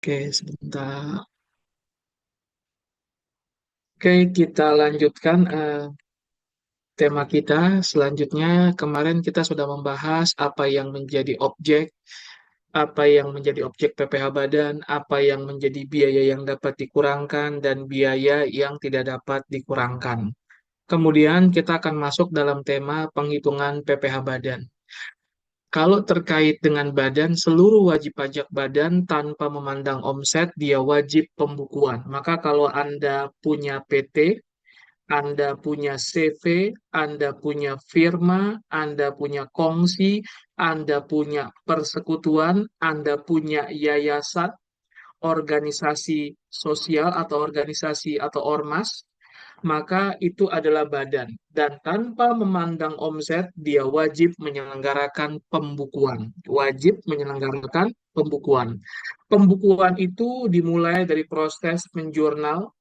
Oke, sebentar. Oke, kita lanjutkan tema kita. Selanjutnya, kemarin kita sudah membahas apa yang menjadi objek PPh badan, apa yang menjadi biaya yang dapat dikurangkan, dan biaya yang tidak dapat dikurangkan. Kemudian kita akan masuk dalam tema penghitungan PPh badan. Kalau terkait dengan badan, seluruh wajib pajak badan tanpa memandang omset, dia wajib pembukuan. Maka kalau Anda punya PT, Anda punya CV, Anda punya firma, Anda punya kongsi, Anda punya persekutuan, Anda punya yayasan, organisasi sosial atau organisasi atau ormas, maka itu adalah badan. Dan tanpa memandang omset, dia wajib menyelenggarakan pembukuan. Wajib menyelenggarakan pembukuan. Pembukuan itu dimulai dari proses menjurnal,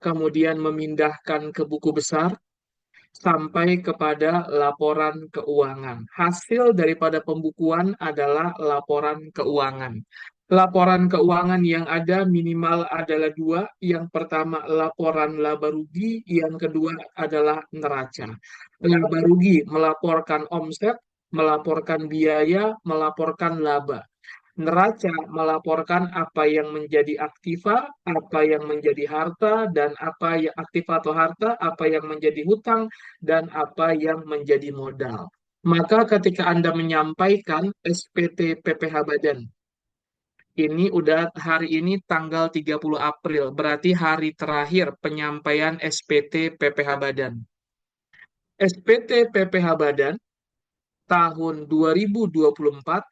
kemudian memindahkan ke buku besar, sampai kepada laporan keuangan. Hasil daripada pembukuan adalah laporan keuangan. Laporan keuangan yang ada minimal adalah dua. Yang pertama laporan laba rugi, yang kedua adalah neraca. Laba rugi melaporkan omset, melaporkan biaya, melaporkan laba. Neraca melaporkan apa yang menjadi aktiva, apa yang menjadi harta, dan apa yang aktiva atau harta, apa yang menjadi hutang, dan apa yang menjadi modal. Maka ketika Anda menyampaikan SPT PPh Badan, ini udah hari ini tanggal 30 April, berarti hari terakhir penyampaian SPT PPh Badan. SPT PPh Badan tahun 2024,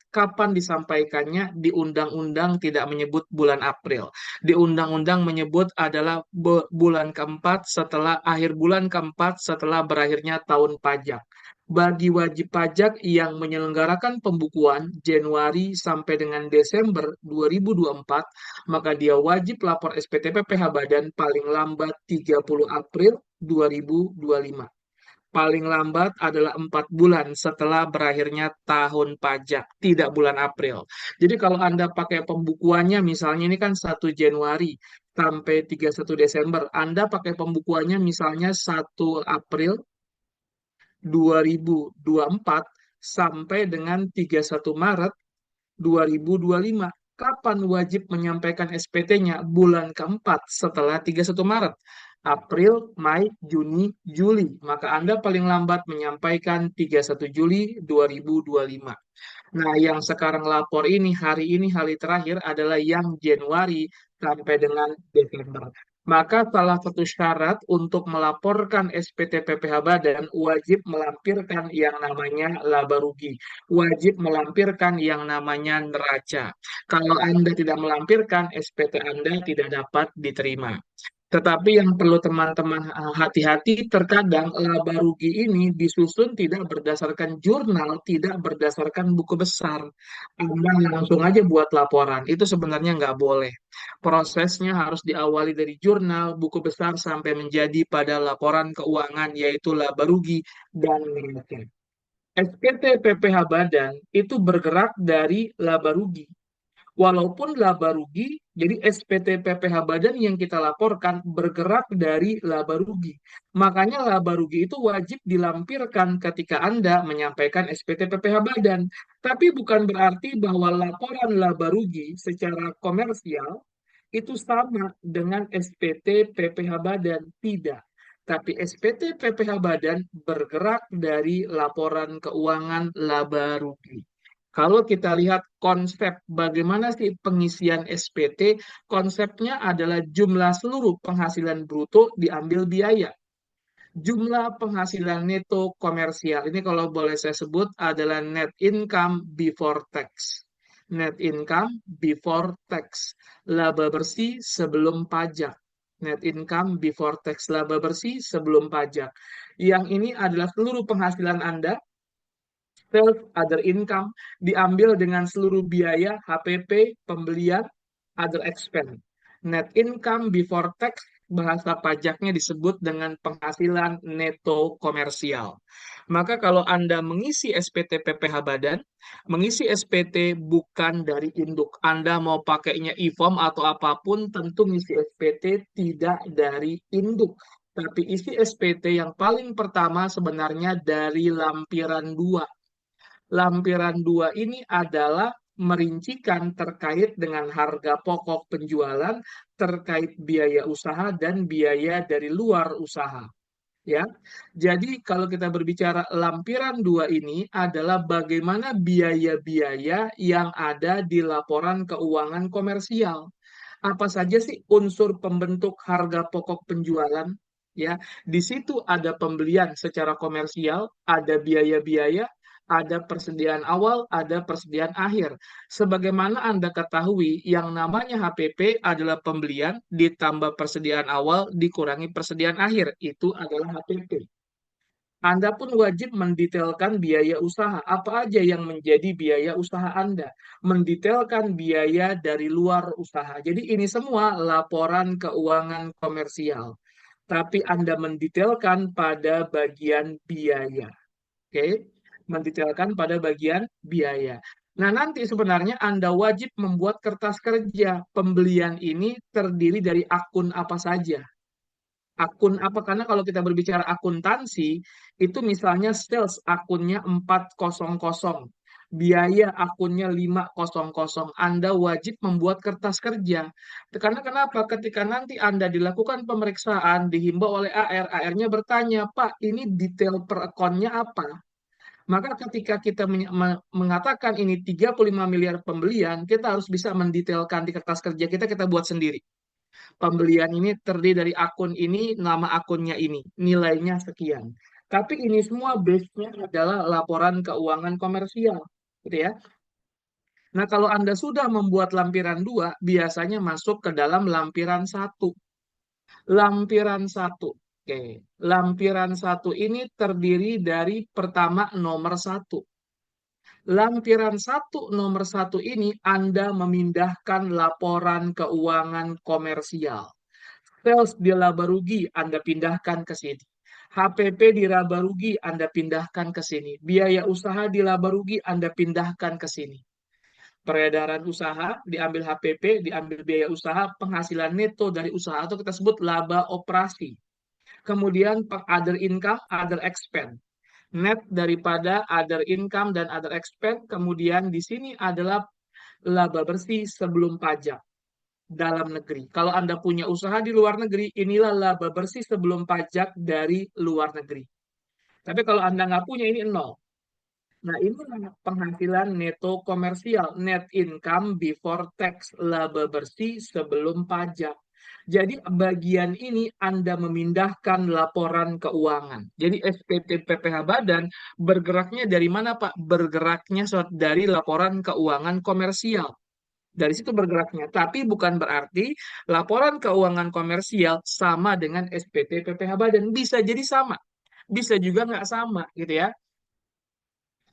kapan disampaikannya? Di undang-undang tidak menyebut bulan April. Di undang-undang menyebut adalah bulan keempat setelah akhir bulan keempat setelah berakhirnya tahun pajak. Bagi wajib pajak yang menyelenggarakan pembukuan Januari sampai dengan Desember 2024, maka dia wajib lapor SPT PPh Badan paling lambat 30 April 2025. Paling lambat adalah 4 bulan setelah berakhirnya tahun pajak, tidak bulan April. Jadi kalau Anda pakai pembukuannya, misalnya ini kan 1 Januari sampai 31 Desember, Anda pakai pembukuannya misalnya 1 April 2024 sampai dengan 31 Maret 2025. Kapan wajib menyampaikan SPT-nya? Bulan keempat setelah 31 Maret. April, Mei, Juni, Juli. Maka Anda paling lambat menyampaikan 31 Juli 2025. Nah, yang sekarang lapor ini, hari terakhir adalah yang Januari sampai dengan Desember. Maka salah satu syarat untuk melaporkan SPT PPh Badan wajib melampirkan yang namanya laba rugi, wajib melampirkan yang namanya neraca. Kalau Anda tidak melampirkan, SPT Anda tidak dapat diterima. Tetapi yang perlu teman-teman hati-hati, terkadang laba rugi ini disusun tidak berdasarkan jurnal, tidak berdasarkan buku besar. Anda langsung aja buat laporan. Itu sebenarnya nggak boleh. Prosesnya harus diawali dari jurnal, buku besar, sampai menjadi pada laporan keuangan, yaitu laba rugi dan neraca. SPT PPh Badan itu bergerak dari laba rugi. Walaupun laba rugi, jadi SPT PPh Badan yang kita laporkan bergerak dari laba rugi. Makanya laba rugi itu wajib dilampirkan ketika Anda menyampaikan SPT PPh Badan. Tapi bukan berarti bahwa laporan laba rugi secara komersial itu sama dengan SPT PPh Badan. Tidak. Tapi SPT PPh Badan bergerak dari laporan keuangan laba rugi. Kalau kita lihat konsep bagaimana sih pengisian SPT, konsepnya adalah jumlah seluruh penghasilan bruto diambil biaya. Jumlah penghasilan neto komersial, ini kalau boleh saya sebut adalah net income before tax. Net income before tax. Laba bersih sebelum pajak. Net income before tax, laba bersih sebelum pajak. Yang ini adalah seluruh penghasilan Anda, self other income, diambil dengan seluruh biaya HPP, pembelian, other expense. Net income before tax Bahasa pajaknya disebut dengan penghasilan neto komersial. Maka kalau Anda mengisi SPT PPh Badan, mengisi SPT bukan dari induk. Anda mau pakainya e-form atau apapun, tentu ngisi SPT tidak dari induk. Tapi isi SPT yang paling pertama sebenarnya dari lampiran 2. Lampiran 2 ini adalah merincikan terkait dengan harga pokok penjualan, terkait biaya usaha dan biaya dari luar usaha. Ya, jadi kalau kita berbicara lampiran 2 ini adalah bagaimana biaya-biaya yang ada di laporan keuangan komersial. Apa saja sih unsur pembentuk harga pokok penjualan? Ya, di situ ada pembelian secara komersial, ada biaya-biaya, ada persediaan awal, ada persediaan akhir. Sebagaimana Anda ketahui, yang namanya HPP adalah pembelian ditambah persediaan awal dikurangi persediaan akhir. Itu adalah HPP. Anda pun wajib mendetailkan biaya usaha. Apa aja yang menjadi biaya usaha Anda? Mendetailkan biaya dari luar usaha. Jadi ini semua laporan keuangan komersial. Tapi Anda mendetailkan pada bagian biaya. Oke? Mendetailkan pada bagian biaya. Nah, nanti sebenarnya Anda wajib membuat kertas kerja. Pembelian ini terdiri dari akun apa saja. Akun apa? Karena kalau kita berbicara akuntansi, itu misalnya sales akunnya 400, biaya akunnya 500. Anda wajib membuat kertas kerja. Karena kenapa? Ketika nanti Anda dilakukan pemeriksaan, dihimbau oleh AR, AR-nya bertanya, Pak, ini detail per akunnya apa? Maka ketika kita mengatakan ini 35 miliar pembelian, kita harus bisa mendetailkan di kertas kerja kita, kita buat sendiri. Pembelian ini terdiri dari akun ini, nama akunnya ini, nilainya sekian. Tapi ini semua base-nya adalah laporan keuangan komersial, gitu ya. Nah, kalau Anda sudah membuat lampiran 2, biasanya masuk ke dalam lampiran 1. Lampiran 1. Oke, lampiran 1 ini terdiri dari pertama nomor 1. Lampiran 1 nomor 1 ini Anda memindahkan laporan keuangan komersial. Sales di laba rugi Anda pindahkan ke sini. HPP di laba rugi Anda pindahkan ke sini. Biaya usaha di laba rugi Anda pindahkan ke sini. Peredaran usaha diambil HPP, diambil biaya usaha, penghasilan neto dari usaha atau kita sebut laba operasi. Kemudian other income, other expense. Net daripada other income dan other expense. Kemudian di sini adalah laba bersih sebelum pajak dalam negeri. Kalau Anda punya usaha di luar negeri, inilah laba bersih sebelum pajak dari luar negeri. Tapi kalau Anda nggak punya, ini nol. Nah, ini penghasilan neto komersial, net income before tax, laba bersih sebelum pajak. Jadi bagian ini Anda memindahkan laporan keuangan. Jadi SPT PPh Badan bergeraknya dari mana, Pak? Bergeraknya dari laporan keuangan komersial. Dari situ bergeraknya. Tapi bukan berarti laporan keuangan komersial sama dengan SPT PPh Badan. Bisa jadi sama. Bisa juga nggak sama gitu ya.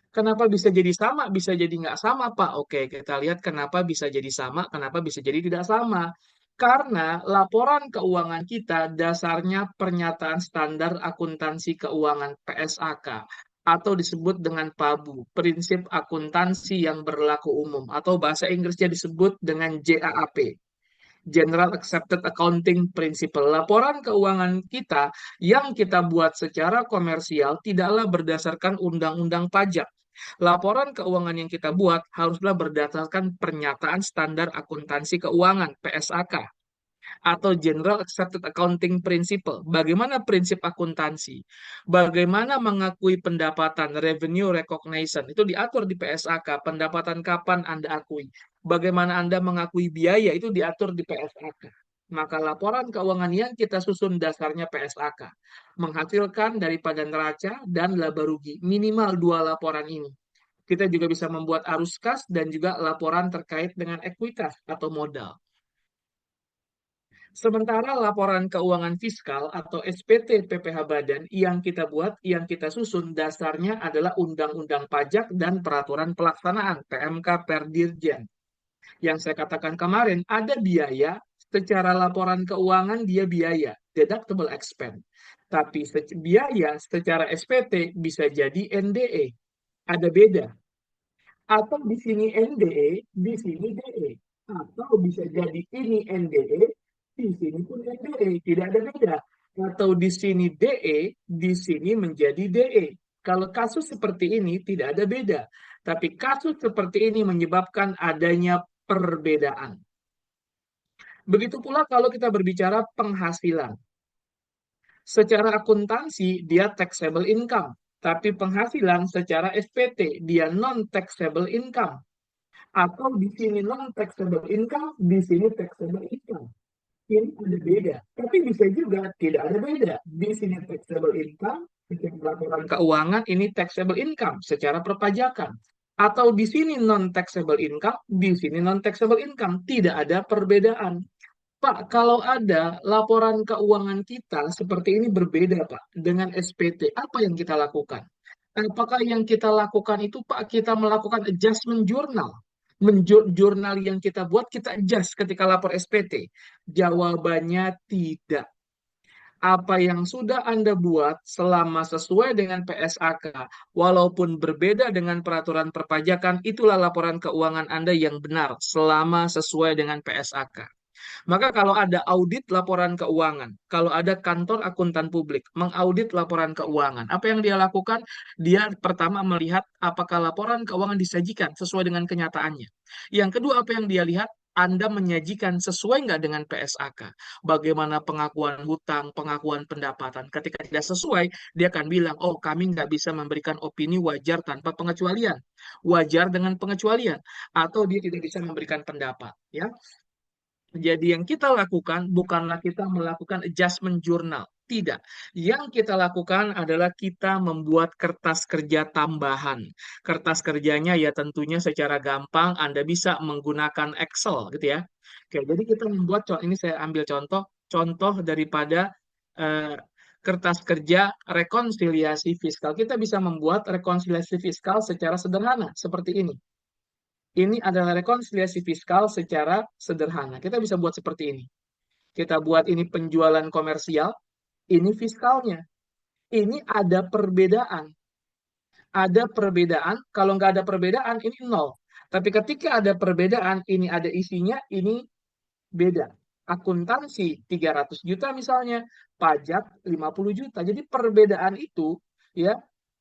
Kenapa bisa jadi sama? Bisa jadi nggak sama, Pak. Oke, kita lihat kenapa bisa jadi sama, kenapa bisa jadi tidak sama. Karena laporan keuangan kita dasarnya pernyataan standar akuntansi keuangan PSAK atau disebut dengan PABU, prinsip akuntansi yang berlaku umum atau bahasa Inggrisnya disebut dengan JAAP. General Accepted Accounting Principle. Laporan keuangan kita yang kita buat secara komersial tidaklah berdasarkan undang-undang pajak. Laporan keuangan yang kita buat haruslah berdasarkan pernyataan standar akuntansi keuangan (PSAK) atau General Accepted Accounting Principle. Bagaimana prinsip akuntansi? Bagaimana mengakui pendapatan revenue recognition? Itu diatur di PSAK. Pendapatan kapan Anda akui? Bagaimana Anda mengakui biaya? Itu diatur di PSAK. Maka laporan keuangan yang kita susun dasarnya PSAK. Menghasilkan daripada neraca dan laba rugi. Minimal 2 laporan ini. Kita juga bisa membuat arus kas dan juga laporan terkait dengan ekuitas atau modal. Sementara laporan keuangan fiskal atau SPT PPh Badan yang kita buat, yang kita susun dasarnya adalah Undang-Undang Pajak dan Peraturan Pelaksanaan (PMK Perdirjen). Yang saya katakan kemarin, ada biaya Secara laporan keuangan dia biaya, deductible expense. Tapi biaya secara SPT bisa jadi NDE. Ada beda. Atau di sini NDE, di sini DE. Atau bisa jadi ini NDE, di sini pun NDE. Tidak ada beda. Atau di sini DE, di sini menjadi DE. Kalau kasus seperti ini tidak ada beda. Tapi kasus seperti ini menyebabkan adanya perbedaan. Begitu pula kalau kita berbicara penghasilan. Secara akuntansi dia taxable income, tapi penghasilan secara SPT dia non-taxable income. Atau di sini non-taxable income, di sini taxable income. Ini ada beda. Tapi bisa juga tidak ada beda. Di sini taxable income, secara laporan keuangan ini taxable income secara perpajakan. Atau di sini non-taxable income, di sini non-taxable income. Tidak ada perbedaan. Pak, kalau ada laporan keuangan kita seperti ini berbeda, Pak, dengan SPT, apa yang kita lakukan? Apakah yang kita lakukan itu, Pak, kita melakukan adjustment jurnal? Jurnal yang kita buat, kita adjust ketika lapor SPT? Jawabannya tidak. Apa yang sudah Anda buat selama sesuai dengan PSAK, walaupun berbeda dengan peraturan perpajakan, itulah laporan keuangan Anda yang benar selama sesuai dengan PSAK. Maka kalau ada audit laporan keuangan, kalau ada kantor akuntan publik mengaudit laporan keuangan, apa yang dia lakukan? Dia pertama melihat apakah laporan keuangan disajikan sesuai dengan kenyataannya. Yang kedua, apa yang dia lihat? Anda menyajikan sesuai nggak dengan PSAK? Bagaimana pengakuan hutang, pengakuan pendapatan? Ketika tidak sesuai, dia akan bilang, oh kami nggak bisa memberikan opini wajar tanpa pengecualian. Wajar dengan pengecualian. Atau dia tidak bisa memberikan pendapat. Ya, jadi yang kita lakukan bukanlah kita melakukan adjustment jurnal. Tidak. Yang kita lakukan adalah kita membuat kertas kerja tambahan. Kertas kerjanya ya tentunya secara gampang Anda bisa menggunakan Excel gitu ya. Oke, jadi kita membuat, ini saya ambil contoh daripada eh, kertas kerja rekonsiliasi fiskal. Kita bisa membuat rekonsiliasi fiskal secara sederhana seperti ini. Ini adalah rekonsiliasi fiskal secara sederhana. Kita bisa buat seperti ini. Kita buat ini penjualan komersial, ini fiskalnya. Ini ada perbedaan. Ada perbedaan, kalau nggak ada perbedaan, ini nol. Tapi ketika ada perbedaan, ini ada isinya, ini beda. Akuntansi 300 juta misalnya, pajak 50 juta. Jadi perbedaan itu, ya,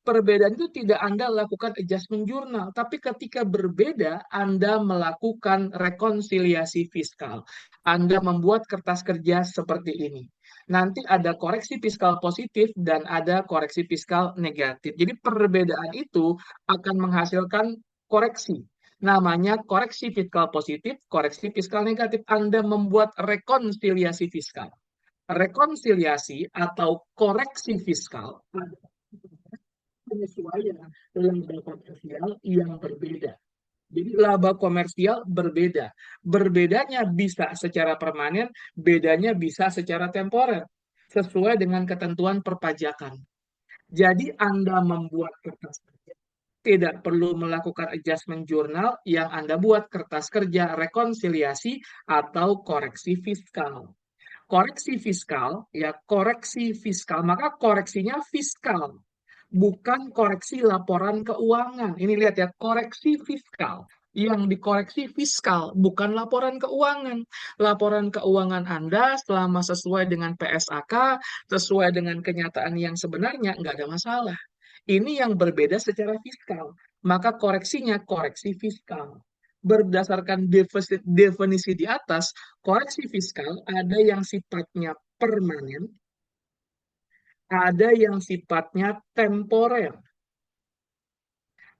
perbedaan itu tidak Anda lakukan adjustment jurnal, tapi ketika berbeda Anda melakukan rekonsiliasi fiskal. Anda membuat kertas kerja seperti ini. Nanti ada koreksi fiskal positif dan ada koreksi fiskal negatif. Jadi perbedaan itu akan menghasilkan koreksi. Namanya koreksi fiskal positif, koreksi fiskal negatif. Anda membuat rekonsiliasi fiskal. Rekonsiliasi atau koreksi fiskal adalah penyesuaian laba komersial yang berbeda. Jadi laba komersial berbeda. Berbedanya bisa secara permanen, bedanya bisa secara temporer. Sesuai dengan ketentuan perpajakan. Jadi Anda membuat kertas kerja, tidak perlu melakukan adjustment jurnal, yang Anda buat kertas kerja rekonsiliasi atau koreksi fiskal. Koreksi fiskal, ya koreksi fiskal, maka koreksinya fiskal, bukan koreksi laporan keuangan. Ini lihat ya, koreksi fiskal. Yang dikoreksi fiskal, bukan laporan keuangan. Laporan keuangan Anda selama sesuai dengan PSAK, sesuai dengan kenyataan yang sebenarnya, nggak ada masalah. Ini yang berbeda secara fiskal. Maka koreksinya koreksi fiskal. Berdasarkan definisi di atas, koreksi fiskal ada yang sifatnya permanen, ada yang sifatnya temporer.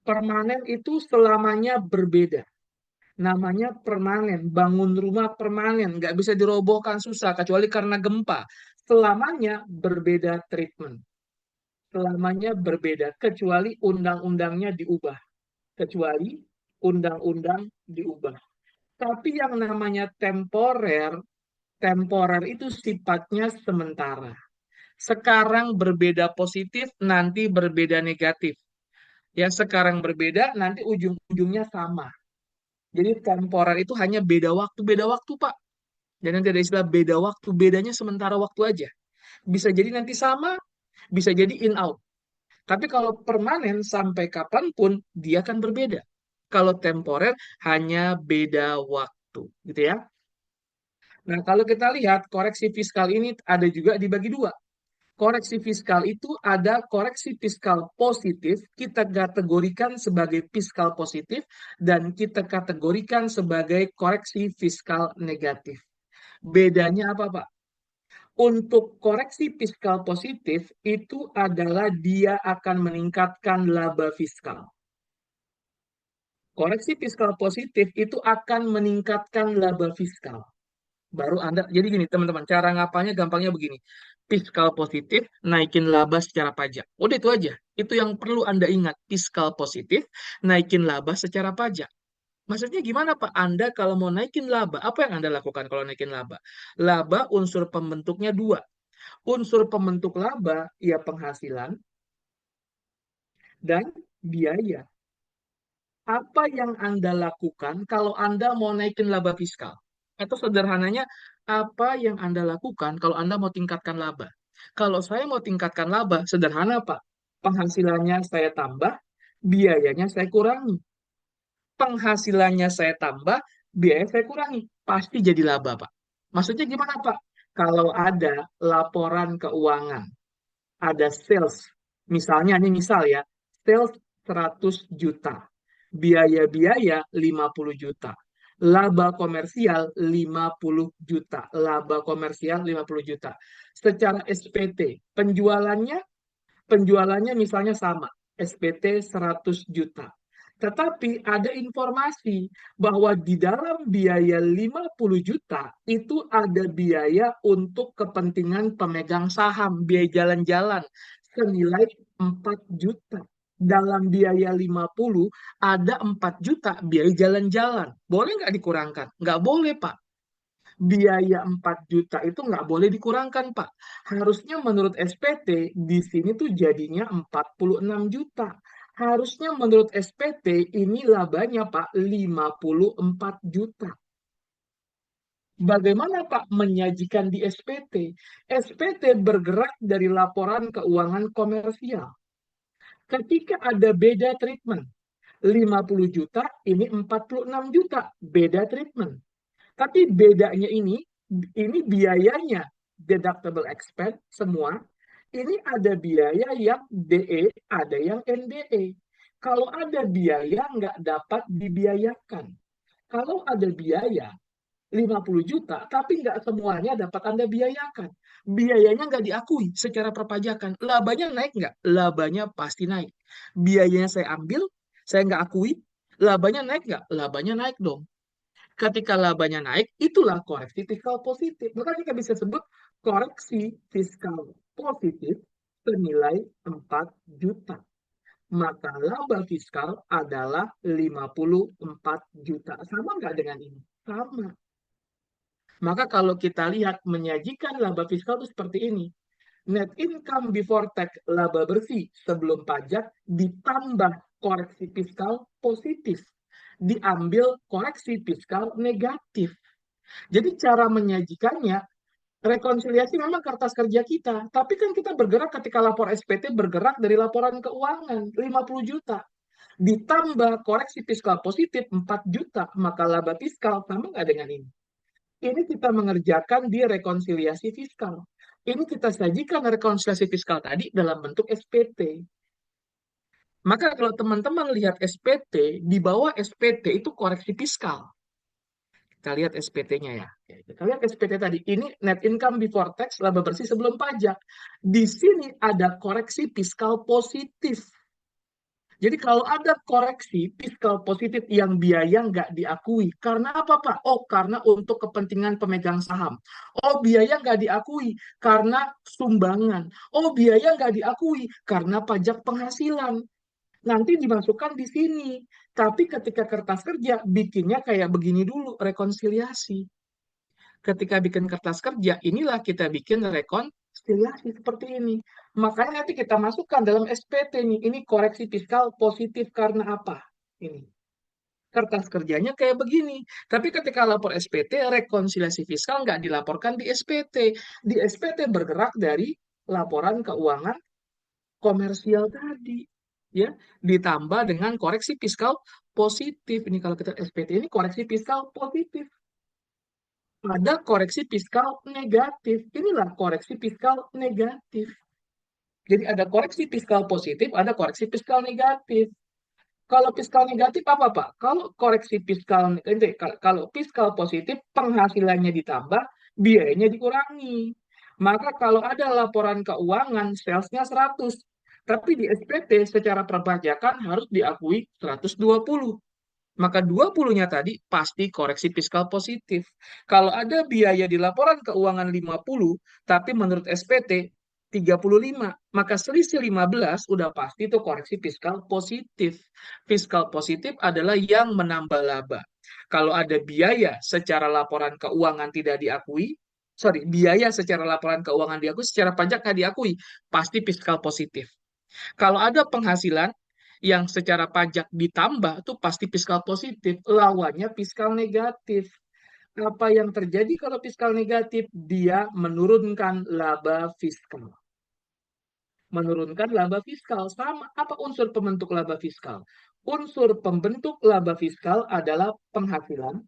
Permanen itu selamanya berbeda. Namanya permanen, bangun rumah permanen, nggak bisa dirobohkan, susah, kecuali karena gempa. Selamanya berbeda treatment. Selamanya berbeda, kecuali undang-undangnya diubah. Kecuali undang-undang diubah. Tapi yang namanya temporer, temporer itu sifatnya sementara. Sekarang berbeda positif, nanti berbeda negatif. Ya, sekarang berbeda, nanti ujung-ujungnya sama. Jadi temporer itu hanya beda waktu, Pak. Dan nanti ada istilah beda waktu, bedanya sementara waktu aja. Bisa jadi nanti sama, bisa jadi in out. Tapi kalau permanen sampai kapanpun dia akan berbeda. Kalau temporer hanya beda waktu, gitu ya. Nah, kalau kita lihat koreksi fiskal ini ada juga dibagi dua. Koreksi fiskal itu ada koreksi fiskal positif, kita kategorikan sebagai fiskal positif, dan kita kategorikan sebagai koreksi fiskal negatif. Bedanya apa, Pak? Untuk koreksi fiskal positif itu adalah dia akan meningkatkan laba fiskal. Koreksi fiskal positif itu akan meningkatkan laba fiskal. Baru Anda, jadi gini teman-teman, cara ngapalnya gampangnya begini. Fiskal positif, naikin laba secara pajak. Udah itu aja. Itu yang perlu Anda ingat. Fiskal positif, naikin laba secara pajak. Maksudnya gimana Pak? Anda kalau mau naikin laba, apa yang Anda lakukan kalau naikin laba? Laba unsur pembentuknya dua. Unsur pembentuk laba, ya penghasilan dan biaya. Apa yang Anda lakukan kalau Anda mau naikin laba fiskal? Atau sederhananya, apa yang Anda lakukan kalau Anda mau tingkatkan laba? Kalau saya mau tingkatkan laba, sederhana Pak. Penghasilannya saya tambah, biayanya saya kurangi. Penghasilannya saya tambah, biaya saya kurangi. Pasti jadi laba, Pak. Maksudnya gimana, Pak? Kalau ada laporan keuangan, ada sales, misalnya ini misal ya, sales 100 juta, biaya-biaya 50 juta, laba komersial 50 juta, laba komersial 50 juta. Secara SPT, penjualannya misalnya sama, SPT 100 juta. Tetapi ada informasi bahwa di dalam biaya 50 juta itu ada biaya untuk kepentingan pemegang saham, biaya jalan-jalan senilai 4 juta. Dalam biaya 50 ada 4 juta biaya jalan-jalan. Boleh nggak dikurangkan? Nggak boleh, Pak. Biaya 4 juta itu nggak boleh dikurangkan, Pak. Harusnya menurut SPT, di sini tuh jadinya 46 juta. Harusnya menurut SPT, ini labanya, Pak, 54 juta. Bagaimana, Pak, menyajikan di SPT? SPT bergerak dari laporan keuangan komersial. Ketika ada beda treatment, 50 juta, ini 46 juta, beda treatment. Tapi bedanya ini biayanya deductible expense semua. Ini ada biaya yang DE, ada yang NDE. Kalau ada biaya nggak dapat dibiayakan. Kalau ada biaya 50 juta, tapi nggak semuanya dapat Anda biayakan. Biayanya nggak diakui secara perpajakan. Labanya naik nggak? Labanya pasti naik. Biayanya saya ambil, saya nggak akui. Labanya naik nggak? Labanya naik dong. Ketika labanya naik, itulah koreksi fiskal positif. Maka kita bisa sebut koreksi fiskal positif senilai 4 juta. Maka laba fiskal adalah 54 juta. Sama nggak dengan ini? Sama. Maka kalau kita lihat menyajikan laba fiskal itu seperti ini. Net income before tax laba bersih sebelum pajak ditambah koreksi fiskal positif. Diambil koreksi fiskal negatif. Jadi cara menyajikannya, rekonsiliasi memang kertas kerja kita. Tapi kan kita bergerak ketika lapor SPT bergerak dari laporan keuangan 50 juta. Ditambah koreksi fiskal positif 4 juta. Maka laba fiskal sama nggak dengan ini? Ini kita mengerjakan di rekonsiliasi fiskal. Ini kita sajikan rekonsiliasi fiskal tadi dalam bentuk SPT. Maka kalau teman-teman lihat SPT, di bawah SPT itu koreksi fiskal. Kita lihat SPT-nya ya. Kita lihat SPT tadi. Ini net income before tax, laba bersih sebelum pajak. Di sini ada koreksi fiskal positif. Jadi kalau ada koreksi fiskal positif yang biaya nggak diakui. Karena apa, Pak? Oh, karena untuk kepentingan pemegang saham. Oh, biaya nggak diakui karena sumbangan. Oh, biaya nggak diakui karena pajak penghasilan. Nanti dimasukkan di sini. Tapi ketika kertas kerja, bikinnya kayak begini dulu, rekonsiliasi. Ketika bikin kertas kerja, inilah kita bikin rekonsiliasi seperti ini. Makanya nanti kita masukkan dalam SPT nih, ini koreksi fiskal positif karena apa? Ini. kertas kerjanya kayak begini. Tapi ketika lapor SPT, rekonsiliasi fiskal nggak dilaporkan di SPT. Di SPT bergerak dari laporan keuangan komersial tadi. Ya, ditambah dengan koreksi fiskal positif. Ini kalau kita SPT ini koreksi fiskal positif. Ada koreksi fiskal negatif. Inilah koreksi fiskal negatif. Jadi ada koreksi fiskal positif, ada koreksi fiskal negatif. Kalau fiskal negatif apa, Pak? Kalau koreksi fiskal kalau fiskal positif penghasilannya ditambah, biayanya dikurangi. Maka kalau ada laporan keuangan salesnya 100, tapi di SPT secara perpajakan harus diakui 120. Maka 20-nya tadi pasti koreksi fiskal positif. Kalau ada biaya di laporan keuangan 50, tapi menurut SPT 35, maka selisih 15 udah pasti itu koreksi fiskal positif. Fiskal positif adalah yang menambah laba. Kalau ada biaya secara laporan keuangan tidak diakui, sorry, biaya secara laporan keuangan diakui, secara pajak nggak diakui, pasti fiskal positif. Kalau ada penghasilan yang secara pajak ditambah, itu pasti fiskal positif. Lawannya fiskal negatif. Apa yang terjadi kalau fiskal negatif? Dia menurunkan laba fiskal. Menurunkan laba fiskal. Sama apa unsur pembentuk laba fiskal? Unsur pembentuk laba fiskal adalah penghasilan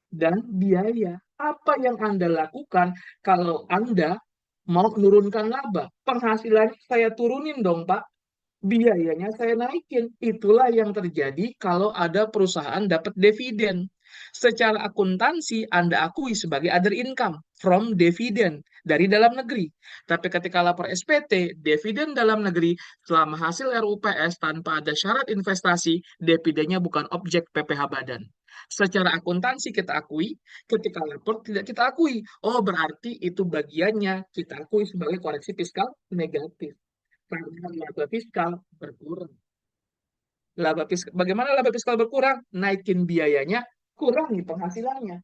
dan biaya. Apa yang Anda lakukan kalau Anda mau menurunkan laba? Penghasilannya saya turunin dong, Pak, biayanya saya naikin. Itulah yang terjadi kalau ada perusahaan dapat dividen. Secara akuntansi Anda akui sebagai other income from dividend dari dalam negeri. Tapi ketika lapor SPT, dividen dalam negeri selama hasil RUPS tanpa ada syarat investasi, dividennya bukan objek PPh Badan. Secara akuntansi kita akui, ketika lapor tidak kita akui. Oh, berarti itu bagiannya kita akui sebagai koreksi fiskal negatif karena laba fiskal berkurang. Bagaimana laba fiskal berkurang? Naikin biayanya, kurangi penghasilannya.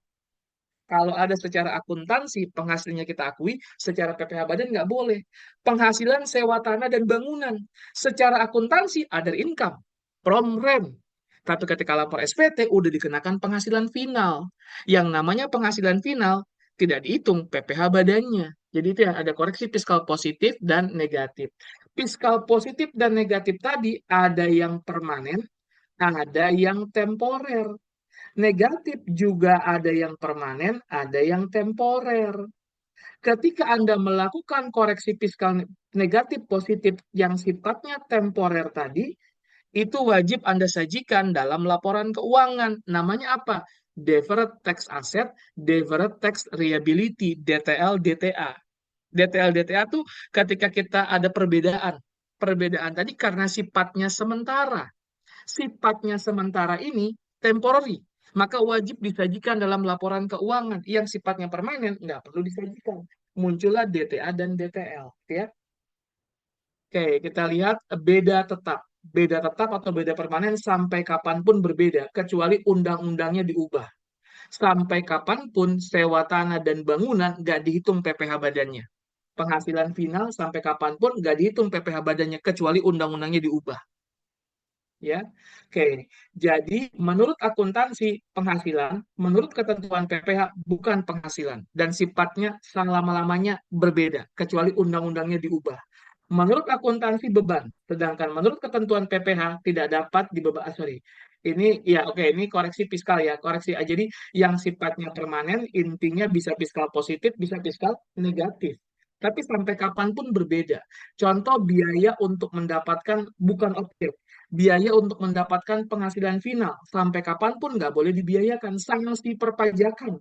Kalau ada secara akuntansi, penghasilannya kita akui, secara PPh Badan nggak boleh. Penghasilan sewa tanah dan bangunan. Secara akuntansi, ada income from rent. Tapi ketika lapor SPT, udah dikenakan penghasilan final. Yang namanya penghasilan final, tidak dihitung PPh Badannya. Jadi itu ya, ada koreksi fiskal positif dan negatif. Fiskal positif dan negatif tadi ada yang permanen, ada yang temporer. Negatif juga ada yang permanen, ada yang temporer. Ketika Anda melakukan koreksi fiskal negatif positif yang sifatnya temporer tadi, itu wajib Anda sajikan dalam laporan keuangan. Namanya apa? Deferred Tax Asset, Deferred Tax Liability, DTL, DTA. DTL, DTA itu ketika kita ada perbedaan. Perbedaan tadi karena sifatnya sementara. Sifatnya sementara ini temporary, maka wajib disajikan dalam laporan keuangan. Yang sifatnya permanen nggak perlu disajikan. Muncullah DTA dan DTL, ya. Oke, kita lihat beda tetap. Beda tetap atau beda permanen sampai kapanpun berbeda, kecuali undang-undangnya diubah. Sampai kapanpun sewa tanah dan bangunan nggak dihitung PPh badannya. Penghasilan final sampai kapanpun nggak dihitung PPh badannya, kecuali undang-undangnya diubah. Ya, oke. Jadi menurut akuntansi penghasilan, menurut ketentuan PPh bukan penghasilan dan sifatnya selama-lamanya berbeda kecuali undang-undangnya diubah. Menurut akuntansi beban, sedangkan menurut ketentuan PPh tidak dapat dibeban. Sorry, ini ya oke, ini koreksi fiskal ya, koreksi. Jadi yang sifatnya permanen intinya bisa fiskal positif, bisa fiskal negatif. Tapi sampai kapanpun berbeda. Contoh biaya untuk mendapatkan bukan objek biaya untuk mendapatkan penghasilan final sampai kapanpun nggak boleh dibiayakan. Sanksi perpajakan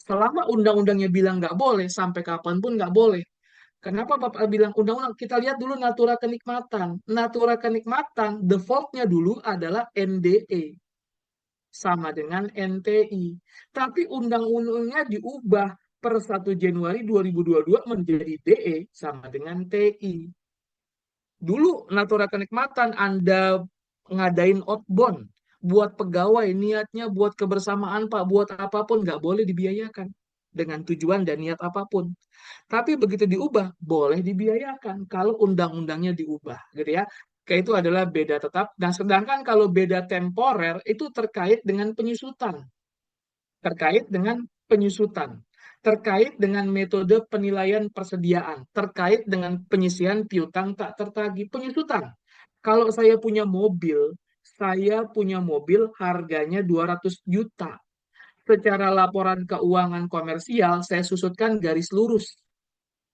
selama undang-undangnya bilang nggak boleh sampai kapanpun nggak boleh. Kenapa Bapak bilang undang-undang? Kita lihat dulu natura kenikmatan. Natura kenikmatan defaultnya dulu adalah NDE sama dengan NTI. Tapi undang-undangnya diubah per 1 Januari 2022 menjadi DE sama dengan TI. Dulu natura kenikmatan Anda ngadain outbound buat pegawai, niatnya buat kebersamaan Pak, buat apapun nggak boleh dibiayakan dengan tujuan dan niat apapun. Tapi begitu diubah, boleh dibiayakan kalau undang-undangnya diubah, gitu ya. Itu adalah beda tetap. Nah, sedangkan kalau beda temporer itu terkait dengan penyusutan. Terkait dengan penyusutan. Terkait dengan metode penilaian persediaan. Terkait dengan penyisian piutang tak tertagih. Penyusutan. Kalau saya punya mobil harganya 200 juta. Secara laporan keuangan komersial, saya susutkan garis lurus.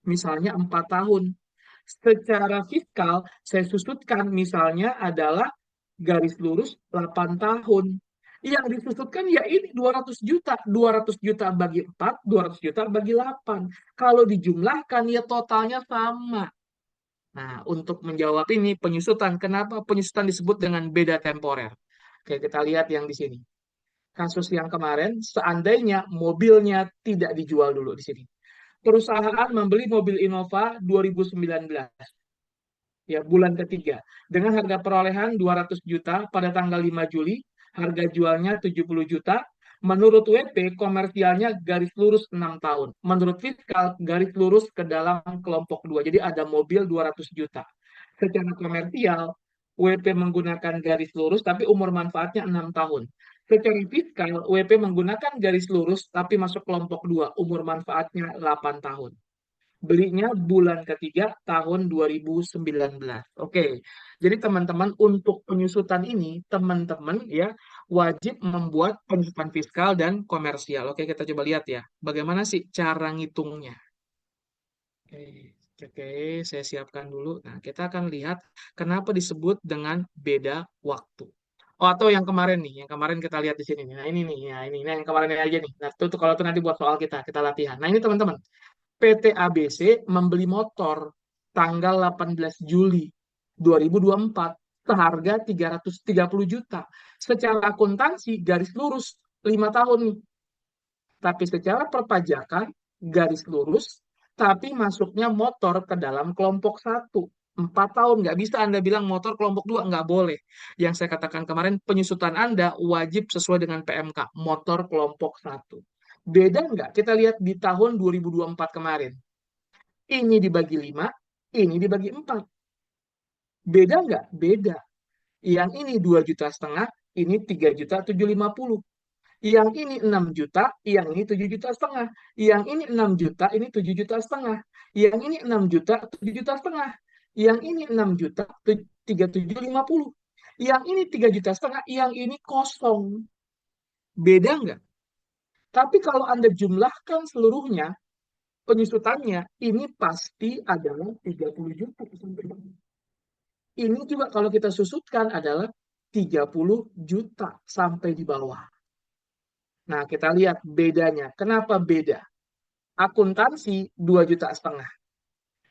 Misalnya 4 tahun. Secara fiskal, saya susutkan misalnya adalah garis lurus 8 tahun. Yang disusutkan ya ini 200 juta. 200 juta bagi 4, 200 juta bagi 8. Kalau dijumlahkan ya totalnya sama. Nah, untuk menjawab ini penyusutan, kenapa penyusutan disebut dengan beda temporer? Oke, kita lihat yang di sini. Kasus yang kemarin, seandainya mobilnya tidak dijual dulu di sini. Perusahaan membeli mobil Innova 2019, ya bulan ketiga, dengan harga perolehan 200 juta pada tanggal 5 Juli, harga jualnya 70 juta. Menurut WP, komersialnya garis lurus 6 tahun. Menurut fiskal, garis lurus ke dalam kelompok 2. Jadi ada mobil 200 juta. Secara komersial, WP menggunakan garis lurus, tapi umur manfaatnya 6 tahun. Secara fiskal, WP menggunakan garis lurus, tapi masuk kelompok 2, umur manfaatnya 8 tahun. Belinya bulan ketiga tahun 2019. Oke, jadi teman-teman untuk penyusutan ini, teman-teman ya wajib membuat penyusutan fiskal dan komersial. Oke, kita coba lihat ya. Bagaimana sih cara ngitungnya? Oke, oke, saya siapkan dulu. Nah, kita akan lihat kenapa disebut dengan beda waktu. Oh, atau yang kemarin nih, yang kemarin kita lihat di sini nih. Nah, ini nih, ya ini. Nah, yang kemarin ini aja nih. Nah, itu kalau itu nanti buat soal kita latihan. Nah, ini teman-teman. PT ABC membeli motor tanggal 18 Juli 2024 seharga 330 juta. Secara akuntansi garis lurus 5 tahun nih. Tapi secara perpajakan garis lurus, tapi masuknya motor ke dalam kelompok satu. 4 tahun, nggak bisa Anda bilang motor kelompok dua, nggak boleh. Yang saya katakan kemarin, penyusutan Anda wajib sesuai dengan PMK, motor kelompok satu. Beda nggak? Kita lihat di tahun 2024 kemarin. Ini dibagi 5, ini dibagi 4. Beda nggak? Beda. Yang ini 2,5 juta, ini 3,750. Yang ini 6 juta, yang ini 7,5 juta. Yang ini 6 juta, ini 7,5 juta. Yang ini 6 juta, 7,5 juta. Yang ini 6 juta, 3,750. Yang ini 3,5 juta, yang ini kosong. Beda nggak? Tapi kalau Anda jumlahkan seluruhnya, penyusutannya, ini pasti adalah 30 juta. Ini juga kalau kita susutkan adalah 30 juta sampai di bawah. Nah, kita lihat bedanya. Kenapa beda? Akuntansi 2,5 juta.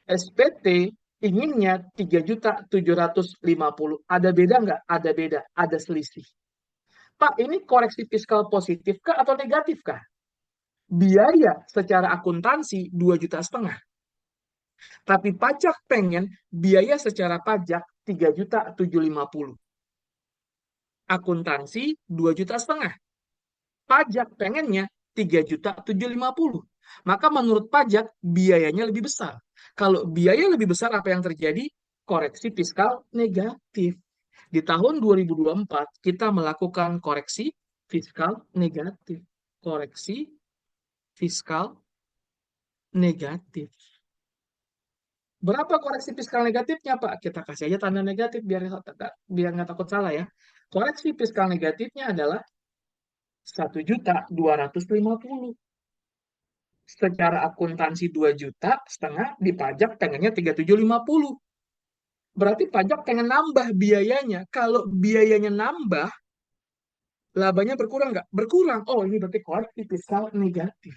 SPT inginnya 3,750. Ada beda nggak? Ada beda. Ada selisih. Pak, ini koreksi fiskal positif kah atau negatif kah? Biaya secara akuntansi 2,5 juta. Tapi pajak pengen biaya secara pajak 3,750. Akuntansi 2,5 juta. Pajak pengennya 3,750. Maka menurut pajak biayanya lebih besar. Kalau biaya lebih besar apa yang terjadi? Koreksi fiskal negatif. Di tahun 2024 kita melakukan koreksi fiskal negatif. Koreksi fiskal negatif. Berapa koreksi fiskal negatifnya, Pak? Kita kasih aja tanda negatif biar nggak takut salah ya. Koreksi fiskal negatifnya adalah 1,250 juta. Secara akuntansi 2,5 juta, dipajak pengennya 3,750. Berarti pajak pengen nambah biayanya. Kalau biayanya nambah, labanya berkurang nggak? Berkurang. Oh, ini berarti koreksi fiskal negatif.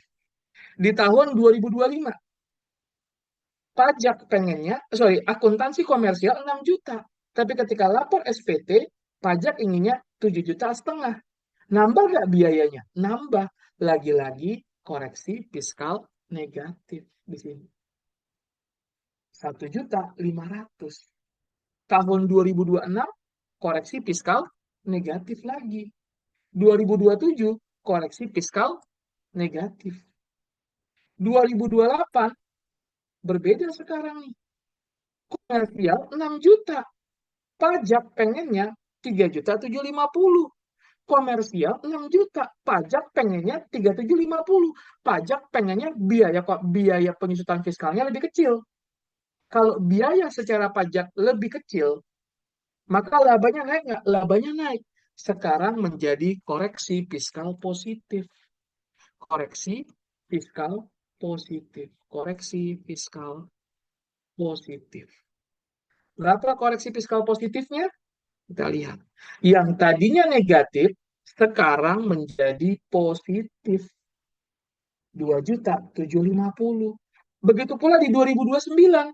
Di tahun 2025, pajak pengennya, akuntansi komersial 6 juta. Tapi ketika lapor SPT, pajak inginnya 7,5 juta. Nambah nggak biayanya? Nambah. Lagi-lagi koreksi fiskal negatif di sini. 1,5 juta. Tahun 2026 koreksi fiskal negatif lagi. 2027 koreksi fiskal negatif. 2028 berbeda sekarang nih. Komersial 6 juta. Pajak pengennya 3.750.000. Komersial 6 juta. Pajak pengennya 3.750. Pajak pengennya biaya kok biaya penyusutan fiskalnya lebih kecil. Kalau biaya secara pajak lebih kecil, maka labanya naik nggak? Labanya naik. Sekarang menjadi koreksi fiskal positif. Koreksi fiskal positif. Koreksi fiskal positif. Berapa koreksi fiskal positifnya? Kita lihat. Yang tadinya negatif, sekarang menjadi positif. 2.750.000. Begitu pula di 2029.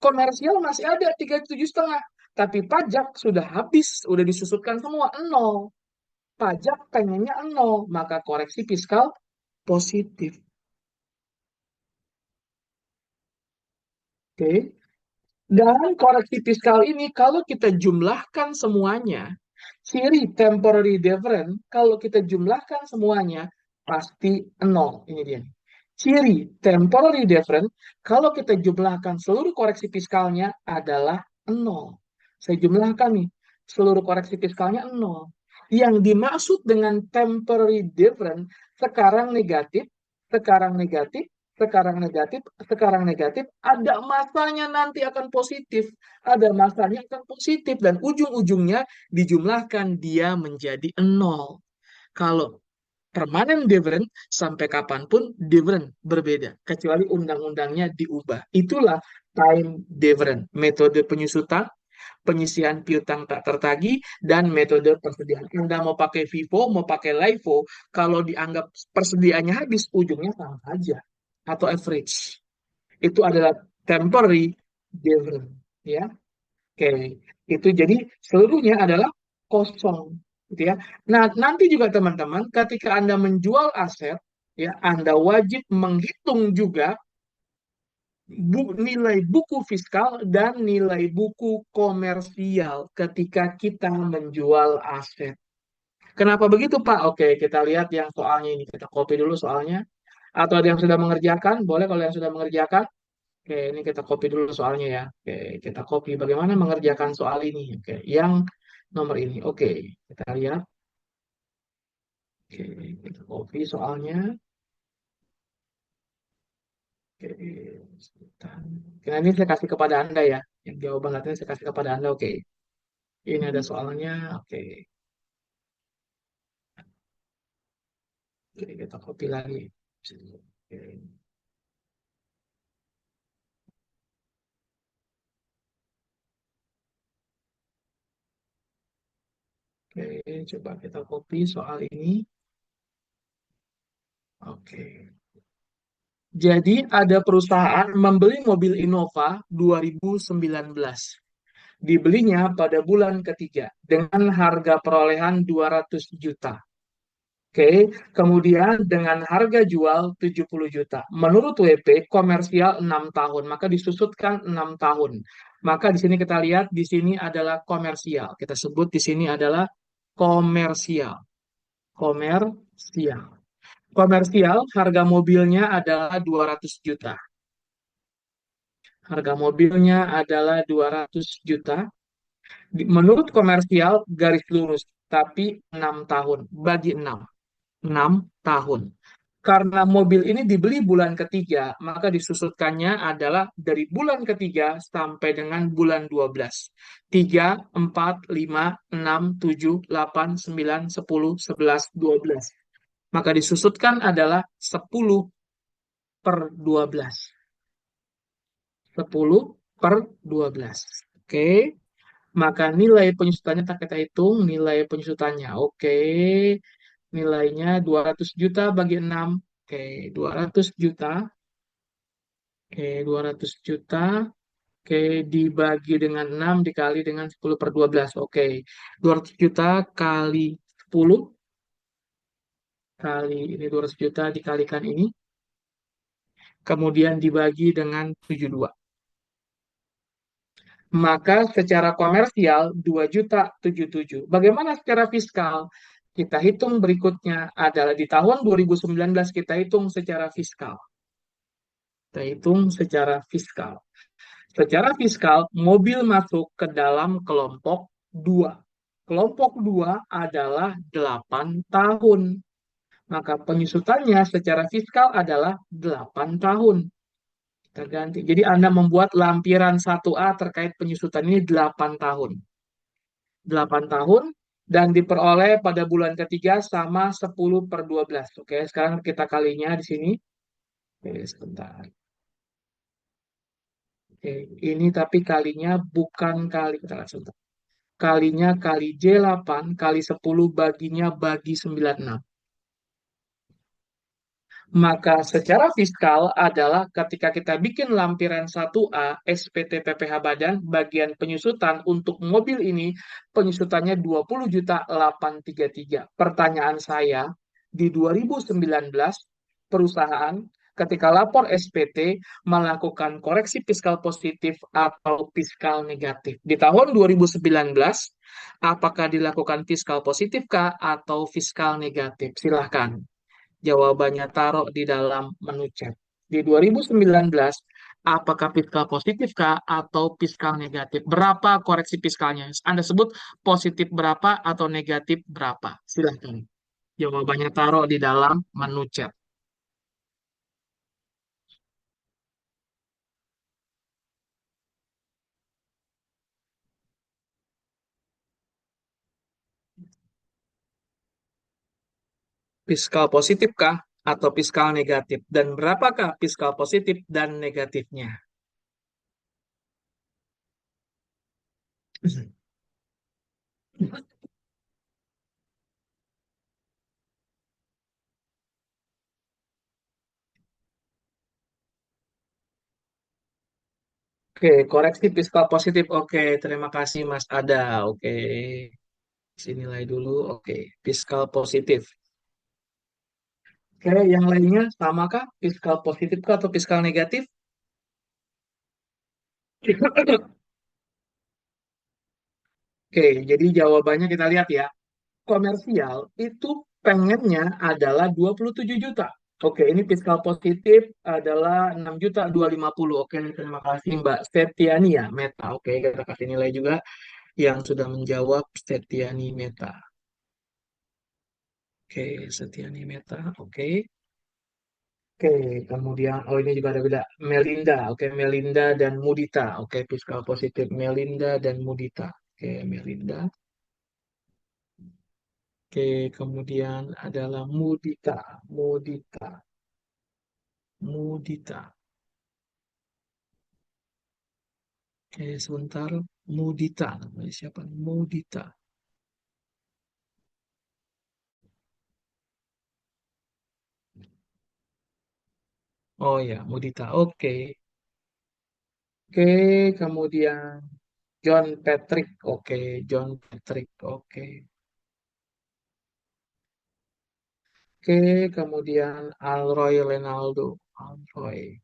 Komersial masih ada 37,5. Tapi pajak sudah habis, sudah disusutkan semua, nol. Pajak pengennya nol, maka koreksi fiskal positif. Oke. Dan koreksi fiskal ini kalau kita jumlahkan semuanya, ciri temporary difference, kalau kita jumlahkan semuanya, pasti nol. Ini dia. Ciri temporary difference, kalau kita jumlahkan seluruh koreksi fiskalnya adalah nol. Saya jumlahkan nih, seluruh koreksi fiskalnya nol. Yang dimaksud dengan temporary difference, sekarang negatif, sekarang negatif, sekarang negatif, sekarang negatif, ada masanya nanti akan positif, ada masanya akan positif, dan ujung-ujungnya dijumlahkan dia menjadi nol. Kalau permanen different, sampai kapanpun different, berbeda, kecuali undang-undangnya diubah. Itulah time different, metode penyusutan, penyisihan piutang tak tertagih, dan metode persediaan. Anda mau pakai FIFO, mau pakai LIFO, kalau dianggap persediaannya habis, ujungnya sama saja. Atau average. Itu adalah temporary different. Ya, oke. Itu jadi seluruhnya adalah kosong. Gitu ya. Nah, nanti juga teman-teman, ketika Anda menjual aset, ya, Anda wajib menghitung juga nilai buku fiskal dan nilai buku komersial ketika kita menjual aset. Kenapa begitu, Pak? Oke, kita lihat yang soalnya ini. Kita copy dulu soalnya. Atau ada yang sudah mengerjakan? Boleh kalau yang sudah mengerjakan. Oke, ini kita copy dulu soalnya ya. Oke, kita copy bagaimana mengerjakan soal ini. Oke, yang nomor ini. Oke, kita lihat. Oke, kita copy soalnya. Oke, sebentar. Oke, nah, ini saya kasih kepada Anda ya. Yang jawaban nanti saya kasih kepada Anda. Oke, ini ada soalnya. Oke, oke, kita copy lagi. Oke, oke, coba kita copy soal ini. Oke. Jadi ada perusahaan membeli mobil Innova 2019. Dibelinya pada bulan ketiga dengan harga perolehan 200 juta. Oke, kemudian dengan harga jual 70 juta. Menurut WP, komersial 6 tahun, maka disusutkan 6 tahun. Maka di sini kita lihat, di sini adalah komersial. Kita sebut di sini adalah komersial. Komersial. Komersial, harga mobilnya adalah 200 juta. Harga mobilnya adalah 200 juta. Menurut komersial, garis lurus, tapi 6 tahun. Bagi 6. 6 tahun. Karena mobil ini dibeli bulan ketiga, maka disusutkannya adalah dari bulan ketiga sampai dengan bulan 12. 3, 4, 5, 6, 7, 8, 9, 10, 11, 12. Maka disusutkan adalah 10/12. 10/12. Oke. Maka nilai penyusutannya tak kita hitung, nilai penyusutannya. Oke. Nilainya 200 juta bagi 6. Oke, 200 juta. Oke, 200 juta. Oke, dibagi dengan 6 dikali dengan 10/12. Oke, 200 juta kali 10 kali ini 200 juta dikalikan ini. Kemudian dibagi dengan 72. Maka secara komersial 2.077. Bagaimana secara fiskal? Kita hitung berikutnya adalah di tahun 2019 kita hitung secara fiskal. Kita hitung secara fiskal. Secara fiskal, mobil masuk ke dalam kelompok 2. Kelompok 2 adalah 8 tahun. Maka penyusutannya secara fiskal adalah 8 tahun. Kita ganti. Jadi Anda membuat lampiran 1A terkait penyusutan ini 8 tahun. 8 tahun dan diperoleh pada bulan ketiga sama 10/12. Oke, sekarang kita kalinya di sini. Oke, sebentar. Oke, ini tapi kalinya bukan kali, kita lihat sebentar. Kalinya kali J8 kali 10 baginya bagi 96. Maka secara fiskal adalah ketika kita bikin lampiran 1A SPT PPh Badan bagian penyusutan untuk mobil ini penyusutannya 20.833. Pertanyaan saya, di 2019 perusahaan ketika lapor SPT melakukan koreksi fiskal positif atau fiskal negatif. Di tahun 2019 apakah dilakukan fiskal positif kah atau fiskal negatif? Silahkan. Jawabannya taruh di dalam menu chat. Di 2019, apakah fiskal positif kah atau fiskal negatif? Berapa koreksi fiskalnya? Anda sebut positif berapa atau negatif berapa? Silahkan. Jawabannya taruh di dalam menu chat. Fiskal positif kah atau fiskal negatif? Dan berapakah fiskal positif dan negatifnya? Oke, koreksi fiskal positif. Oke, terima kasih Mas Ada. Oke, sini nilai dulu. Oke, fiskal positif. Oke, yang lainnya samakah? Fiskal positif kah atau fiskal negatif? Oke, jadi jawabannya kita lihat ya. Komersial itu pengennya adalah 27 juta. Oke, ini fiskal positif adalah 6.250.000. Oke, terima kasih Mbak Setiani ya, Meta. Oke, kita kasih nilai juga yang sudah menjawab Setiani Meta. Oke, Setiani Meta. Oke. Oke, kemudian oh ini juga ada beda. Melinda, oke Melinda dan Mudita, oke fiskal positif Melinda dan Mudita, oke Melinda, oke kemudian adalah Mudita, Mudita, Mudita, oke sebentar Mudita, namanya siapa? Mudita, oh ya Mudita, oke, oke kemudian John Patrick, oke John Patrick, oke, oke kemudian Alroy Renaldo, Alroy.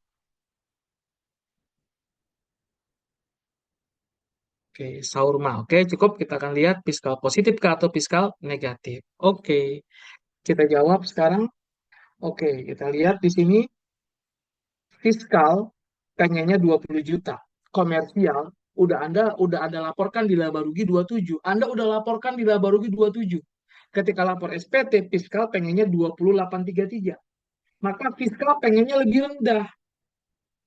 Oke, Saurma. Oke, cukup. Kita akan lihat fiskal positif kah atau fiskal negatif. Oke, kita jawab sekarang. Oke, kita lihat di sini fiskal pengennya 20 juta. Komersial, udah Anda laporkan di laba rugi 27. Anda udah laporkan di laba rugi 27. Ketika lapor SPT, fiskal pengennya 2833. Maka fiskal pengennya lebih rendah.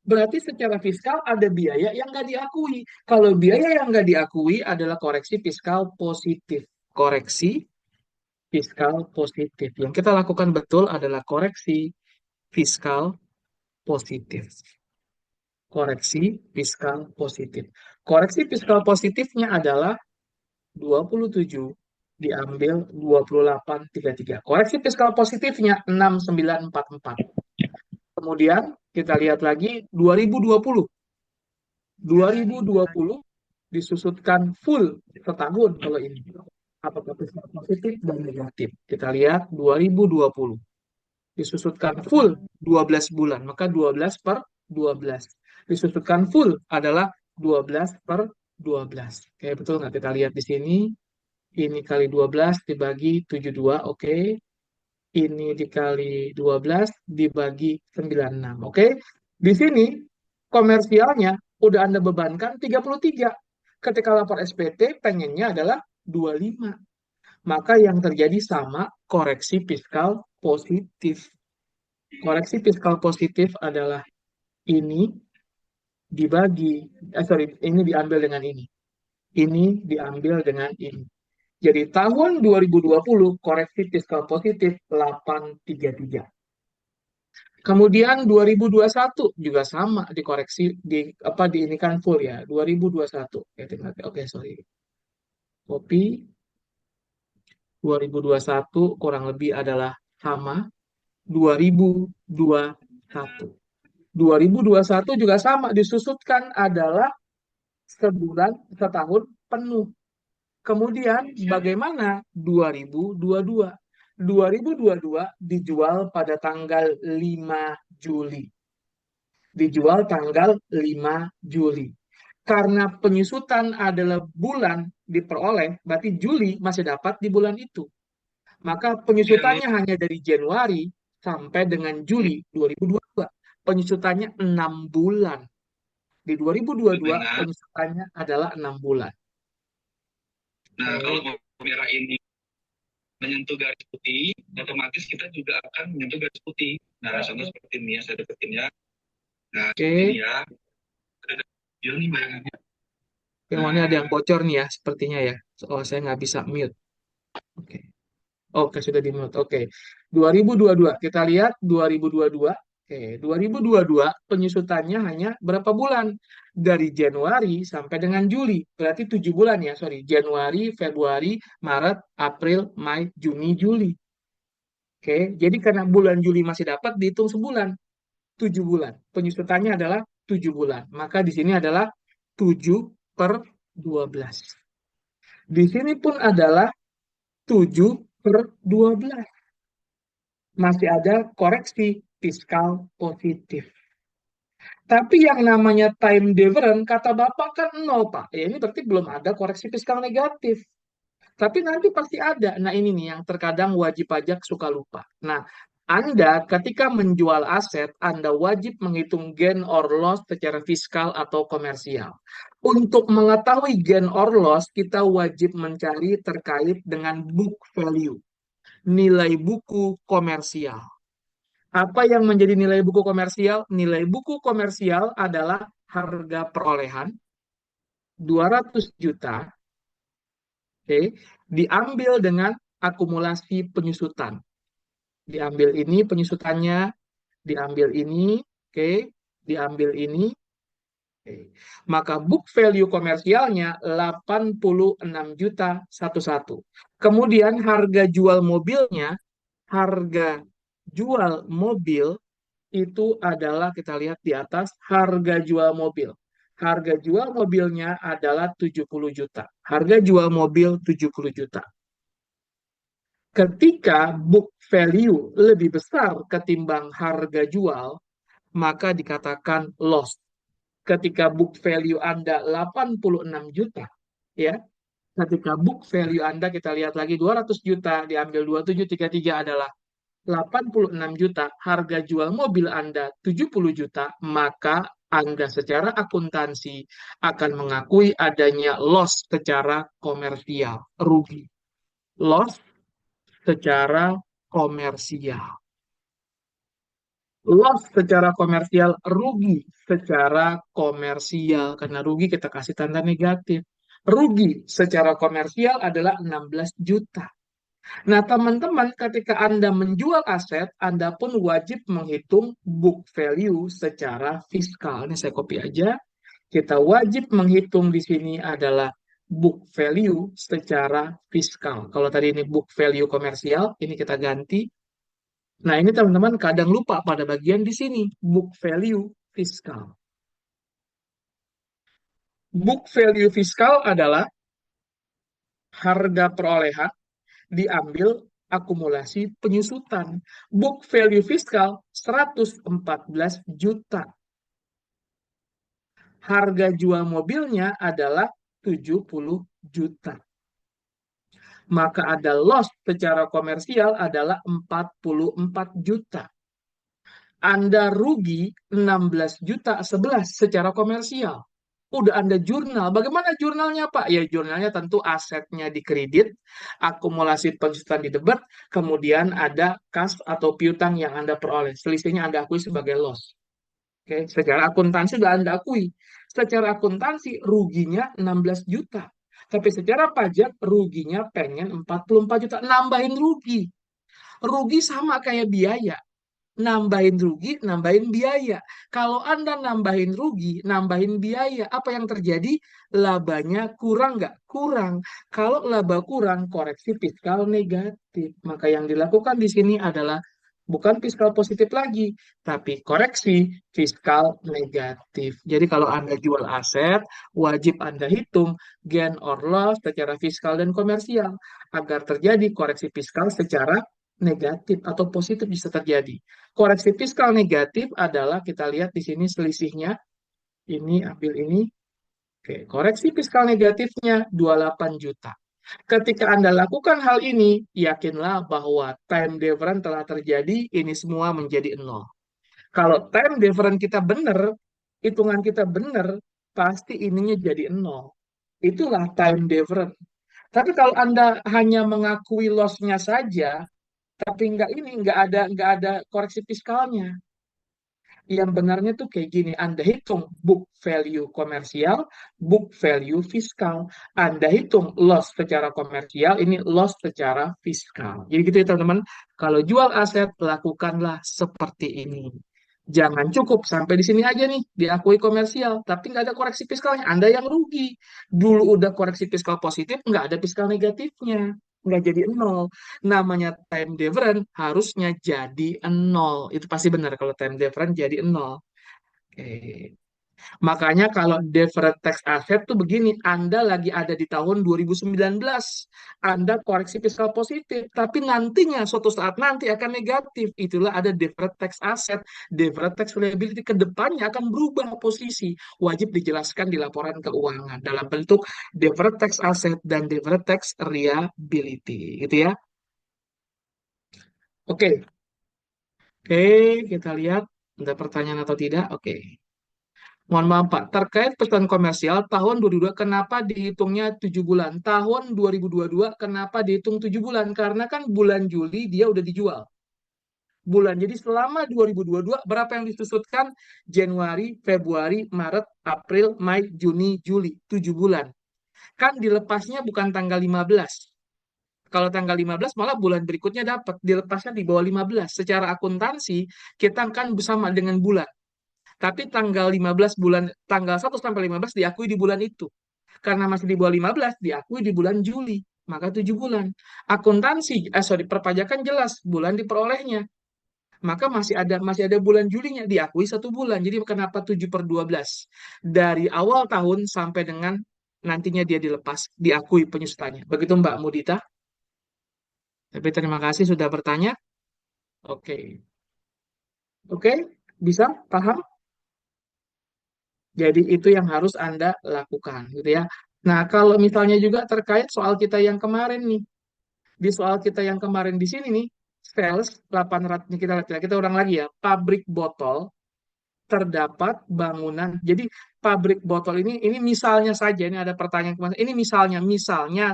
Berarti secara fiskal ada biaya yang nggak diakui. Kalau biaya yang nggak diakui adalah koreksi fiskal positif. Koreksi fiskal positif. Yang kita lakukan betul adalah koreksi fiskal positif. Koreksi fiskal positif. Koreksi fiskal positifnya adalah 27 diambil 2833. Koreksi fiskal positifnya 6944. Kemudian kita lihat lagi 2020. 2020 disusutkan full setahun kalau ini. Apakah fiskal positif dan negatif? Kita lihat 2020 disusutkan full 12 bulan, maka 12 per 12. Disusutkan full adalah 12 per 12. Oke, betul nggak? Kita lihat di sini. Ini kali 12 dibagi 72, oke. Ini dikali 12 dibagi 96, oke. Di sini komersialnya udah Anda bebankan 33. Ketika lapor SPT, pengennya adalah 25. Maka yang terjadi sama koreksi fiskal positif. Koreksi fiskal positif adalah ini dibagi, sorry, ini diambil dengan ini. Ini diambil dengan ini. Jadi tahun 2020 koreksi fiskal positif 833. Kemudian 2021 juga sama dikoreksi di apa di ini kan full ya 2021. Oke, sorry. Copy 2021 kurang lebih adalah sama 2021. 2021 juga sama disusutkan adalah sebulan setahun penuh. Kemudian bagaimana 2022? 2022 dijual pada tanggal 5 Juli. Dijual tanggal 5 Juli. Karena penyusutan adalah bulan diperoleh, berarti Juli masih dapat di bulan itu. Maka penyusutannya hanya dari Januari sampai dengan Juli 2022. Penyusutannya 6 bulan. Di 2022 penyusutannya adalah 6 bulan. Nah, kalau merah ini menyentuh garis putih, otomatis kita juga akan menyentuh garis putih. Nah, contoh seperti ini ya, saya deketin ya. Nah, ini ya. Ada video nih bayangannya. Yang mana ada yang bocor nih ya, sepertinya ya. Oh, saya nggak bisa mute. Oke. Oke, sudah di mute. Oke. 2022, kita lihat 2022. Oke, 2022 penyusutannya hanya berapa bulan? Dari Januari sampai dengan Juli. Berarti 7 bulan ya, sorry. Januari, Februari, Maret, April, Mei, Juni, Juli. Oke, jadi karena bulan Juli masih dapat dihitung sebulan. 7 bulan. Penyusutannya adalah 7 bulan. Maka di sini adalah 7/12. Di sini pun adalah 7/12. Masih ada koreksi fiskal positif. Tapi yang namanya time difference, kata Bapak kan nol, Pak. Ya ini berarti belum ada koreksi fiskal negatif. Tapi nanti pasti ada. Nah ini nih yang terkadang wajib pajak suka lupa. Nah, Anda ketika menjual aset, Anda wajib menghitung gain or loss secara fiskal atau komersial. Untuk mengetahui gain or loss, kita wajib mencari terkait dengan book value, nilai buku komersial. Apa yang menjadi nilai buku komersial? Nilai buku komersial adalah harga perolehan 200 juta, okay, diambil dengan akumulasi penyusutan. Diambil ini penyusutannya, diambil ini, okay, diambil ini. Okay. Maka book value komersialnya 86 juta 11. Kemudian harga jual mobilnya, harga jual mobil itu adalah kita lihat di atas harga jual mobil. Harga jual mobilnya adalah 70 juta. Harga jual mobil 70 juta. Ketika book value lebih besar ketimbang harga jual, maka dikatakan loss. Ketika book value Anda 86 juta, ya, ketika book value Anda kita lihat lagi 200 juta diambil 2733 adalah 86 juta, harga jual mobil Anda 70 juta, maka Anda secara akuntansi akan mengakui adanya loss secara komersial, rugi. Loss secara komersial. Loss secara komersial, rugi secara komersial. Karena rugi kita kasih tanda negatif. Rugi secara komersial adalah 16 juta. Nah, teman-teman, ketika Anda menjual aset, Anda pun wajib menghitung book value secara fiskal. Ini saya copy aja. Kita wajib menghitung di sini adalah book value secara fiskal. Kalau tadi ini book value komersial, ini kita ganti. Nah, ini teman-teman kadang lupa pada bagian di sini, book value fiskal. Book value fiskal adalah harga perolehan diambil akumulasi penyusutan. Book value fiskal 114 juta. Harga jual mobilnya adalah 70 juta. Maka ada loss secara komersial adalah 44 juta. Anda rugi 16 juta 11 secara komersial. Udah Anda jurnal. Bagaimana jurnalnya, Pak? Ya, jurnalnya tentu asetnya dikredit, akumulasi penghutang di debit, kemudian ada kas atau piutang yang Anda peroleh. Selisihnya Anda akui sebagai loss. Oke, secara akuntansi sudah Anda akui. Secara akuntansi ruginya 16 juta. Tapi secara pajak ruginya pengen 44 juta. Nambahin rugi. Rugi sama kayak biaya, nambahin rugi, nambahin biaya. Kalau Anda nambahin rugi, nambahin biaya, apa yang terjadi? Labanya kurang nggak? Kurang. Kalau laba kurang, koreksi fiskal negatif. Maka yang dilakukan di sini adalah bukan fiskal positif lagi, tapi koreksi fiskal negatif. Jadi kalau Anda jual aset, wajib Anda hitung gain or loss secara fiskal dan komersial agar terjadi koreksi fiskal secara negatif atau positif bisa terjadi. Koreksi fiskal negatif adalah kita lihat di sini selisihnya. Ini ambil ini. Oke, koreksi fiskal negatifnya 28 juta. Ketika Anda lakukan hal ini, yakinlah bahwa time difference telah terjadi, ini semua menjadi nol. Kalau time difference kita benar, hitungan kita benar, pasti ininya jadi nol. Itulah time difference. Tapi kalau Anda hanya mengakui loss-nya saja, tapi nggak ada koreksi fiskalnya. Yang benarnya tuh kayak gini, Anda hitung book value komersial, book value fiskal. Anda hitung loss secara komersial, ini loss secara fiskal. Jadi gitu ya teman-teman, kalau jual aset, lakukanlah seperti ini. Jangan cukup sampai di sini aja nih, diakui komersial, tapi nggak ada koreksi fiskalnya. Anda yang rugi. Dulu udah koreksi fiskal positif, nggak ada fiskal negatifnya. Nggak jadi nol. Namanya time difference harusnya jadi nol. Itu pasti benar kalau time difference jadi nol. Oke. Makanya kalau deferred tax asset tuh begini, Anda lagi ada di tahun 2019, Anda koreksi fiskal positif, tapi nantinya suatu saat nanti akan negatif. Itulah ada deferred tax asset, deferred tax liability ke depannya akan berubah posisi. Wajib dijelaskan di laporan keuangan dalam bentuk deferred tax asset dan deferred tax liability, gitu ya. Oke, oke, kita lihat ada pertanyaan atau tidak. Oke. Mohon maaf Pak, terkait pesan komersial tahun 2022 kenapa dihitungnya 7 bulan? Tahun 2022 kenapa dihitung 7 bulan? Karena kan bulan Juli dia udah dijual. Bulan. Jadi selama 2022 berapa yang disusutkan? Januari, Februari, Maret, April, Mei, Juni, Juli. 7 bulan. Kan dilepasnya bukan tanggal 15. Kalau tanggal 15 malah bulan berikutnya dapat. Dilepasnya di bawah 15. Secara akuntansi kita kan bersama dengan bulan. Tapi tanggal 15 bulan, tanggal 1 sampai 15 diakui di bulan itu. Karena masih di bawah 15, diakui di bulan Juli. Maka 7 bulan. Akuntansi, perpajakan jelas, bulan diperolehnya. Maka masih ada bulan Julinya, diakui 1 bulan. Jadi kenapa 7 per 12? Dari awal tahun sampai dengan nantinya dia dilepas, diakui penyusutannya. Begitu Mbak Mudita. Tapi terima kasih sudah bertanya. Oke. Oke, bisa? Paham? Jadi itu yang harus Anda lakukan, gitu ya. Nah, kalau misalnya juga terkait soal kita yang kemarin nih, di soal kita yang kemarin di sini nih, sales 800, ini kita ulang lagi ya, pabrik botol terdapat bangunan. Jadi pabrik botol ini misalnya saja, ini ada pertanyaan kemarin, ini misalnya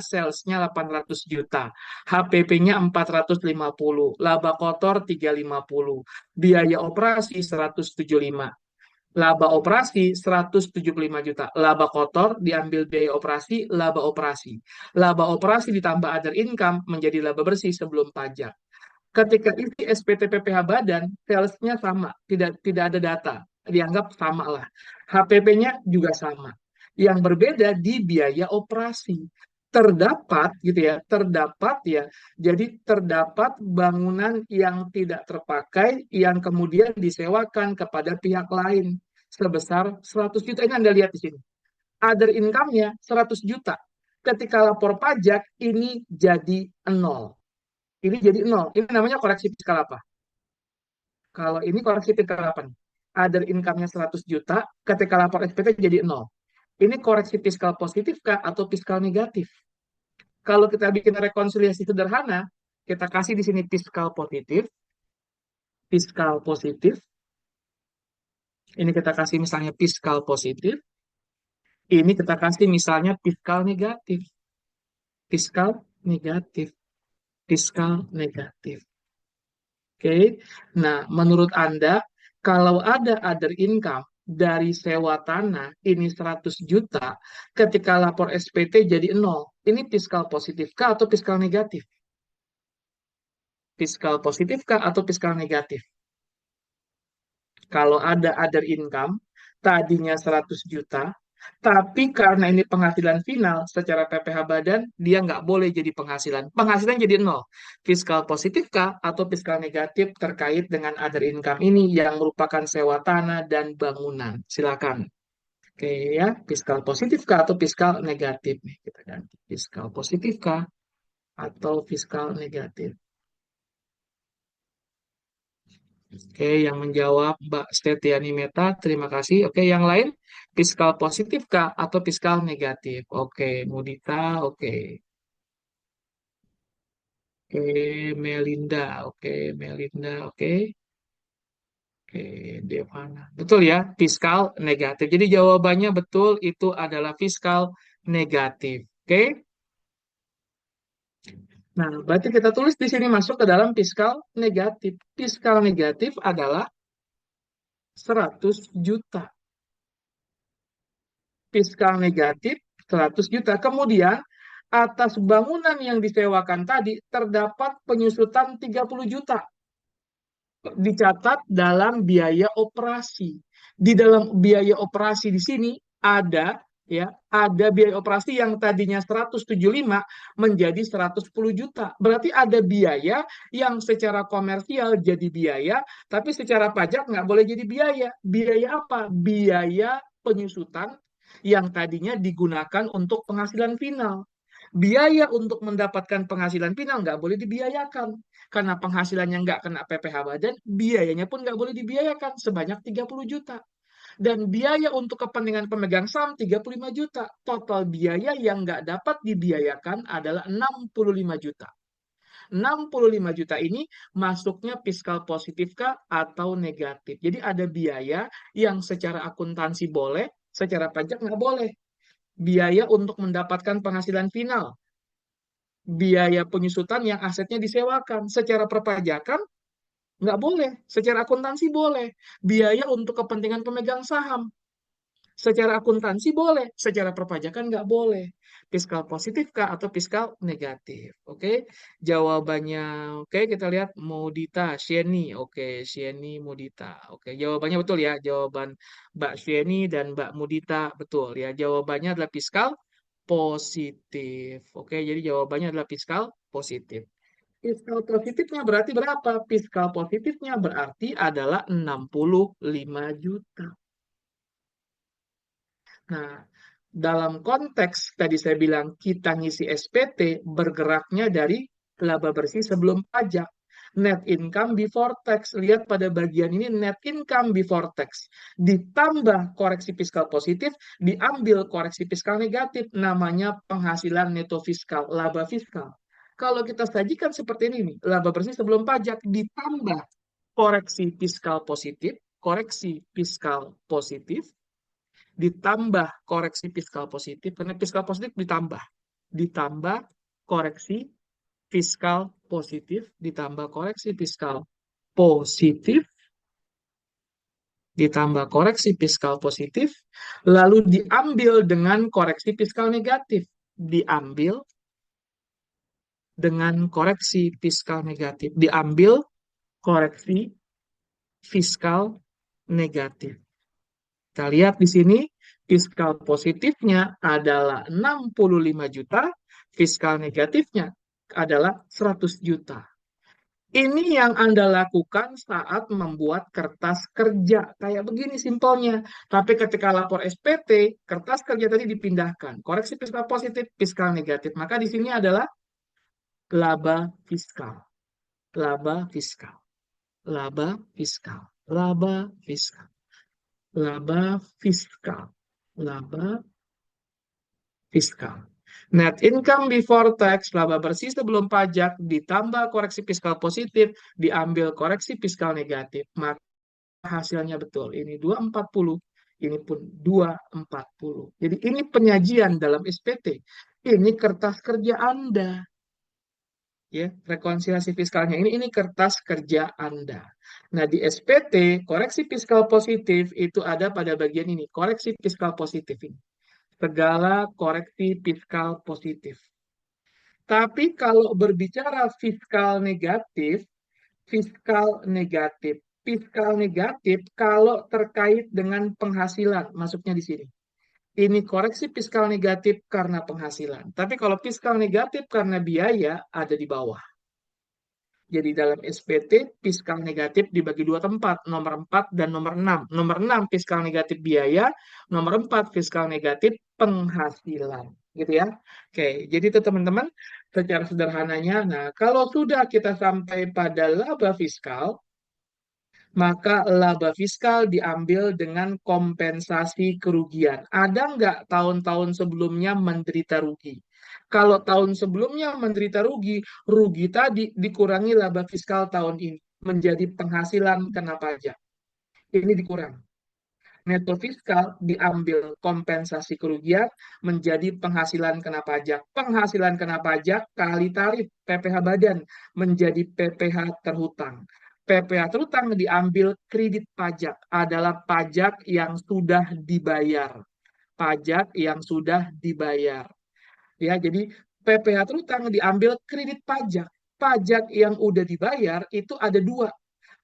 salesnya 800 juta, HPP-nya 450, laba kotor 350, biaya operasi 175. Laba operasi 175 juta. Laba kotor diambil biaya operasi, laba operasi. Laba operasi ditambah other income menjadi laba bersih sebelum pajak. Ketika isi SPT PPh Badan, salesnya sama, tidak ada data. Dianggap sama lah. HPP-nya juga sama. Yang berbeda di biaya operasi. Terdapat gitu ya, terdapat ya. Jadi terdapat bangunan yang tidak terpakai yang kemudian disewakan kepada pihak lain sebesar 100 juta. Ini Anda lihat di sini. Other income-nya 100 juta. Ketika lapor pajak ini jadi nol. Ini jadi nol. Ini namanya koreksi fiskal apa? Kalau ini koreksi fiskal apa nih? Other income-nya 100 juta, ketika lapor SPT jadi nol. Ini koreksi fiskal positif kah atau fiskal negatif? Kalau kita bikin rekonsiliasi sederhana, kita kasih di sini fiskal positif. Ini kita kasih misalnya fiskal positif. Ini kita kasih misalnya fiskal negatif. Fiskal negatif. Fiskal negatif. Oke. Nah, menurut Anda, kalau ada other income dari sewa tanah ini 100 juta, ketika lapor SPT jadi 0. Ini fiskal positif kah atau fiskal negatif? Fiskal positif kah atau fiskal negatif? Kalau ada other income, tadinya 100 juta, tapi karena ini penghasilan final secara PPh badan, dia nggak boleh jadi penghasilan. Penghasilan jadi 0. Fiskal positifkah atau fiskal negatif terkait dengan other income ini yang merupakan sewa tanah dan bangunan? Silakan. Oke ya, fiskal positifkah atau fiskal negatif? Nih, kita ganti. Fiskal positifkah atau fiskal negatif? Oke, yang menjawab Mbak Stetiani Meta, terima kasih. Oke, yang lain, fiskal positif kah atau fiskal negatif? Oke, Mudita, oke. Oke, Melinda, oke, Melinda, oke. Oke, Devana. Betul ya, fiskal negatif. Jadi jawabannya betul, itu adalah fiskal negatif. Oke, nah berarti kita tulis di sini masuk ke dalam fiskal negatif. Fiskal negatif adalah 100 juta. Fiskal negatif 100 juta. Kemudian atas bangunan yang disewakan tadi terdapat penyusutan 30 juta. Dicatat dalam biaya operasi. Di dalam biaya operasi di sini ada ya, ada biaya operasi yang tadinya 175 menjadi 110 juta. Berarti ada biaya yang secara komersial jadi biaya, tapi secara pajak nggak boleh jadi biaya. Biaya apa? Biaya penyusutan yang tadinya digunakan untuk penghasilan final. Biaya untuk mendapatkan penghasilan final nggak boleh dibiayakan. Karena penghasilannya nggak kena PPh badan, biayanya pun nggak boleh dibiayakan sebanyak 30 juta. Dan biaya untuk kepentingan pemegang saham 35 juta. Total biaya yang nggak dapat dibiayakan adalah 65 juta. 65 juta ini masuknya fiskal positifkah atau negatif. Jadi ada biaya yang secara akuntansi boleh, secara pajak nggak boleh. Biaya untuk mendapatkan penghasilan final, biaya penyusutan yang asetnya disewakan. Secara perpajakan nggak boleh, secara akuntansi boleh. Biaya untuk kepentingan pemegang saham, secara akuntansi boleh, secara perpajakan nggak boleh. Fiskal positif kah atau fiskal negatif? Oke, jawabannya oke kita lihat Modita, Sheni, oke Sheni, Modita, oke jawabannya betul ya, jawaban Mbak Sheni dan Mbak Modita betul ya, jawabannya adalah fiskal positif. Oke, jadi jawabannya adalah fiskal positif. Fiskal positifnya berarti berapa? Fiskal positifnya berarti adalah 65 juta. Nah, dalam konteks tadi saya bilang kita ngisi SPT bergeraknya dari laba bersih sebelum pajak. Net income before tax. Lihat pada bagian ini net income before tax. Ditambah koreksi fiskal positif, diambil koreksi fiskal negatif. Namanya penghasilan neto fiskal, laba fiskal. Kalau kita sajikan seperti ini nih, laba bersih sebelum pajak ditambah koreksi fiskal positif, koreksi fiskal positif, ditambah koreksi fiskal positif, karena fiskal positif ditambah koreksi fiskal positif, ditambah koreksi fiskal positif, ditambah koreksi fiskal positif, lalu diambil dengan koreksi fiskal negatif, diambil dengan koreksi fiskal negatif, diambil koreksi fiskal negatif. Kita lihat di sini, fiskal positifnya adalah 65 juta, fiskal negatifnya adalah 100 juta. Ini yang Anda lakukan saat membuat kertas kerja. Kayak begini simpelnya. Tapi ketika lapor SPT, kertas kerja tadi dipindahkan. Koreksi fiskal positif, fiskal negatif. Maka di sini adalah laba fiskal. Laba fiskal. Laba fiskal. Laba fiskal. Laba fiskal. Laba fiskal. Net income before tax, laba bersih sebelum pajak, ditambah koreksi fiskal positif, diambil koreksi fiskal negatif. Maka hasilnya betul. Ini 240. Ini pun 240. Jadi ini penyajian dalam SPT. Ini kertas kerja Anda. Ya, rekonsiliasi fiskalnya ini kertas kerja Anda. Nah, di SPT, koreksi fiskal positif itu ada pada bagian ini, koreksi fiskal positif ini. Segala koreksi fiskal positif. Tapi kalau berbicara fiskal negatif, fiskal negatif kalau terkait dengan penghasilan, masuknya di sini. Ini koreksi fiskal negatif karena penghasilan. Tapi kalau fiskal negatif karena biaya, ada di bawah. Jadi dalam SPT, fiskal negatif dibagi dua tempat, nomor 4 dan nomor 6. Nomor 6 fiskal negatif biaya, nomor 4 fiskal negatif penghasilan. Gitu ya. Oke, jadi itu teman-teman secara sederhananya. Nah, kalau sudah kita sampai pada laba fiskal, maka laba fiskal diambil dengan kompensasi kerugian. Ada nggak tahun-tahun sebelumnya menderita rugi? Kalau tahun sebelumnya menderita rugi, rugi tadi dikurangi laba fiskal tahun ini menjadi penghasilan kena pajak. Ini dikurang. Neto fiskal diambil kompensasi kerugian menjadi penghasilan kena pajak. Penghasilan kena pajak kali tarif PPh badan menjadi PPh terhutang. PPh terhutang diambil kredit pajak adalah pajak yang sudah dibayar. Pajak yang sudah dibayar. Ya, jadi PPh terhutang diambil kredit pajak. Pajak yang udah dibayar itu ada dua.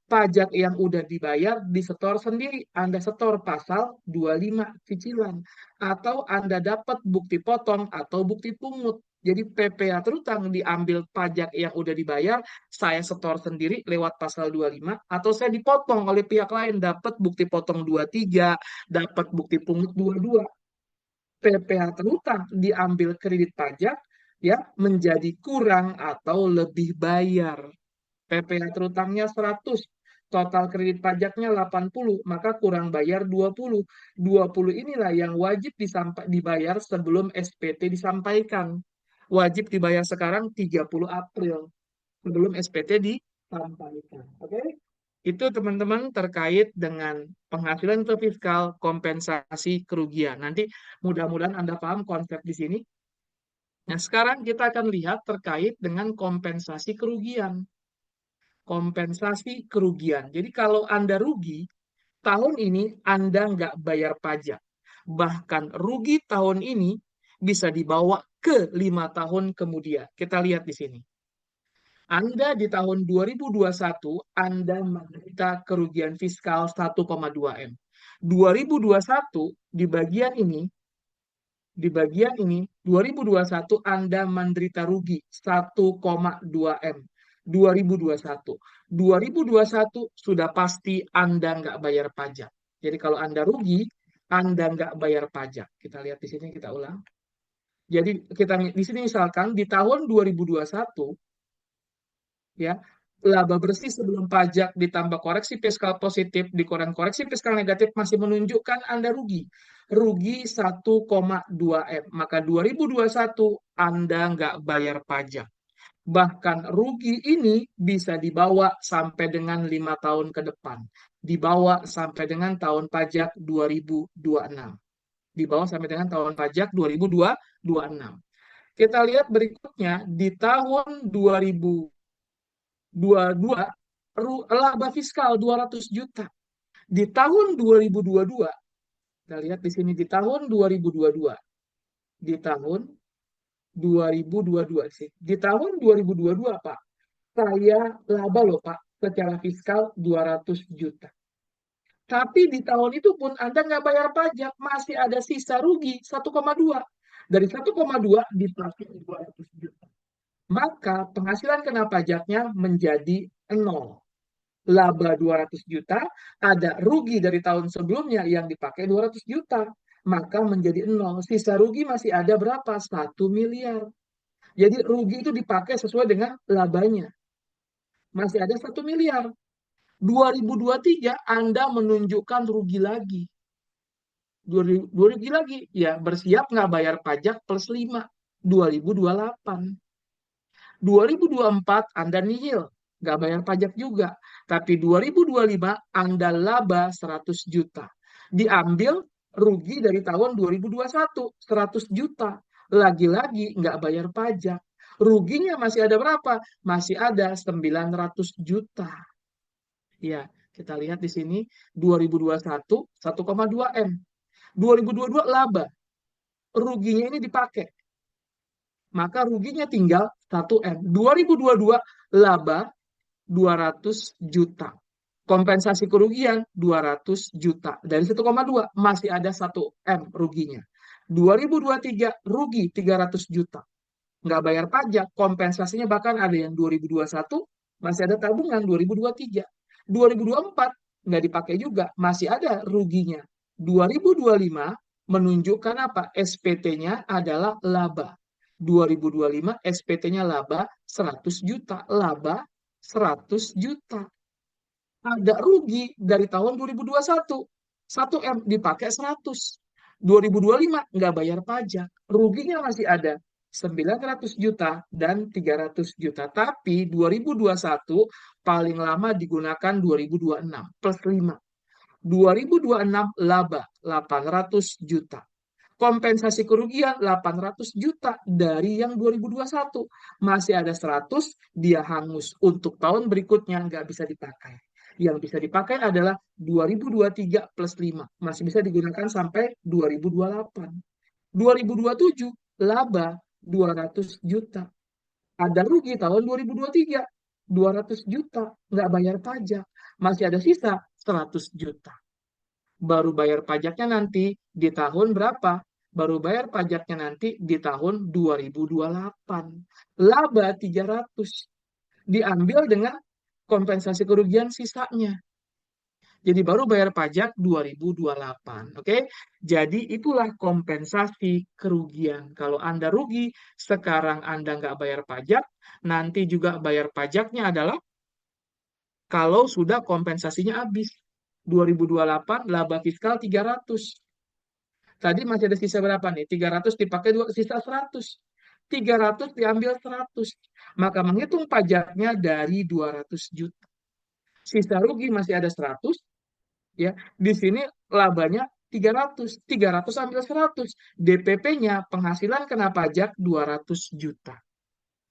Pajak yang udah dibayar disetor sendiri. Anda setor pasal 25 cicilan. Atau Anda dapat bukti potong atau bukti pungut. Jadi PPh terutang diambil pajak yang udah dibayar, saya setor sendiri lewat pasal 25, atau saya dipotong oleh pihak lain, dapat bukti potong 23, dapat bukti pungut 22. PPh terutang diambil kredit pajak, ya menjadi kurang atau lebih bayar. PPh terutangnya 100, total kredit pajaknya 80, maka kurang bayar 20. 20 inilah yang wajib dibayar sebelum SPT disampaikan. Wajib dibayar sekarang 30 April sebelum SPT disampaikan. Oke? Itu teman-teman terkait dengan penghasilan atau fiskal kompensasi kerugian. Nanti mudah-mudahan Anda paham konsep di sini. Nah, sekarang kita akan lihat terkait dengan kompensasi kerugian. Kompensasi kerugian. Jadi kalau Anda rugi, tahun ini Anda nggak bayar pajak. Bahkan rugi tahun ini bisa dibawa ke 5 tahun kemudian. Kita lihat di sini. Anda di tahun 2021, Anda menderita kerugian fiskal 1,2 M. 2021 di bagian ini 2021 Anda menderita rugi 1,2 M. 2021. 2021 sudah pasti Anda nggak bayar pajak. Jadi kalau Anda rugi, Anda nggak bayar pajak. Kita lihat di sini, kita ulang. Jadi kita di sini misalkan di tahun 2021, ya, laba bersih sebelum pajak ditambah koreksi fiskal positif dikurangi koreksi fiskal negatif masih menunjukkan Anda rugi. Rugi 1,2 M. Maka 2021 Anda nggak bayar pajak. Bahkan rugi ini bisa dibawa sampai dengan 5 tahun ke depan. Dibawa sampai dengan tahun pajak 2026. Dibawa sampai dengan tahun pajak 2026. Kita lihat berikutnya di tahun 2022 laba fiskal 200 juta. Di tahun 2022, kita lihat di sini di tahun 2022. Di tahun 2022 sih. Di tahun 2022, Pak, saya laba loh, Pak, secara fiskal 200 juta. Tapi di tahun itu pun Anda nggak bayar pajak, masih ada sisa rugi 1,2. Dari 1,2 dipakai 200 juta. Maka penghasilan kena pajaknya menjadi 0. Laba 200 juta, ada rugi dari tahun sebelumnya yang dipakai 200 juta. Maka menjadi 0. Sisa rugi masih ada berapa? 1 miliar. Jadi rugi itu dipakai sesuai dengan labanya. Masih ada 1 miliar. 2023 Anda menunjukkan rugi lagi. 2000 rugi lagi. Ya, bersiap nggak bayar pajak plus 5. 2028. 2024 Anda nihil. Nggak bayar pajak juga. Tapi 2025 Anda laba 100 juta. Diambil rugi dari tahun 2021, 100 juta. Lagi-lagi nggak bayar pajak. Ruginya masih ada berapa? Masih ada 900 juta. Ya, kita lihat di sini 2021 1,2 M. 2022 laba. Ruginya ini dipakai. Maka ruginya tinggal 1 M. 2022 laba 200 juta. Kompensasi kerugian 200 juta. Dari 1,2 masih ada 1 M ruginya. 2023 rugi 300 juta. Nggak bayar pajak, kompensasinya bahkan ada yang 2021 masih ada tabungan 2023. 2024 nggak dipakai juga, masih ada ruginya. 2025 menunjukkan apa? SPT-nya adalah laba. 2025 SPT-nya laba 100 juta. Laba 100 juta. Ada rugi dari tahun 2021. 1 M dipakai 100. 2025 nggak bayar pajak. Ruginya masih ada 900 juta dan 300 juta. Tapi 2021 paling lama digunakan 2026 plus 5. 2026 laba 800 juta. Kompensasi kerugian 800 juta dari yang 2021. Masih ada 100, dia hangus. Untuk tahun berikutnya nggak bisa dipakai. Yang bisa dipakai adalah 2023 plus 5. Masih bisa digunakan sampai 2028. 2027 laba 200 juta. Ada rugi tahun 2023. 200 juta. Nggak bayar pajak. Masih ada sisa 100 juta. Baru bayar pajaknya nanti di tahun berapa? Baru bayar pajaknya nanti di tahun 2028. Laba 300 diambil dengan kompensasi kerugian sisanya. Jadi baru bayar pajak 2028. Oke? Jadi itulah kompensasi kerugian. Kalau Anda rugi, sekarang Anda nggak bayar pajak, nanti juga bayar pajaknya adalah kalau sudah kompensasinya habis. 2028 laba fiskal 300. Tadi masih ada sisa berapa nih? 300 dipakai dua, sisa 100. 300 diambil 100. Maka menghitung pajaknya dari 200 juta. Sisa rugi masih ada 100, ya. Di sini labanya 300. 300 ambil 100. DPP-nya penghasilan kena pajak 200 juta.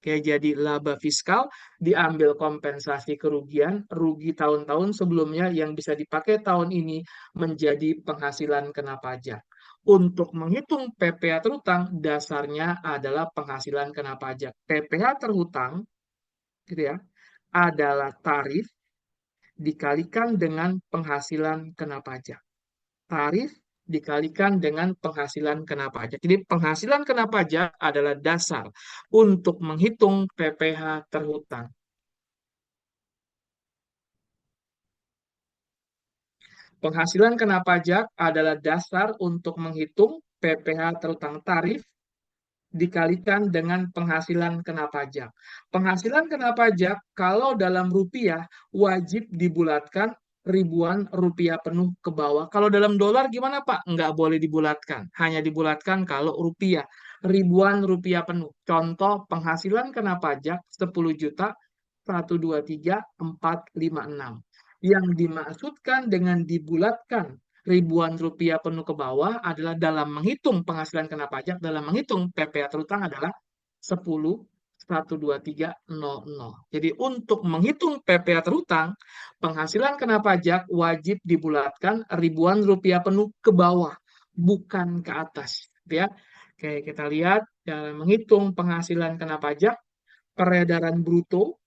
Oke, jadi laba fiskal diambil kompensasi kerugian, rugi tahun-tahun sebelumnya yang bisa dipakai tahun ini menjadi penghasilan kena pajak. Untuk menghitung PPh terhutang, dasarnya adalah penghasilan kena pajak. PPh terhutang, gitu ya, adalah tarif dikalikan dengan penghasilan kena pajak. Tarif dikalikan dengan penghasilan kena pajak. Jadi penghasilan kena pajak adalah dasar untuk menghitung PPh terhutang. Penghasilan kena pajak adalah dasar untuk menghitung PPh terhutang. Tarif dikalikan dengan penghasilan kena pajak. Penghasilan kena pajak kalau dalam rupiah wajib dibulatkan ribuan rupiah penuh ke bawah. Kalau dalam dolar gimana Pak? Nggak boleh dibulatkan. Hanya dibulatkan kalau rupiah. Ribuan rupiah penuh. Contoh penghasilan kena pajak 10 juta 1, 2, 3, 4, 5, 6. Yang dimaksudkan dengan dibulatkan ribuan rupiah penuh ke bawah adalah dalam menghitung penghasilan kena pajak, dalam menghitung PPh terhutang adalah 10, 1, 2, 3, 0, 0. Jadi untuk menghitung PPh terhutang, penghasilan kena pajak wajib dibulatkan ribuan rupiah penuh ke bawah, bukan ke atas. Ya. Oke, kita lihat dalam menghitung penghasilan kena pajak, peredaran bruto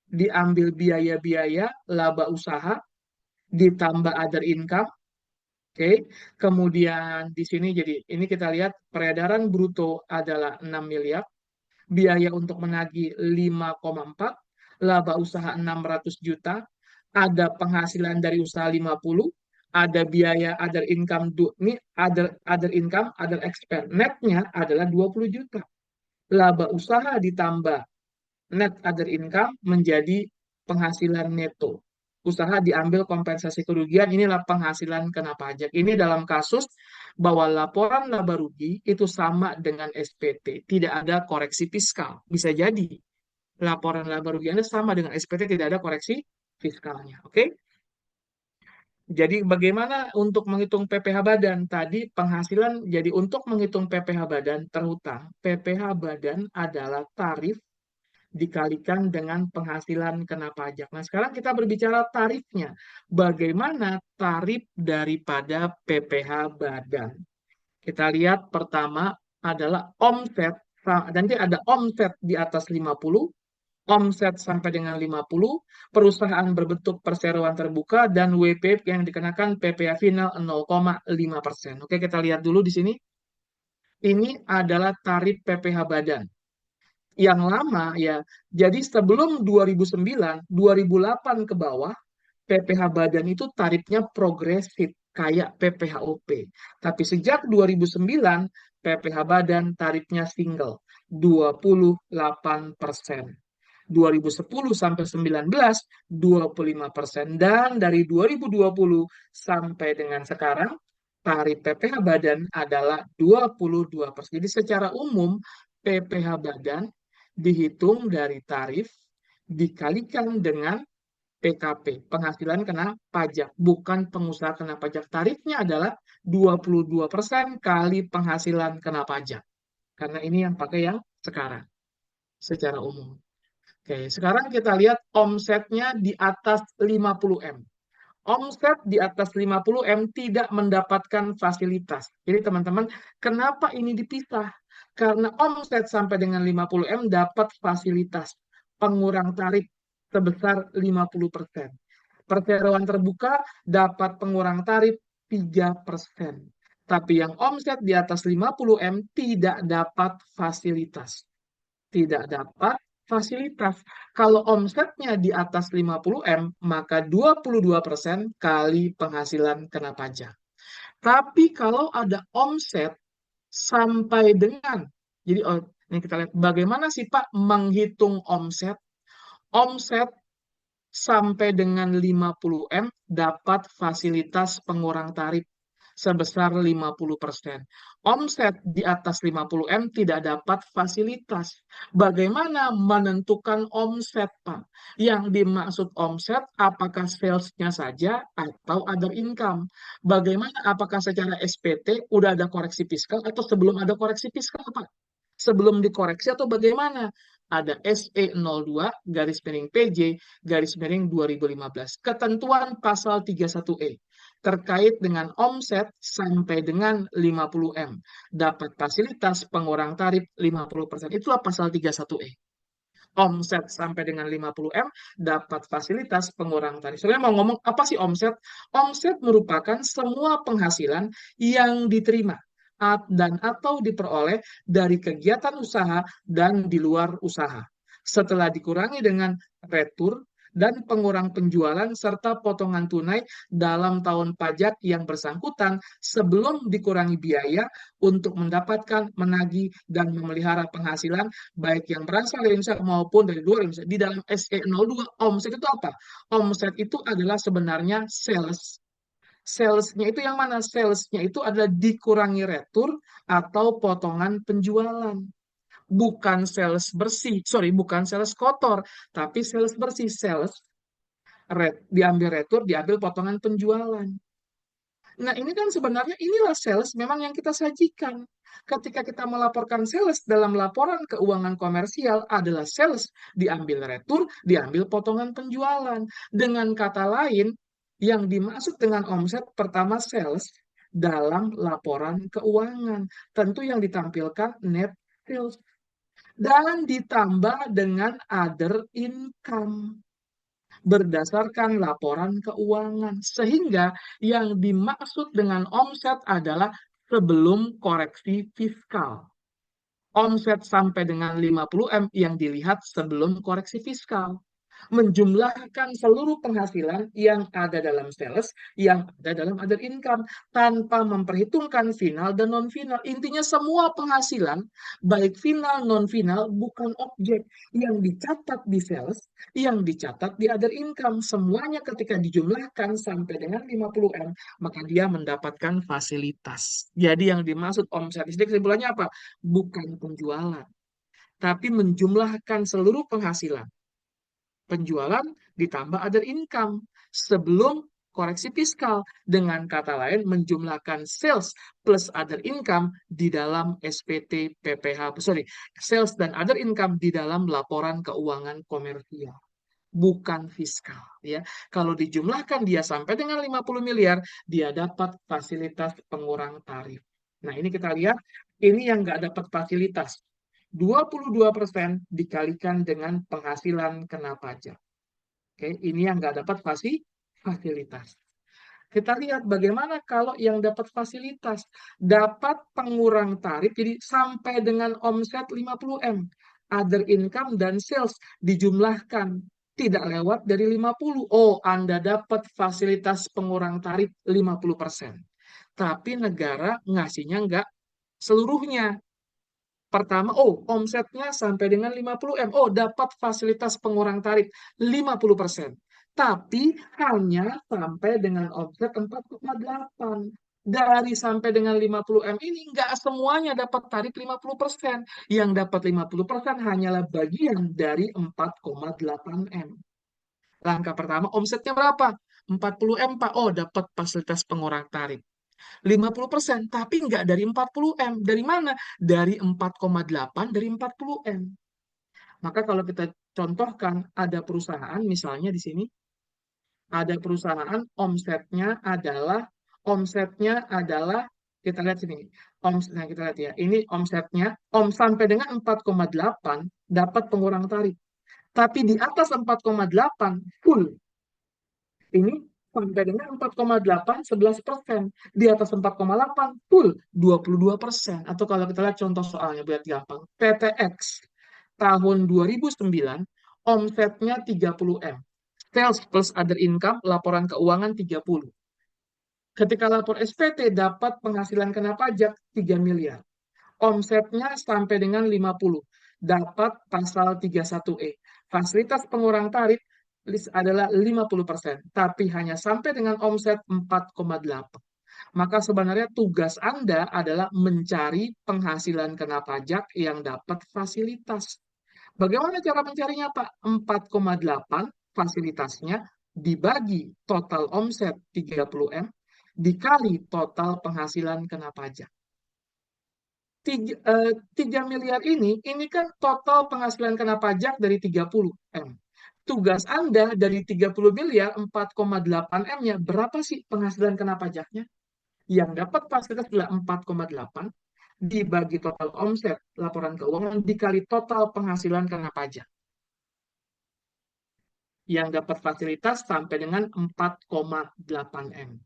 diambil biaya-biaya laba usaha ditambah other income. Oke, kemudian di sini jadi ini kita lihat peredaran bruto adalah 6 miliar, biaya untuk menagih 5,4, laba usaha 600 juta, ada penghasilan dari usaha 50, ada biaya other income, ini other income, other expense. Netnya adalah 20 juta. Laba usaha ditambah net other income menjadi penghasilan neto. Usaha diambil kompensasi kerugian, inilah penghasilan kena pajak. Ini dalam kasus bahwa laporan laba rugi itu sama dengan SPT, tidak ada koreksi fiskal. Bisa jadi laporan laba rugi Anda sama dengan SPT, tidak ada koreksi fiskalnya. Oke? Jadi bagaimana untuk menghitung PPh badan? Tadi penghasilan, jadi untuk menghitung PPh badan terhutang, PPh badan adalah tarif dikalikan dengan penghasilan kena pajak. Nah, sekarang kita berbicara tarifnya. Bagaimana tarif daripada PPh badan? Kita lihat pertama adalah omset. Nanti ada omset di atas 50, omset sampai dengan 50, perusahaan berbentuk perseroan terbuka, dan WP yang dikenakan PPh final 0,5%. Oke, kita lihat dulu di sini. Ini adalah tarif PPh badan yang lama ya. Jadi sebelum 2009, 2008 ke bawah, PPh badan itu tarifnya progresif kayak PPHUP. Tapi sejak 2009, PPh badan tarifnya single, 28%. 2010 sampai 19, 25%. Dan dari 2020 sampai dengan sekarang, tarif PPh badan adalah 22%. Jadi secara umum, PPh badan dihitung dari tarif dikalikan dengan PKP, penghasilan kena pajak, bukan pengusaha kena pajak. Tarifnya adalah 22% kali penghasilan kena pajak. Karena ini yang pakai yang sekarang, secara umum. Oke, sekarang kita lihat omsetnya di atas 50M. Omset di atas 50M tidak mendapatkan fasilitas. Jadi teman-teman, kenapa ini dipisah? Karena omset sampai dengan 50M dapat fasilitas pengurang tarif sebesar 50%. Perseroan terbuka dapat pengurang tarif 3%. Tapi yang omset di atas 50M tidak dapat fasilitas. Tidak dapat fasilitas. Kalau omsetnya di atas 50M, maka 22% kali penghasilan kena pajak. Tapi kalau ada omset sampai dengan, jadi ini kita lihat bagaimana sih Pak menghitung omset. Omset sampai dengan 50M dapat fasilitas pengurang tarif sebesar 50%. Omset di atas 50M tidak dapat fasilitas. Bagaimana menentukan omset, Pak? Yang dimaksud omset, apakah salesnya saja atau other income? Bagaimana, apakah secara SPT udah ada koreksi fiskal atau sebelum ada koreksi fiskal, Pak? Sebelum dikoreksi atau bagaimana? Ada SE02 garis miring PJ garis miring 2015. Ketentuan pasal 31E terkait dengan omset sampai dengan 50M. Dapat fasilitas pengurang tarif 50%. Itulah pasal 31E. Omset sampai dengan 50M dapat fasilitas pengurang tarif. Sebenarnya mau ngomong apa sih omset? Omset merupakan semua penghasilan yang diterima dan atau diperoleh dari kegiatan usaha dan di luar usaha. Setelah dikurangi dengan retur dan pengurang penjualan serta potongan tunai dalam tahun pajak yang bersangkutan sebelum dikurangi biaya untuk mendapatkan, menagih, dan memelihara penghasilan baik yang berasal dari Indonesia maupun dari luar Indonesia. Di dalam SE02, omset itu apa? Omset itu adalah sebenarnya sales. Salesnya itu yang mana? Salesnya itu adalah dikurangi retur atau potongan penjualan. Bukan sales bersih, sorry, bukan sales kotor, tapi sales bersih. Sales, diambil retur, diambil potongan penjualan. Nah, ini kan sebenarnya inilah sales memang yang kita sajikan. Ketika kita melaporkan sales dalam laporan keuangan komersial adalah sales, diambil retur, diambil potongan penjualan. Dengan kata lain, yang dimaksud dengan omset pertama sales dalam laporan keuangan. Tentu yang ditampilkan net sales. Dan ditambah dengan other income berdasarkan laporan keuangan. Sehingga yang dimaksud dengan omset adalah sebelum koreksi fiskal. Omset sampai dengan 50M yang dilihat sebelum koreksi fiskal. Menjumlahkan seluruh penghasilan yang ada dalam sales, yang ada dalam other income, tanpa memperhitungkan final dan non-final. Intinya semua penghasilan, baik final, non-final, bukan objek yang dicatat di sales, yang dicatat di other income. Semuanya ketika dijumlahkan sampai dengan 50M, maka dia mendapatkan fasilitas. Jadi yang dimaksud omset, kesimpulannya apa? Bukan penjualan, tapi menjumlahkan seluruh penghasilan penjualan ditambah other income sebelum koreksi fiskal. Dengan kata lain, menjumlahkan sales plus other income di dalam SPT PPH, sorry, sales dan other income di dalam laporan keuangan komersial, bukan fiskal ya. Kalau dijumlahkan dia sampai dengan 50 miliar, dia dapat fasilitas pengurang tarif. Nah, ini kita lihat, ini yang nggak dapat fasilitas. 22% dikalikan dengan penghasilan kena pajak. Oke, ini yang nggak dapat fasilitas. Kita lihat bagaimana kalau yang dapat fasilitas, dapat pengurang tarif, jadi sampai dengan omset 50M, other income dan sales dijumlahkan, tidak lewat dari 50. Oh, Anda dapat fasilitas pengurang tarif 50%. Tapi negara ngasihnya nggak seluruhnya. Pertama, oh, omsetnya sampai dengan 50M. Oh, dapat fasilitas pengurang tarif 50%. Tapi hanya sampai dengan omset 4,8. Dari sampai dengan 50M ini, nggak semuanya dapat tarif 50%. Yang dapat 50% hanyalah bagian dari 4,8M. Langkah pertama, omsetnya berapa? 40M, Pak. Oh, dapat fasilitas pengurang tarif. 50%, tapi nggak dari 40M. Dari mana? Dari 4,8 dari 40M. Maka kalau kita contohkan, ada perusahaan, misalnya di sini, ada perusahaan omsetnya adalah kita lihat sini. Nah, kita lihat ya. Ini omsetnya, sampai dengan 4,8 dapat pengurang tarif. Tapi di atas 4,8 full. Ini sampai dengan 4,8, 11%. Di atas 4,8, full 22%. Atau kalau kita lihat contoh soalnya, biar gampang. PTX tahun 2009, omsetnya 30M. Sales plus other income, laporan keuangan 30. Ketika lapor SPT, dapat penghasilan kena pajak 3 miliar. Omsetnya sampai dengan 50. Dapat pasal 31E. Fasilitas pengurang tarif list adalah 50%, tapi hanya sampai dengan omset 4,8. Maka sebenarnya tugas Anda adalah mencari penghasilan kena pajak yang dapat fasilitas. Bagaimana cara mencarinya, Pak? 4,8 fasilitasnya dibagi total omset 30M dikali total penghasilan kena pajak. 3 miliar ini kan total penghasilan kena pajak dari 30M. Tugas Anda dari 30 miliar, 4,8M-nya, berapa sih penghasilan kena pajaknya? Yang dapat fasilitas adalah 4,8 dibagi total omset laporan keuangan dikali total penghasilan kena pajak. Yang dapat fasilitas sampai dengan 4,8M.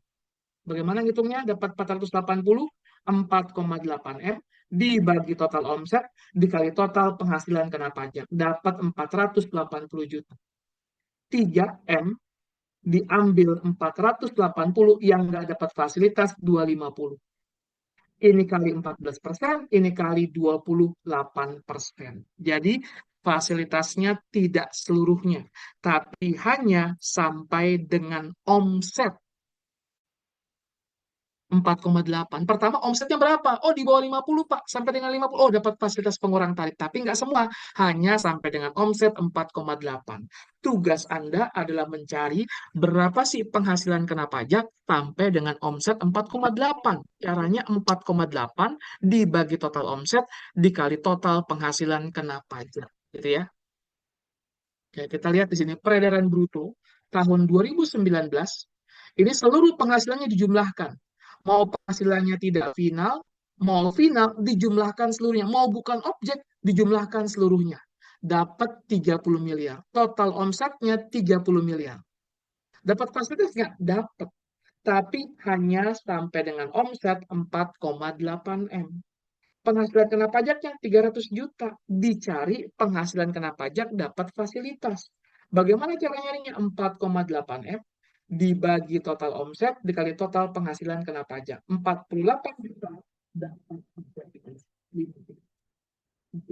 Bagaimana ngitungnya? Dapat 480, 4,8M dibagi total omset dikali total penghasilan kena pajak. Dapat 480 juta. 3M diambil 480 yang nggak dapat fasilitas 250. Ini kali 14%, ini kali 28%. Jadi fasilitasnya tidak seluruhnya, tapi hanya sampai dengan omset 4,8. Pertama, omsetnya berapa? Oh, di bawah 50, Pak. Sampai dengan 50. Oh, dapat fasilitas pengurang tarif. Tapi nggak semua. Hanya sampai dengan omset 4,8. Tugas Anda adalah mencari berapa sih penghasilan kena pajak sampai dengan omset 4,8. Caranya 4,8 dibagi total omset dikali total penghasilan kena pajak. Gitu ya. Oke, kita lihat di sini peredaran bruto tahun 2019. Ini seluruh penghasilannya dijumlahkan. Mau penghasilannya tidak final, mau final dijumlahkan seluruhnya. Mau bukan objek, dijumlahkan seluruhnya. Dapat 30 miliar. Total omsetnya 30 miliar. Dapat fasilitas nggak? Dapat. Tapi hanya sampai dengan omset 4,8M. Penghasilan kena pajaknya 300 juta. Dicari penghasilan kena pajak dapat fasilitas. Bagaimana cara nyarinya? 4,8M dibagi total omset dikali total penghasilan kena pajak. 48 juta dapat fasilitas.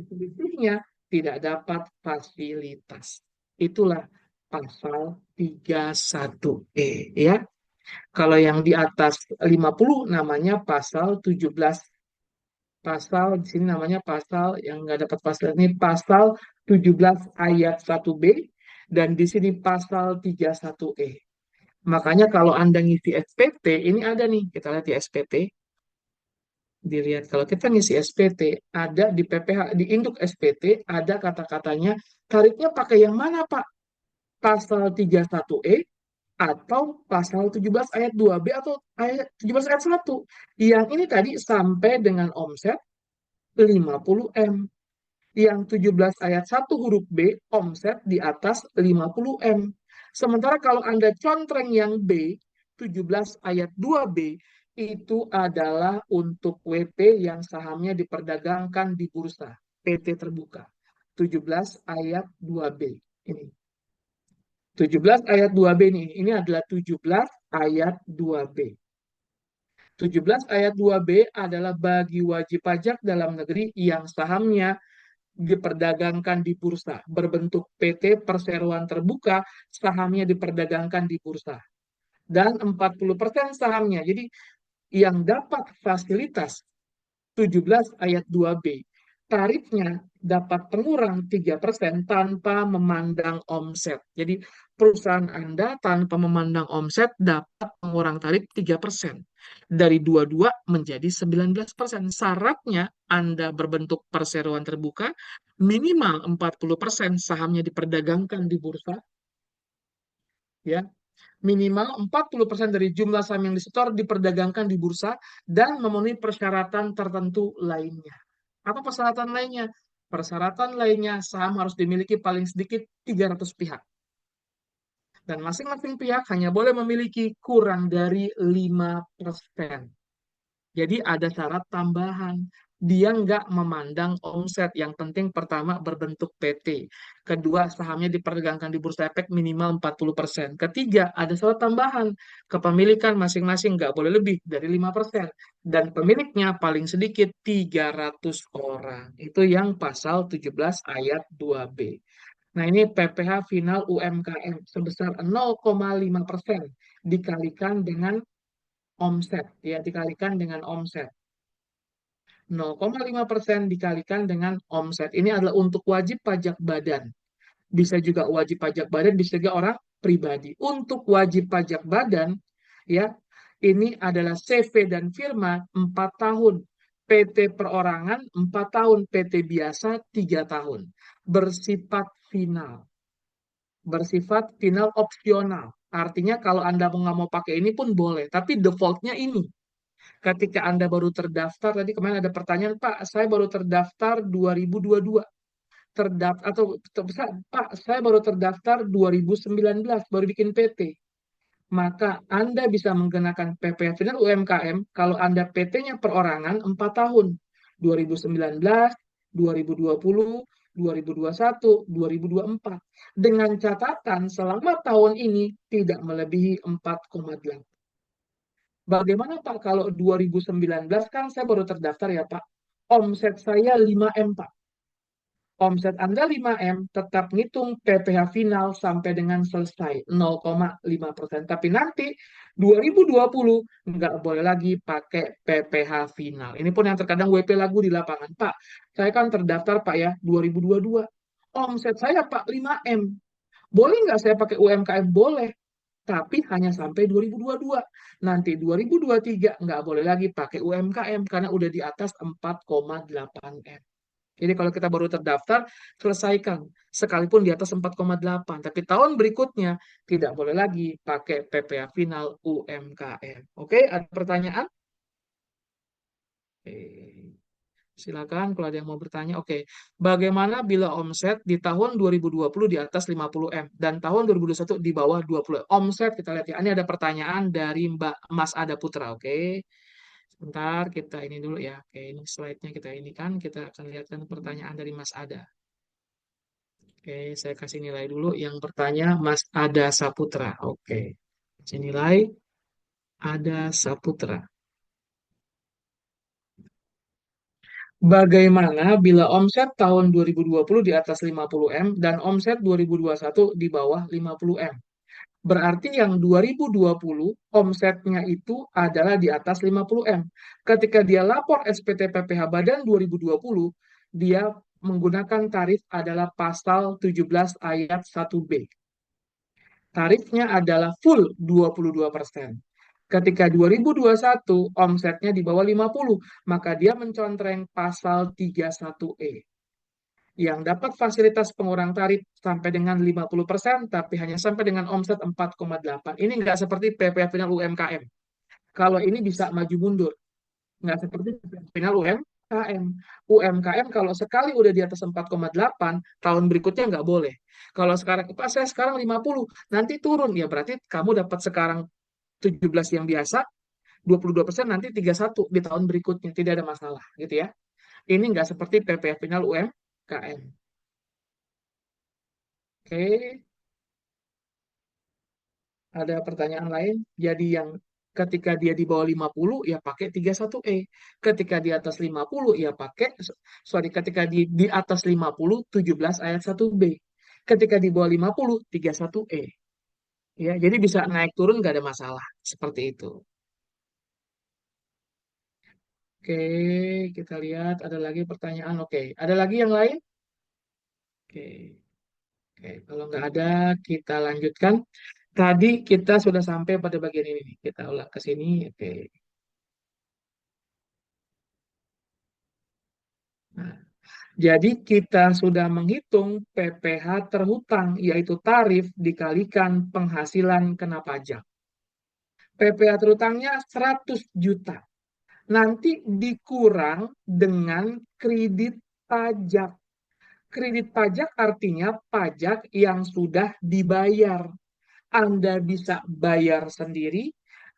Selisihnya tidak dapat fasilitas. Itulah pasal 31E ya. Kalau yang di atas 50 namanya pasal 17. Pasal di sini namanya pasal yang nggak dapat pasal ini pasal 17 ayat 1B dan di sini pasal 31E. Makanya kalau Anda ngisi SPT, ini ada nih, kita lihat di SPT, dilihat kalau kita ngisi SPT, ada di PPH, di induk SPT, ada kata-katanya, tarifnya pakai yang mana Pak? Pasal 31E atau pasal 17 ayat 2B atau ayat 17 ayat 1. Yang ini tadi sampai dengan omset 50M. Yang 17 ayat 1 huruf B, omset di atas 50M. Sementara kalau Anda contreng yang B, 17 ayat 2B, itu adalah untuk WP yang sahamnya diperdagangkan di bursa, PT terbuka. 17 ayat 2B. Ini. 17 ayat 2B ini adalah 17 ayat 2B. 17 ayat 2B adalah bagi wajib pajak dalam negeri yang sahamnya diperdagangkan di bursa berbentuk PT perseroan terbuka, sahamnya diperdagangkan di bursa, dan 40% sahamnya. Jadi yang dapat fasilitas 17 ayat 2B, tarifnya dapat pengurang 3% tanpa memandang omset. Jadi perusahaan Anda tanpa memandang omset dapat pengurang tarif 3%. Dari 22 menjadi 19%. Syaratnya Anda berbentuk perseroan terbuka, minimal 40% sahamnya diperdagangkan di bursa, ya, minimal 40% dari jumlah saham yang disetor diperdagangkan di bursa dan memenuhi persyaratan tertentu lainnya. Apa persyaratan lainnya? Persyaratan lainnya saham harus dimiliki paling sedikit 300 pihak. Dan masing-masing pihak hanya boleh memiliki kurang dari 5%. Jadi ada syarat tambahan. Dia nggak memandang omset. Yang penting pertama berbentuk PT. Kedua, sahamnya diperdagangkan di Bursa Efek minimal 40%. Ketiga, ada syarat tambahan. Kepemilikan masing-masing nggak boleh lebih dari 5%. Dan pemiliknya paling sedikit 300 orang. Itu yang pasal 17 ayat 2B. Nah, ini PPh final UMKM sebesar 0,5% dikalikan dengan omset, ya, dikalikan dengan omset. 0,5% dikalikan dengan omset. Ini adalah untuk wajib pajak badan. Bisa juga wajib pajak badan, bisa juga orang pribadi. Untuk wajib pajak badan, ya, ini adalah CV dan firma 4 tahun. PT perorangan 4 tahun, PT biasa 3 tahun. Bersifat final. Bersifat final opsional. Artinya kalau Anda nggak mau pakai ini pun boleh, tapi defaultnya ini. Ketika Anda baru terdaftar, tadi kemarin ada pertanyaan, Pak, saya baru terdaftar 2022. Atau Pak, saya baru terdaftar 2019, baru bikin PT. Maka Anda bisa menggunakan PPh Final UMKM kalau Anda PT-nya perorangan 4 tahun. 2019, 2020, 2021, 2024. Dengan catatan selama tahun ini tidak melebihi 4,8. Bagaimana Pak kalau 2019 kan saya baru terdaftar ya Pak. Omset saya 5M Pak. Omset Anda 5M tetap ngitung PPh final sampai dengan selesai 0,5%. Tapi nanti 2020 nggak boleh lagi pakai PPh final. Ini pun yang terkadang WP lagu di lapangan. Pak, saya kan terdaftar Pak ya 2022. Omset saya Pak 5M. Boleh nggak saya pakai UMKM? Boleh, tapi hanya sampai 2022. Nanti 2023 nggak boleh lagi pakai UMKM karena udah di atas 4,8 M. Jadi kalau kita baru terdaftar, selesaikan. Sekalipun di atas 4,8. Tapi tahun berikutnya tidak boleh lagi pakai PPh final UMKM. Oke, ada pertanyaan? Oke. Silakan kalau ada yang mau bertanya. Oke, bagaimana bila omset di tahun 2020 di atas 50M dan tahun 2021 di bawah 20M? Omset kita lihat ya. Ini ada pertanyaan dari Mbak Mas Ada Putra. Oke, sebentar kita ini dulu ya. Oke, ini slide-nya kita ini kan. Kita akan lihatkan pertanyaan dari Mas Ada. Oke, saya kasih nilai dulu. Yang bertanya Mas Ada Saputra. Oke, kasih nilai Ada Saputra. Bagaimana bila omset tahun 2020 di atas 50M dan omset 2021 di bawah 50M? Berarti yang 2020 omsetnya itu adalah di atas 50M. Ketika dia lapor SPT PPh Badan 2020, dia menggunakan tarif adalah pasal 17 ayat 1B. Tarifnya adalah full 22%. Ketika 2021 omsetnya di bawah 50, maka dia mencontreng pasal 31E yang dapat fasilitas pengurang tarif sampai dengan 50%, tapi hanya sampai dengan omset 4,8. Ini nggak seperti PPh final UMKM. Kalau ini bisa maju mundur, nggak seperti PPh final UMKM. UMKM kalau sekali udah di atas 4,8, tahun berikutnya nggak boleh. Kalau sekarang, Pak, saya sekarang 50, nanti turun, ya berarti kamu dapat sekarang 17 yang biasa, 22%, nanti 31 di tahun berikutnya, tidak ada masalah, gitu ya. Ini nggak seperti PPh final UMKM. Oke, ada pertanyaan lain? Jadi yang ketika dia di bawah 50 ya pakai 31E. Ketika di atas 50 ya pakai, sorry, ketika di atas 50, 17 ayat 1B. Ketika di bawah 50, 31E. Ya, jadi bisa naik turun nggak ada masalah. Seperti itu. Oke, kita lihat ada lagi pertanyaan. Oke, ada lagi yang lain? Oke, oke. Kalau nggak ada, kita lanjutkan. Tadi kita sudah sampai pada bagian ini nih. Kita ulang ke sini. Oke. Nah, jadi kita sudah menghitung PPh terhutang, yaitu tarif dikalikan penghasilan kena pajak. PPh terhutangnya 100 juta. Nanti dikurang dengan kredit pajak. Kredit pajak artinya pajak yang sudah dibayar. Anda bisa bayar sendiri,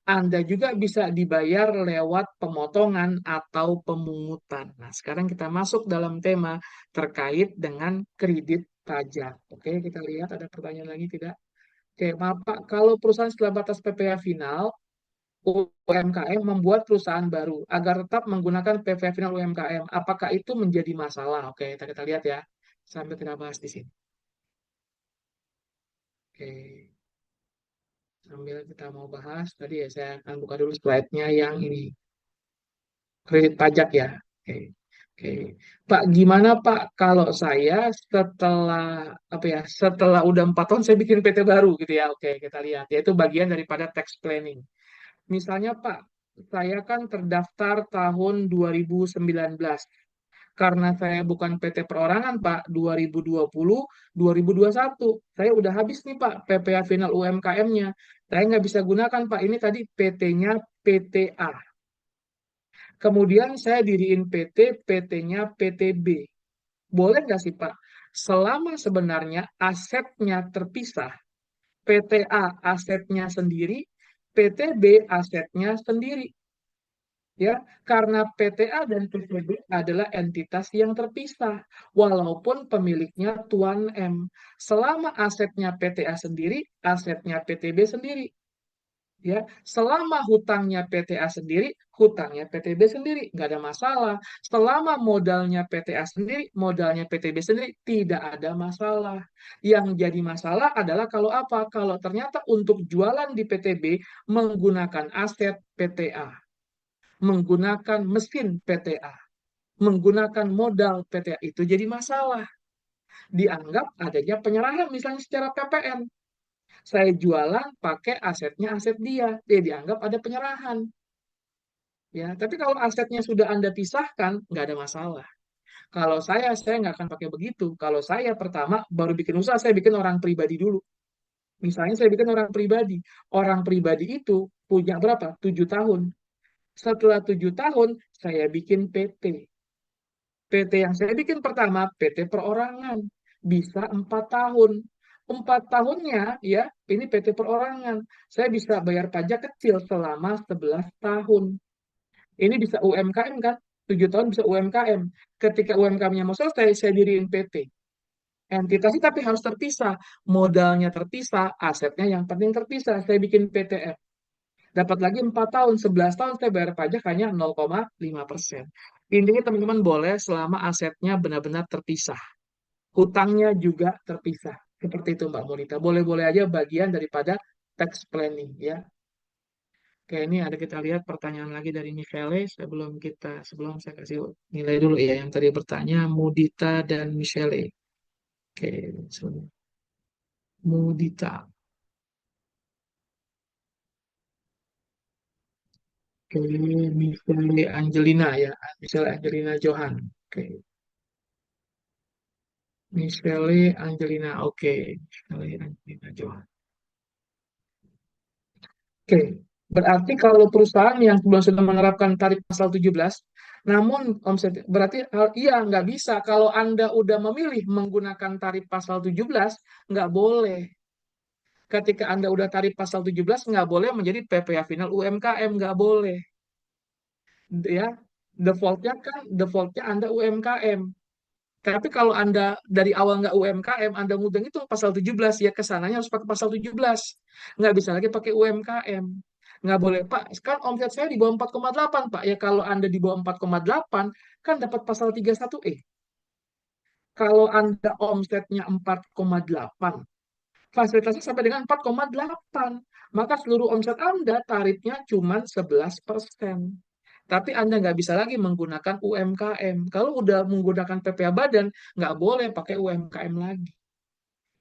Anda juga bisa dibayar lewat pemotongan atau pemungutan. Nah, sekarang kita masuk dalam tema terkait dengan kredit pajak. Oke, kita lihat ada pertanyaan lagi tidak? Oke, maaf Pak, kalau perusahaan setelah batas PPh final, UMKM membuat perusahaan baru agar tetap menggunakan PPh final UMKM, apakah itu menjadi masalah? Oke, kita lihat ya. Sambil kita bahas di sini. Oke. Sambil kita mau bahas, tadi ya saya akan buka dulu slide-nya yang ini, kredit pajak ya. Oke. Oke. Pak, gimana Pak kalau saya setelah apa ya, setelah udah 4 tahun saya bikin PT baru gitu ya. Oke, kita lihat. Yaitu bagian daripada tax planning. Misalnya Pak, saya kan terdaftar tahun 2019. Karena saya bukan PT perorangan, Pak, 2020, 2021. Saya udah habis nih, Pak, PPh final UMKM-nya. Saya nggak bisa gunakan, Pak. Ini tadi PT-nya PTA. Kemudian saya diriin PT, PT-nya PTB. Boleh nggak sih, Pak? Selama sebenarnya asetnya terpisah, PTA asetnya sendiri, PTB asetnya sendiri. Ya, karena PTA dan PTB adalah entitas yang terpisah, walaupun pemiliknya Tuan M. Selama asetnya PTA sendiri, asetnya PTB sendiri. Ya, selama hutangnya PTA sendiri, hutangnya PTB sendiri, nggak ada masalah. Selama modalnya PTA sendiri, modalnya PTB sendiri, tidak ada masalah. Yang jadi masalah adalah kalau apa? Kalau ternyata untuk jualan di PTB menggunakan aset PTA, menggunakan mesin PTA, menggunakan modal PTA, itu jadi masalah. Dianggap adanya penyerahan misalnya secara PPN. Saya jualan pakai asetnya aset dia, dia dianggap ada penyerahan. Ya, tapi kalau asetnya sudah Anda pisahkan, nggak ada masalah. Kalau saya nggak akan pakai begitu. Kalau saya pertama baru bikin usaha, saya bikin orang pribadi dulu. Misalnya saya bikin orang pribadi. Orang pribadi itu punya berapa? 7 tahun. Setelah 7 tahun, saya bikin PT. PT yang saya bikin pertama, PT perorangan. Bisa 4 tahun. 4 tahunnya, ya, ini PT perorangan. Saya bisa bayar pajak kecil selama 11 tahun. Ini bisa UMKM kan? 7 tahun bisa UMKM. Ketika UMKM-nya mau selesai, saya diriin PT. Entitasnya tapi harus terpisah. Modalnya terpisah, asetnya yang penting terpisah. Saya bikin PTN. Dapat lagi 4 tahun, 11 tahun saya bayar pajak hanya 0,5%. Intinya teman-teman boleh selama asetnya benar-benar terpisah. Hutangnya juga terpisah. Seperti itu Mbak Monita. Boleh-boleh aja bagian daripada tax planning ya. Oke, ini ada kita lihat pertanyaan lagi dari Michelle. Sebelum saya kasih nilai dulu ya yang tadi bertanya Mudita dan Michelle. Oke, Mudita. Oke, Michelle Angelina ya, Michelle Angelina Johan. Oke, Michelle Angelina. Oke, Michelle Angelina Johan. Oke, berarti kalau perusahaan yang sebelum sudah menerapkan tarif pasal 17, namun omset berarti iya nggak bisa kalau Anda udah memilih menggunakan tarif pasal 17, nggak boleh. Ketika Anda udah tarif pasal 17, nggak boleh menjadi PPh final UMKM, nggak boleh. Ya, defaultnya Anda UMKM. Tapi kalau Anda dari awal nggak UMKM, Anda ngundang itu pasal 17, ya kesananya harus pakai pasal 17. Nggak bisa lagi pakai UMKM. Nggak boleh, Pak. Kan omset saya di bawah 4,8, Pak. Ya kalau Anda di bawah 4,8, kan dapat pasal 31E. Kalau Anda omsetnya 4,8, fasilitasnya sampai dengan 4,8, maka seluruh omset Anda tarifnya cuma 11%. Tapi Anda nggak bisa lagi menggunakan UMKM. Kalau udah menggunakan PPh Badan, nggak boleh pakai UMKM lagi.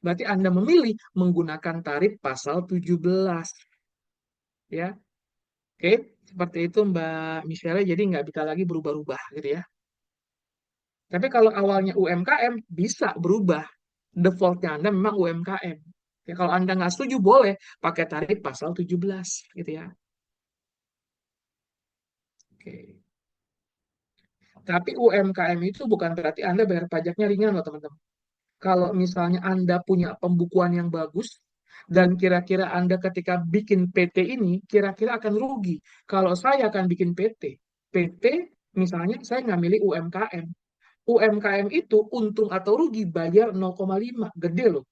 Berarti Anda memilih menggunakan tarif pasal 17. Ya, oke. Seperti itu Mbak Michelle, jadi nggak bisa lagi berubah-ubah gitu ya. Tapi kalau awalnya UMKM, bisa berubah. Defaultnya Anda memang UMKM. Ya, kalau Anda nggak setuju, boleh pakai tarif pasal 17 gitu ya. Oke. Tapi UMKM itu bukan berarti Anda bayar pajaknya ringan loh teman-teman. Kalau misalnya Anda punya pembukuan yang bagus, dan kira-kira Anda ketika bikin PT ini, kira-kira akan rugi. Kalau saya akan bikin PT, PT misalnya saya nggak milih UMKM. UMKM itu untung atau rugi bayar 0,5, gede loh.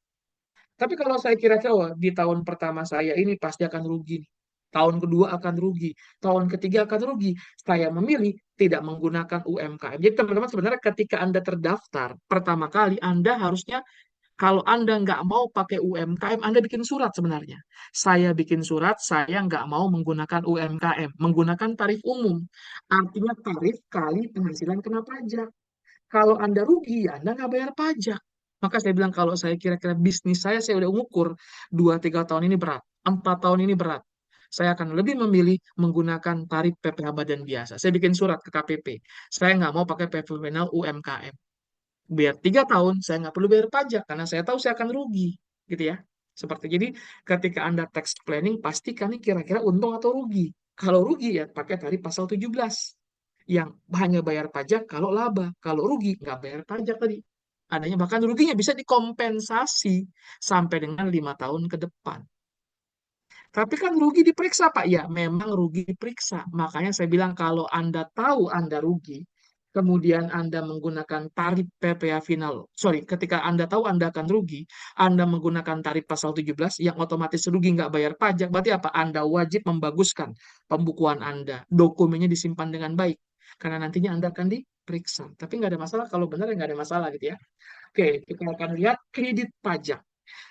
Tapi kalau saya kira-kira, wah, di tahun pertama saya ini pasti akan rugi nih. Tahun kedua akan rugi, tahun ketiga akan rugi. Saya memilih tidak menggunakan UMKM. Jadi teman-teman sebenarnya ketika Anda terdaftar pertama kali, Anda harusnya kalau Anda nggak mau pakai UMKM, Anda bikin surat sebenarnya. Saya bikin surat, saya nggak mau menggunakan UMKM, menggunakan tarif umum. Artinya tarif kali penghasilan kena pajak. Kalau Anda rugi, ya Anda nggak bayar pajak. Maka saya bilang kalau saya kira-kira bisnis saya udah mengukur 2-3 tahun ini berat, 4 tahun ini berat. Saya akan lebih memilih menggunakan tarif PPh Badan biasa. Saya bikin surat ke KPP. Saya nggak mau pakai PPh Final UMKM. Biar 3 tahun saya nggak perlu bayar pajak karena saya tahu saya akan rugi, gitu ya. Seperti jadi ketika Anda tax planning pastikan nih kira-kira untung atau rugi. Kalau rugi ya pakai tarif pasal 17 yang hanya bayar pajak kalau laba. Kalau rugi nggak bayar pajak tadi. Adanya bahkan ruginya bisa dikompensasi sampai dengan 5 tahun ke depan. Tapi kan rugi diperiksa, Pak. Ya, memang rugi diperiksa. Makanya saya bilang kalau Anda tahu Anda rugi, kemudian Anda menggunakan tarif PPh final. Sorry, ketika Anda tahu Anda akan rugi, Anda menggunakan tarif pasal 17 yang otomatis rugi nggak bayar pajak. Berarti apa? Anda wajib membaguskan pembukuan Anda. Dokumennya disimpan dengan baik. Karena nantinya Anda akan diperiksa. Tapi nggak ada masalah. Kalau benar ya nggak ada masalah gitu ya. Oke, kita akan lihat kredit pajak.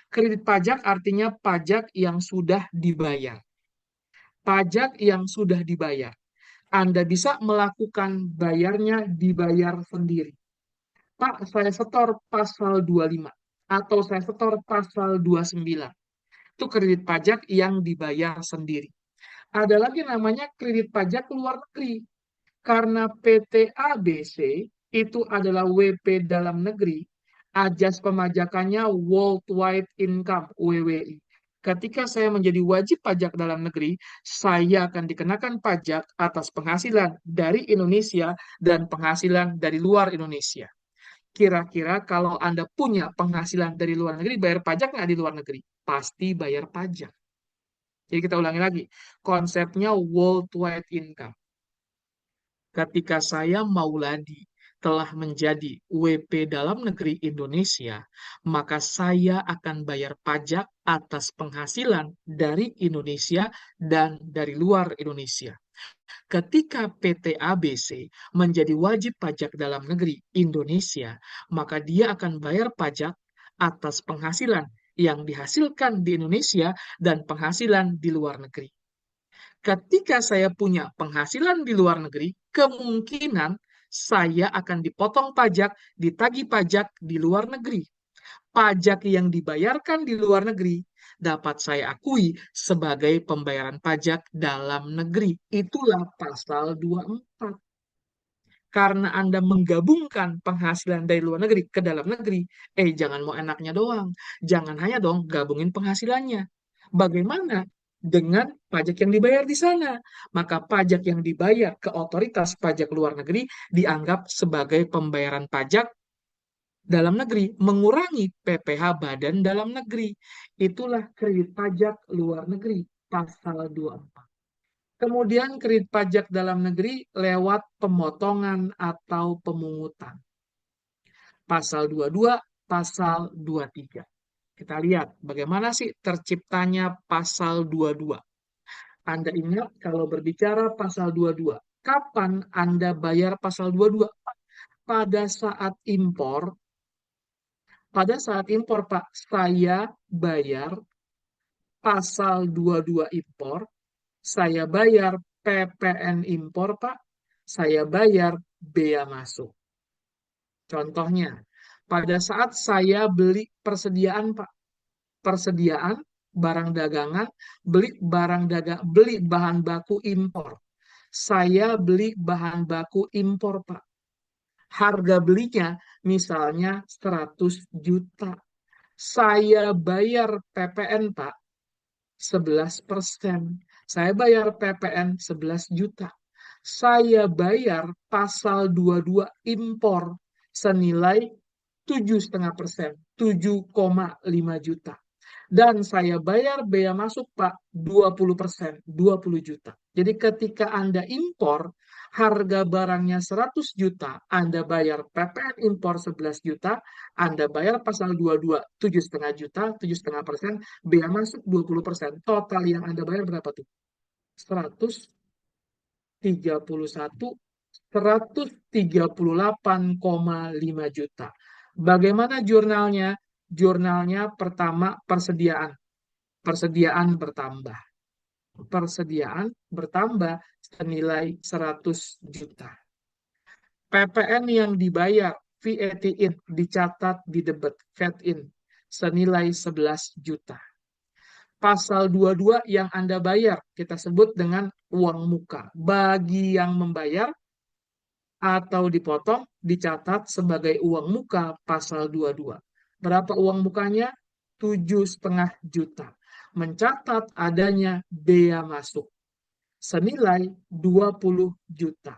Kredit pajak artinya pajak yang sudah dibayar. Pajak yang sudah dibayar. Anda bisa melakukan bayarnya dibayar sendiri. Pak, saya setor pasal 25 atau saya setor pasal 29. Itu kredit pajak yang dibayar sendiri. Ada lagi namanya kredit pajak luar negeri. Karena PT ABC itu adalah WP dalam negeri, ajas pemajakannya Worldwide Income (WWI). Ketika saya menjadi wajib pajak dalam negeri, saya akan dikenakan pajak atas penghasilan dari Indonesia dan penghasilan dari luar Indonesia. Kira-kira kalau Anda punya penghasilan dari luar negeri, bayar pajak nggak di luar negeri? Pasti bayar pajak. Jadi kita ulangi lagi, konsepnya worldwide income. Ketika saya Mauladi telah menjadi WP dalam negeri Indonesia, maka saya akan bayar pajak atas penghasilan dari Indonesia dan dari luar Indonesia. Ketika PT ABC menjadi wajib pajak dalam negeri Indonesia, maka dia akan bayar pajak atas penghasilan yang dihasilkan di Indonesia dan penghasilan di luar negeri. Ketika saya punya penghasilan di luar negeri, kemungkinan saya akan dipotong pajak, ditagih pajak di luar negeri. Pajak yang dibayarkan di luar negeri dapat saya akui sebagai pembayaran pajak dalam negeri. Itulah pasal 24. Karena Anda menggabungkan penghasilan dari luar negeri ke dalam negeri, jangan mau enaknya doang. Jangan hanya dong gabungin penghasilannya. Bagaimana dengan pajak yang dibayar di sana? Maka pajak yang dibayar ke otoritas pajak luar negeri dianggap sebagai pembayaran pajak dalam negeri, mengurangi PPh badan dalam negeri. Itulah kredit pajak luar negeri, pasal 24. Kemudian kredit pajak dalam negeri lewat pemotongan atau pemungutan. Pasal 22, pasal 23. Kita lihat bagaimana sih terciptanya pasal 22. Anda ingat kalau berbicara pasal 22, kapan Anda bayar pasal 22? Pada saat impor, Pak, saya bayar pasal 22 impor, saya bayar PPN impor, Pak, saya bayar bea masuk. Contohnya, pada saat saya beli persediaan, Pak, persediaan barang dagangan, beli bahan baku impor. Saya beli bahan baku impor, Pak. Harga belinya misalnya 100 juta. Saya bayar PPN, Pak, 11%. Saya bayar PPN 11 juta. Saya bayar pasal 22 impor senilai 7,5%, 7,5 juta. Dan saya bayar bea masuk, Pak, 20%, 20 juta. Jadi ketika Anda impor, harga barangnya 100 juta, Anda bayar PPN impor 11 juta, Anda bayar pasal 22, 7,5 juta, 7,5%, bea masuk 20%. Total yang Anda bayar berapa tuh? 131, 138,5 juta. Bagaimana jurnalnya? Jurnalnya pertama persediaan. Persediaan bertambah. Persediaan bertambah senilai 100 juta. PPN yang dibayar, VAT in, dicatat di debit, VAT in, senilai 11 juta. Pasal 22 yang Anda bayar, kita sebut dengan uang muka. Bagi yang membayar atau dipotong, dicatat sebagai uang muka pasal 22. Berapa uang mukanya? 7,5 juta. Mencatat adanya bea masuk senilai 20 juta.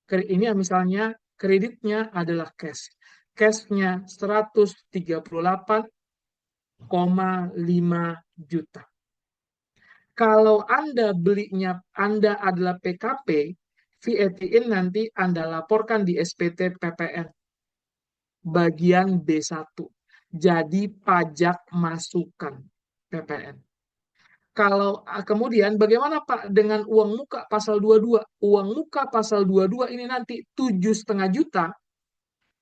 Ini misalnya kreditnya adalah cash. Cashnya 138,5 juta. Kalau Anda belinya, Anda adalah PKP, VAT in nanti Anda laporkan di SPT PPN bagian B1. Jadi pajak masukan PPN. Kalau kemudian bagaimana Pak dengan uang muka pasal 22? Uang muka pasal 22 ini nanti 7,5 juta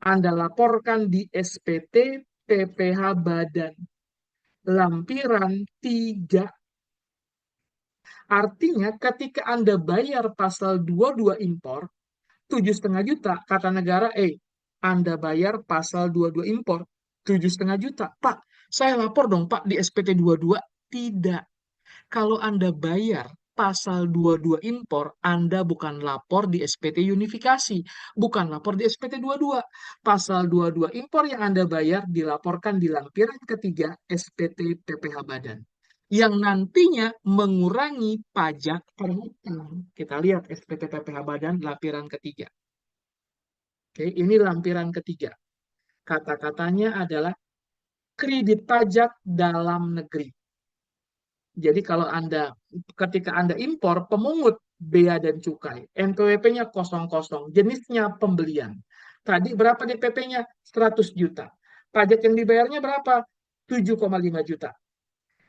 Anda laporkan di SPT PPh Badan lampiran 3. Artinya ketika Anda bayar pasal 22 impor 7,5 juta, kata negara, Anda bayar pasal 22 impor 7,5 juta. Pak, saya lapor dong Pak di SPT 22. Tidak. Kalau Anda bayar pasal 22 impor, Anda bukan lapor di SPT unifikasi, bukan lapor di SPT 22. Pasal 22 impor yang Anda bayar dilaporkan di lampiran ketiga SPT PPh Badan, yang nantinya mengurangi pajak perhutang. Kita lihat SPT PPh Badan lampiran ketiga. Oke, ini lampiran ketiga. Kata-katanya adalah kredit pajak dalam negeri. Jadi kalau ketika Anda impor, pemungut bea dan cukai, NPWP-nya kosong-kosong, jenisnya pembelian. Tadi berapa DPP-nya? 100 juta. Pajak yang dibayarnya berapa? 7,5 juta.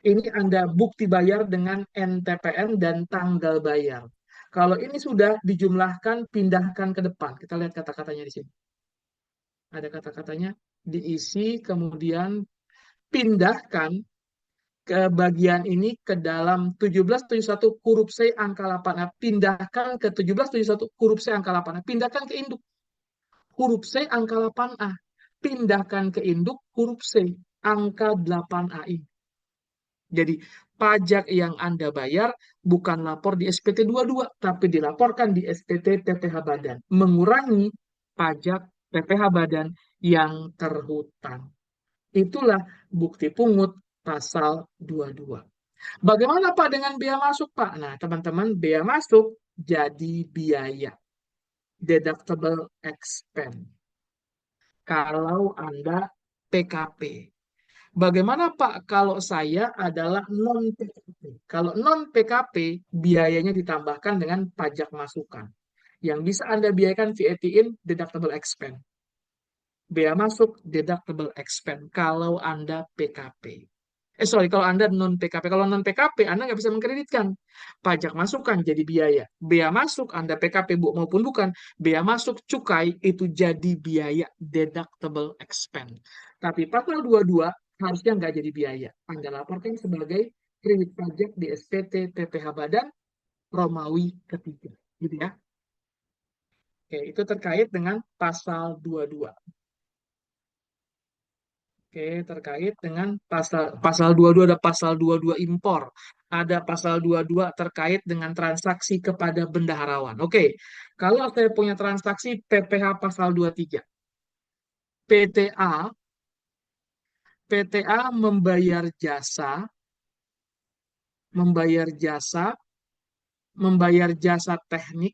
Ini Anda bukti bayar dengan NTPN dan tanggal bayar. Kalau ini sudah dijumlahkan, pindahkan ke depan. Kita lihat kata-katanya di sini. Ada kata-katanya, diisi, kemudian pindahkan ke bagian ini ke dalam 1771 huruf C angka 8A. Pindahkan ke 1771 huruf C angka 8A. Pindahkan ke induk huruf C angka 8A. Pindahkan ke induk huruf C angka 8A ini. Jadi pajak yang Anda bayar bukan lapor di SPT 22, tapi dilaporkan di SPT PPh Badan, mengurangi pajak PPh Badan yang terhutang. Itulah bukti pungut pasal 22. Bagaimana Pak dengan biaya masuk Pak? Nah, teman-teman, biaya masuk jadi biaya deductible expense kalau Anda PKP. Bagaimana Pak kalau saya adalah non PKP? Kalau non PKP, biayanya ditambahkan dengan pajak masukan. Yang bisa Anda biayakan VAT in deductible expense. Biaya masuk deductible expense kalau Anda PKP. Sorry, kalau Anda non PKP. Kalau non PKP, Anda nggak bisa mengkreditkan. Pajak masukan jadi biaya. Biaya masuk Anda PKP maupun bukan, biaya masuk cukai itu jadi biaya deductible expense. Tapi pasal 22 harusnya nggak jadi biaya. Anda laporkan sebagai kredit pajak di SPT PPh Badan Romawi ketiga. Gitu ya. Oke, itu terkait dengan pasal 22. Oke, terkait dengan pasal pasal 22 ada pasal 22 impor. Ada pasal 22 terkait dengan transaksi kepada bendaharawan. Oke, kalau saya punya transaksi PPh pasal 23. PTA PTA membayar jasa, membayar jasa teknik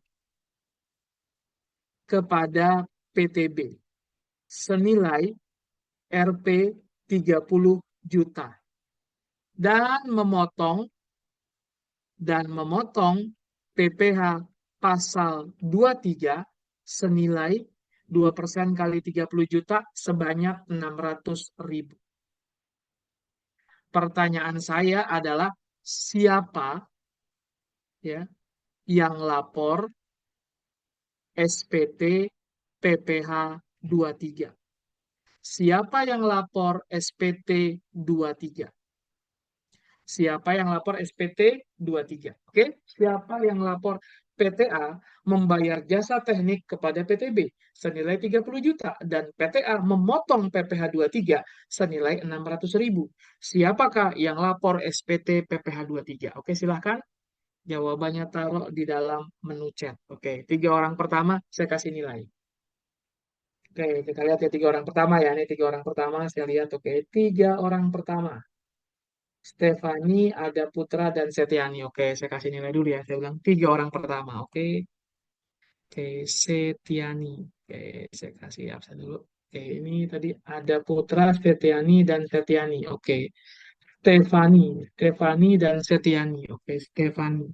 kepada PTB senilai Rp 30 juta dan memotong PPh pasal 23 senilai 2% kali 30 juta sebanyak 600.000. Pertanyaan saya adalah siapa ya yang lapor SPT PPh 23? Siapa yang lapor SPT 23? Siapa yang lapor SPT 23? Oke, siapa yang lapor PTA membayar jasa teknik kepada PTB senilai 30 juta dan PTA memotong PPh 23 senilai 600.000. Siapakah yang lapor SPT PPh 23? Oke, silahkan. Jawabannya taruh di dalam menu chat. Oke, 3 orang pertama saya kasih nilai. Oke, kita lihat ya 3 orang pertama ya. Ini 3 orang pertama saya lihat. Oke, 3 orang pertama. Stefani, ada Putra, dan Setiani. Oke, saya kasih nilai dulu ya. Saya bilang 3 orang pertama. Oke, oke, Setiani. Oke, saya kasih absen dulu. Oke, ini tadi ada Putra, Setiani, dan Setiani. Oke, Stefani, Stefani, dan Setiani. Oke, Stefani.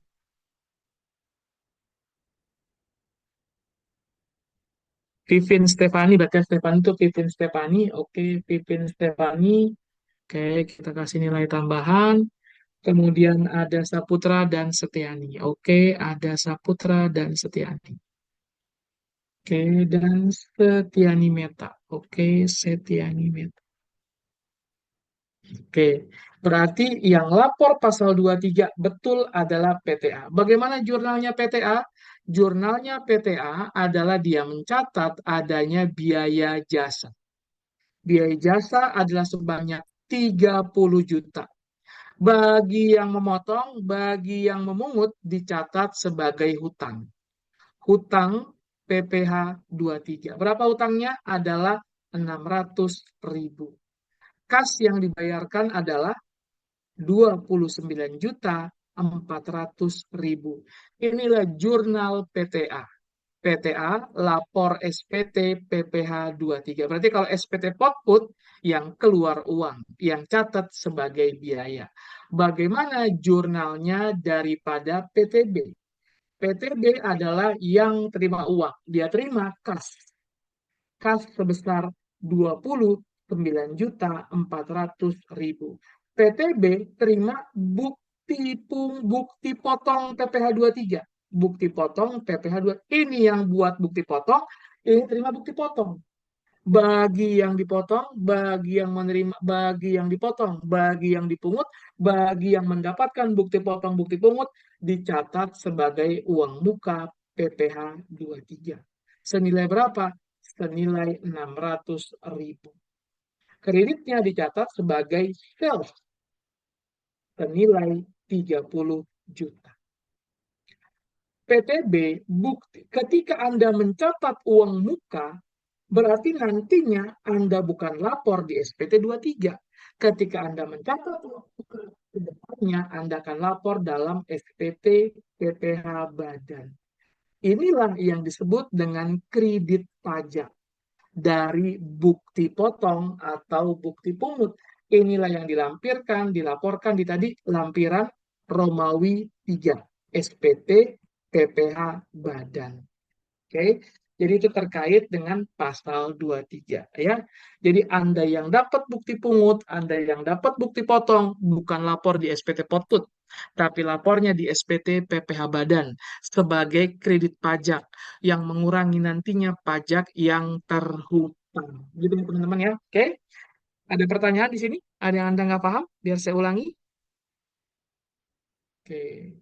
Vivin Stefani, berarti Stefani itu Vivin Stefani. Oke, Vivin Stefani. Oke, kita kasih nilai tambahan. Kemudian ada Saputra dan Setiani. Oke, ada Saputra dan Setiani. Oke, dan Setiani Meta. Oke, Setiani Meta. Oke, berarti yang lapor pasal 23 betul adalah PTA. Bagaimana jurnalnya PTA? Jurnalnya PTA adalah dia mencatat adanya biaya jasa. Biaya jasa adalah sebanyak 30 juta. Bagi yang memotong, bagi yang memungut dicatat sebagai hutang. Hutang PPh 23. Berapa hutangnya? Adalah 600.000. Kas yang dibayarkan adalah 29.400.000. Inilah jurnal PTA. PTA lapor SPT PPh 23. Berarti kalau SPT Potput yang keluar uang, yang catat sebagai biaya. Bagaimana jurnalnya daripada PTB? PTB adalah yang terima uang. Dia terima kas. Kas sebesar 29.400.000. PTB terima bukti potong PPh 23. Bukti potong PPh 2. Ini yang buat bukti potong, ini terima bukti potong. Bagi yang dipotong, bagi yang menerima, bagi yang dipotong, bagi yang dipungut, bagi yang mendapatkan bukti potong, bukti pungut, dicatat sebagai uang muka PPh 23. Senilai berapa? Senilai 600.000. Kreditnya dicatat sebagai sales. senilai 30 juta. PTB, bukti, ketika Anda mencatat uang muka, berarti nantinya Anda bukan lapor di SPT 23. Ketika Anda mencatat uang muka, kedepannya Anda akan lapor dalam SPT PPh Badan. Inilah yang disebut dengan kredit pajak dari bukti potong atau bukti pungut. Inilah yang dilampirkan, dilaporkan di tadi lampiran Romawi 3, SPT PPh Badan. Oke, jadi itu terkait dengan pasal 23 ya. Jadi Anda yang dapat bukti pungut, Anda yang dapat bukti potong, bukan lapor di SPT Potput, tapi lapornya di SPT PPh Badan sebagai kredit pajak yang mengurangi nantinya pajak yang terhutang. Gitu ya teman-teman ya. Oke, ada pertanyaan di sini? Ada yang Anda nggak paham? Biar saya ulangi. Oke.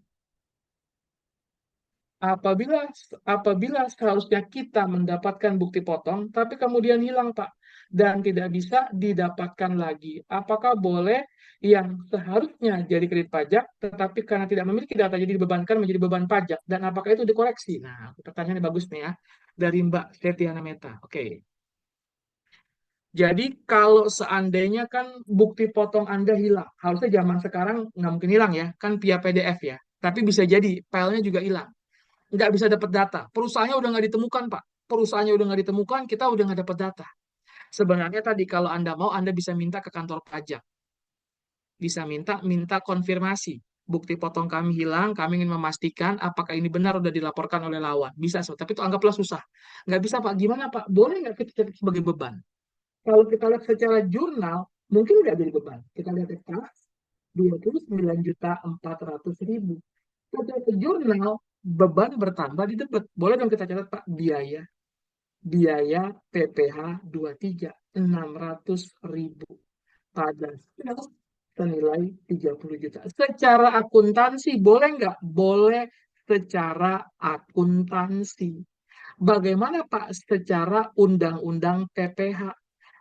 Apabila apabila seharusnya kita mendapatkan bukti potong, tapi kemudian hilang, Pak, dan tidak bisa didapatkan lagi, apakah boleh yang seharusnya jadi kredit pajak, tetapi karena tidak memiliki data jadi dibebankan menjadi beban pajak, dan apakah itu dikoreksi? Nah, pertanyaannya bagus nih ya, dari Mbak Setiana Meta. Oke, jadi kalau seandainya kan bukti potong Anda hilang, harusnya zaman sekarang nggak mungkin hilang ya, kan via PDF ya, tapi bisa jadi filenya juga hilang, nggak bisa dapat data. Perusahaannya udah nggak ditemukan, Pak. Perusahaannya udah nggak ditemukan, kita udah nggak dapat data. Sebenarnya tadi kalau Anda mau, Anda bisa minta ke kantor pajak. Bisa minta konfirmasi. Bukti potong kami hilang, kami ingin memastikan apakah ini benar udah dilaporkan oleh lawan. Bisa, so. Tapi itu anggaplah susah. Nggak bisa, Pak. Gimana, Pak? Boleh nggak kita catat sebagai beban? Kalau kita lihat secara jurnal, mungkin nggak jadi beban. Kita lihat kas 29.400.000. Secara jurnal, beban bertambah di debit. Boleh dong kita catat, Pak, biaya. Biaya PPh 23, 600.000. Pada senilai 30 juta. Secara akuntansi, boleh nggak? Boleh secara akuntansi. Bagaimana, Pak, secara undang-undang PPh?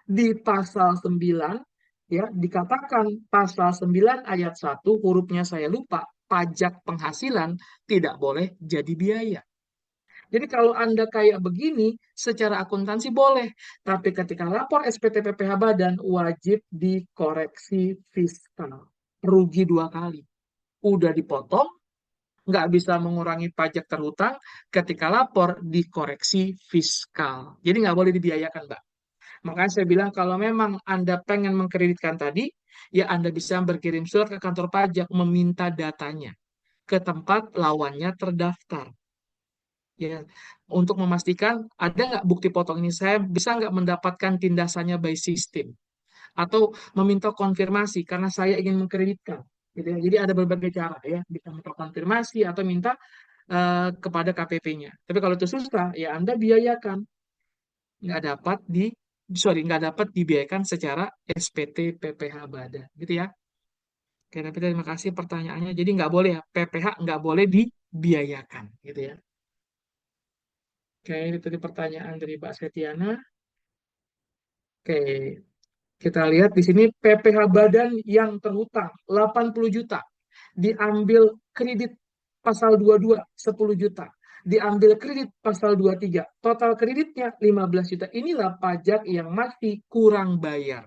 Di pasal 9 ya dikatakan pasal 9 ayat 1 hurufnya saya lupa, pajak penghasilan tidak boleh jadi biaya. Jadi kalau Anda kayak begini secara akuntansi boleh, tapi ketika lapor SPT PPh Badan wajib dikoreksi fiskal. Rugi dua kali. Udah dipotong, nggak bisa mengurangi pajak terhutang, ketika lapor dikoreksi fiskal. Jadi nggak boleh dibiayakan, Mbak. Makanya saya bilang kalau memang Anda pengen mengkreditkan tadi, ya Anda bisa berkirim surat ke kantor pajak meminta datanya ke tempat lawannya terdaftar. Ya, untuk memastikan ada nggak bukti potong ini, saya bisa nggak mendapatkan tindasannya by system atau meminta konfirmasi karena saya ingin mengkreditkan. Gitu ya. Jadi ada berbagai cara ya, bisa minta konfirmasi atau minta kepada KPP-nya. Tapi kalau itu susah, ya Anda biayakan, nggak dapat nggak dapat dibiayakan secara SPT PPh Badan gitu ya. Oke, tapi terima kasih pertanyaannya. Jadi nggak boleh ya, PPh nggak boleh dibiayakan gitu ya. Oke, itu tadi pertanyaan dari Mbak Setiana. Oke, kita lihat di sini PPh Badan yang terhutang 80 juta. Diambil kredit pasal 22 10 juta. Diambil kredit pasal 23. Total kreditnya 15 juta. Inilah pajak yang masih kurang bayar.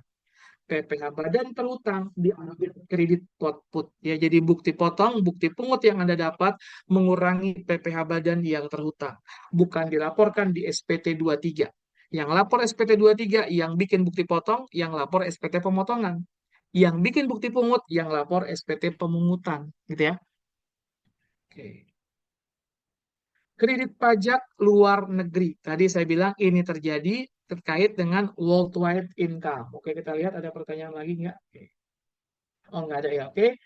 PPh Badan terhutang diambil kredit potput ya, jadi bukti potong, bukti pungut yang Anda dapat mengurangi PPh Badan yang terhutang, bukan dilaporkan di SPT 23. Yang lapor SPT 23 yang bikin bukti potong, yang lapor SPT pemotongan, yang bikin bukti pungut, yang lapor SPT pemungutan gitu ya. Oke. Kredit pajak luar negeri. Tadi saya bilang ini terjadi terkait dengan worldwide income. Oke, kita lihat ada pertanyaan lagi nggak? Oke. Oh, nggak ada ya. Oke.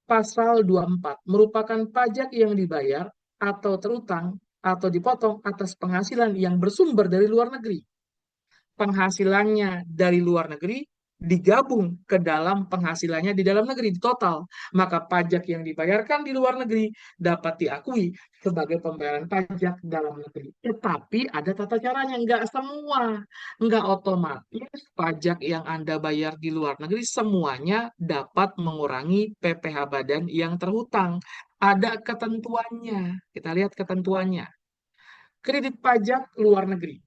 Pasal 24 merupakan pajak yang dibayar atau terutang atau dipotong atas penghasilan yang bersumber dari luar negeri. Penghasilannya dari luar negeri digabung ke dalam penghasilannya di dalam negeri, di total. Maka pajak yang dibayarkan di luar negeri dapat diakui sebagai pembayaran pajak dalam negeri. Tetapi ada tata caranya, nggak semua. Nggak otomatis pajak yang Anda bayar di luar negeri semuanya dapat mengurangi PPh badan yang terhutang. Ada ketentuannya. Kita lihat ketentuannya. Kredit pajak luar negeri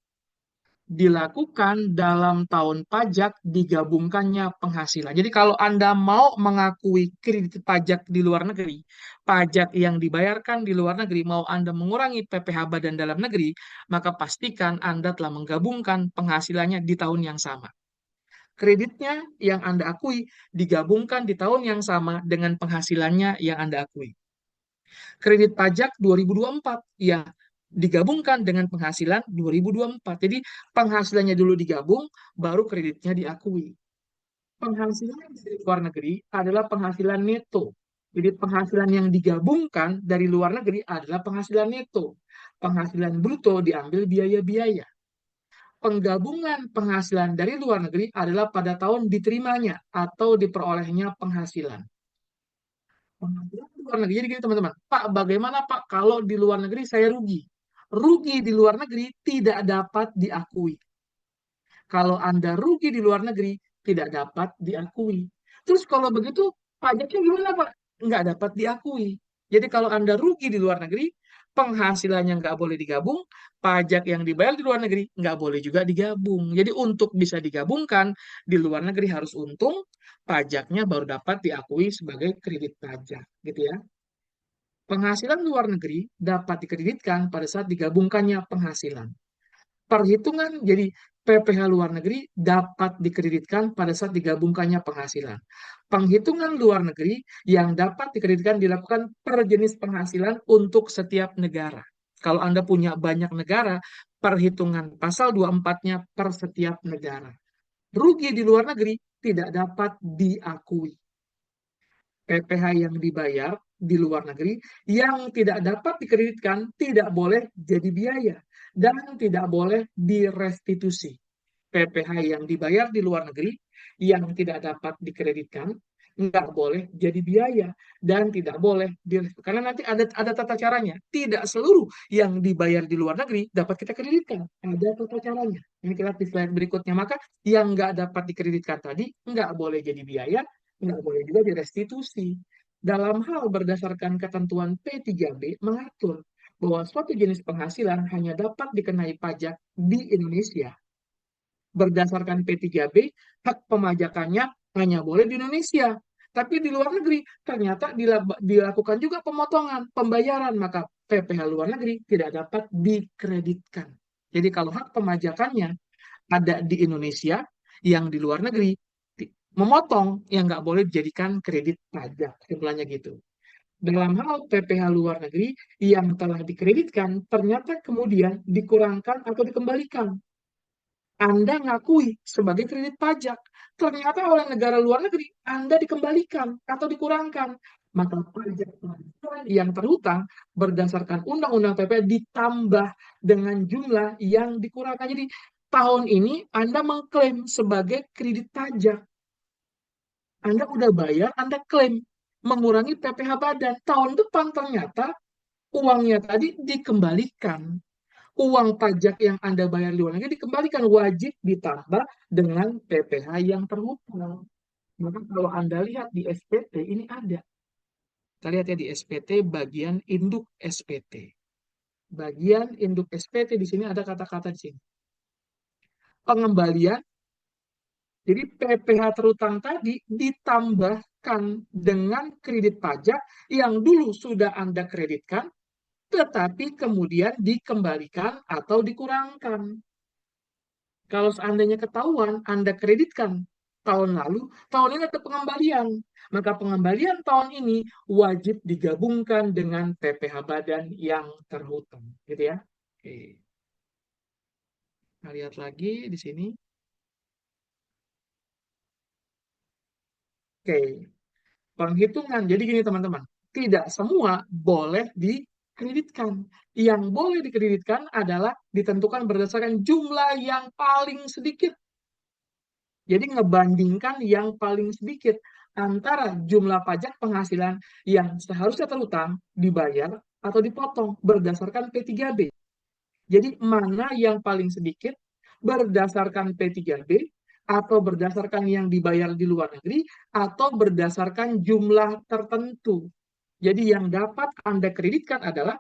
dilakukan dalam tahun pajak digabungkannya penghasilan. Jadi kalau Anda mau mengakui kredit pajak di luar negeri, pajak yang dibayarkan di luar negeri, mau Anda mengurangi PPh badan dalam negeri, maka pastikan Anda telah menggabungkan penghasilannya di tahun yang sama. Kreditnya yang Anda akui digabungkan di tahun yang sama dengan penghasilannya yang Anda akui. Kredit pajak 2024, ya digabungkan dengan penghasilan 2024. Jadi penghasilannya dulu digabung, baru kreditnya diakui. Penghasilan dari luar negeri adalah penghasilan neto. Jadi penghasilan yang digabungkan dari luar negeri adalah penghasilan neto. Penghasilan bruto diambil biaya-biaya. Penggabungan penghasilan dari luar negeri adalah pada tahun diterimanya atau diperolehnya penghasilan. Penghasilan di luar negeri. Jadi gini teman-teman, Pak, bagaimana Pak kalau di luar negeri saya rugi? Rugi di luar negeri tidak dapat diakui. Kalau Anda rugi di luar negeri, tidak dapat diakui. Terus kalau begitu, pajaknya gimana, Pak? Nggak dapat diakui. Jadi kalau Anda rugi di luar negeri, penghasilannya nggak boleh digabung, pajak yang dibayar di luar negeri nggak boleh juga digabung. Jadi untuk bisa digabungkan, di luar negeri harus untung, pajaknya baru dapat diakui sebagai kredit pajak. Gitu ya. Penghasilan luar negeri dapat dikreditkan pada saat digabungkannya penghasilan. Perhitungan jadi PPh luar negeri dapat dikreditkan pada saat digabungkannya penghasilan. Penghitungan luar negeri yang dapat dikreditkan dilakukan per jenis penghasilan untuk setiap negara. Kalau Anda punya banyak negara, perhitungan pasal 24-nya per setiap negara. Rugi di luar negeri tidak dapat diakui. PPh yang dibayar di luar negeri yang tidak dapat dikreditkan tidak boleh jadi biaya dan tidak boleh direstitusi. PPh yang dibayar di luar negeri yang tidak dapat dikreditkan nggak boleh jadi biaya dan tidak boleh direstitusi. Karena nanti ada tata caranya. Tidak seluruh yang dibayar di luar negeri dapat kita kreditkan. Ada tata caranya. Ini kita di slide berikutnya. Maka yang nggak dapat dikreditkan tadi nggak boleh jadi biaya, nggak boleh juga direstitusi. Dalam hal berdasarkan ketentuan P3B mengatur bahwa suatu jenis penghasilan hanya dapat dikenai pajak di Indonesia. Berdasarkan P3B, hak pemajakannya hanya boleh di Indonesia. Tapi di luar negeri ternyata dilakukan juga pemotongan, pembayaran, maka PPh luar negeri tidak dapat dikreditkan. Jadi kalau hak pemajakannya ada di Indonesia, yang di luar negeri memotong yang nggak boleh dijadikan kredit pajak. Simpulannya gitu. Dalam hal PPh luar negeri yang telah dikreditkan, ternyata kemudian dikurangkan atau dikembalikan. Anda ngakui sebagai kredit pajak. Ternyata oleh negara luar negeri, Anda dikembalikan atau dikurangkan. Maka pajak yang terhutang berdasarkan Undang-Undang PPh ditambah dengan jumlah yang dikurangkan. Jadi tahun ini Anda mengklaim sebagai kredit pajak. Anda udah bayar, Anda klaim mengurangi PPh badan. Tahun depan ternyata uangnya tadi dikembalikan. Uang pajak yang Anda bayar di luar negeri dikembalikan, wajib ditambah dengan PPh yang terhutang. Maka kalau Anda lihat di SPT ini ada. Kita lihat ya di SPT bagian induk SPT. Bagian induk SPT di sini ada kata-kata di sini. Pengembalian, jadi PPh terhutang tadi ditambahkan dengan kredit pajak yang dulu sudah Anda kreditkan, tetapi kemudian dikembalikan atau dikurangkan. Kalau seandainya ketahuan Anda kreditkan tahun lalu, tahun ini ada pengembalian. Maka pengembalian tahun ini wajib digabungkan dengan PPh badan yang terhutang. Gitu ya. Oke. Kita lihat lagi di sini. Oke. Penghitungan. Jadi gini teman-teman. Tidak semua boleh dikreditkan. Yang boleh dikreditkan adalah ditentukan berdasarkan jumlah yang paling sedikit. Jadi ngebandingkan yang paling sedikit antara jumlah pajak penghasilan yang seharusnya terutang, dibayar, atau dipotong berdasarkan P3B. Jadi mana yang paling sedikit berdasarkan P3B atau berdasarkan yang dibayar di luar negeri atau berdasarkan jumlah tertentu. Jadi yang dapat Anda kreditkan adalah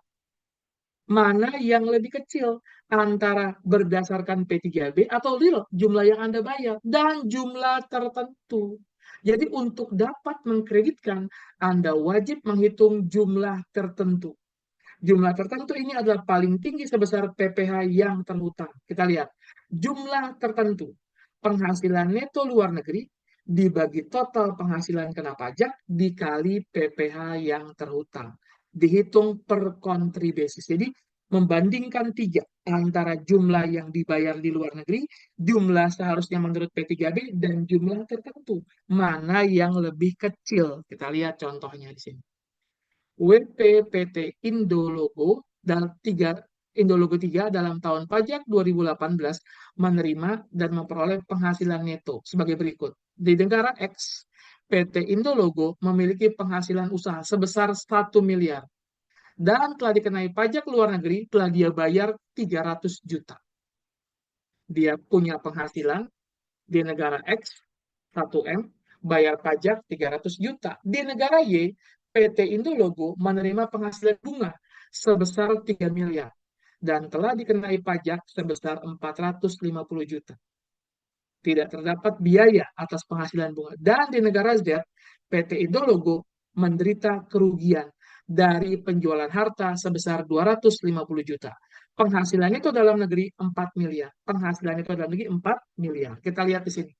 mana yang lebih kecil antara berdasarkan P3B atau real jumlah yang Anda bayar dan jumlah tertentu. Jadi untuk dapat mengkreditkan, Anda wajib menghitung jumlah tertentu. Jumlah tertentu ini adalah paling tinggi sebesar PPh yang terhutang. Kita lihat, jumlah tertentu, penghasilan neto luar negeri dibagi total penghasilan kena pajak dikali PPh yang terhutang. Dihitung per country basis. Jadi membandingkan tiga antara jumlah yang dibayar di luar negeri, jumlah seharusnya menurut P3B, dan jumlah tertentu. Mana yang lebih kecil? Kita lihat contohnya di sini. WPPT Indologo dan Indologo 3 dalam tahun pajak 2018 menerima dan memperoleh penghasilan neto sebagai berikut. Di negara X, PT Indologo memiliki penghasilan usaha sebesar 1 miliar dan telah dikenai pajak luar negeri telah dia bayar 300 juta. Dia punya penghasilan di negara X 1M, bayar pajak 300 juta. Di negara Y, PT Indologo menerima penghasilan bunga sebesar 3 miliar dan telah dikenai pajak sebesar 450 juta. Tidak terdapat biaya atas penghasilan bunga. Dan di negara Z, PT Indologo menderita kerugian dari penjualan harta sebesar 250 juta. Penghasilan itu dalam negeri 4 miliar. Penghasilan itu dalam negeri 4 miliar. Kita lihat di sini.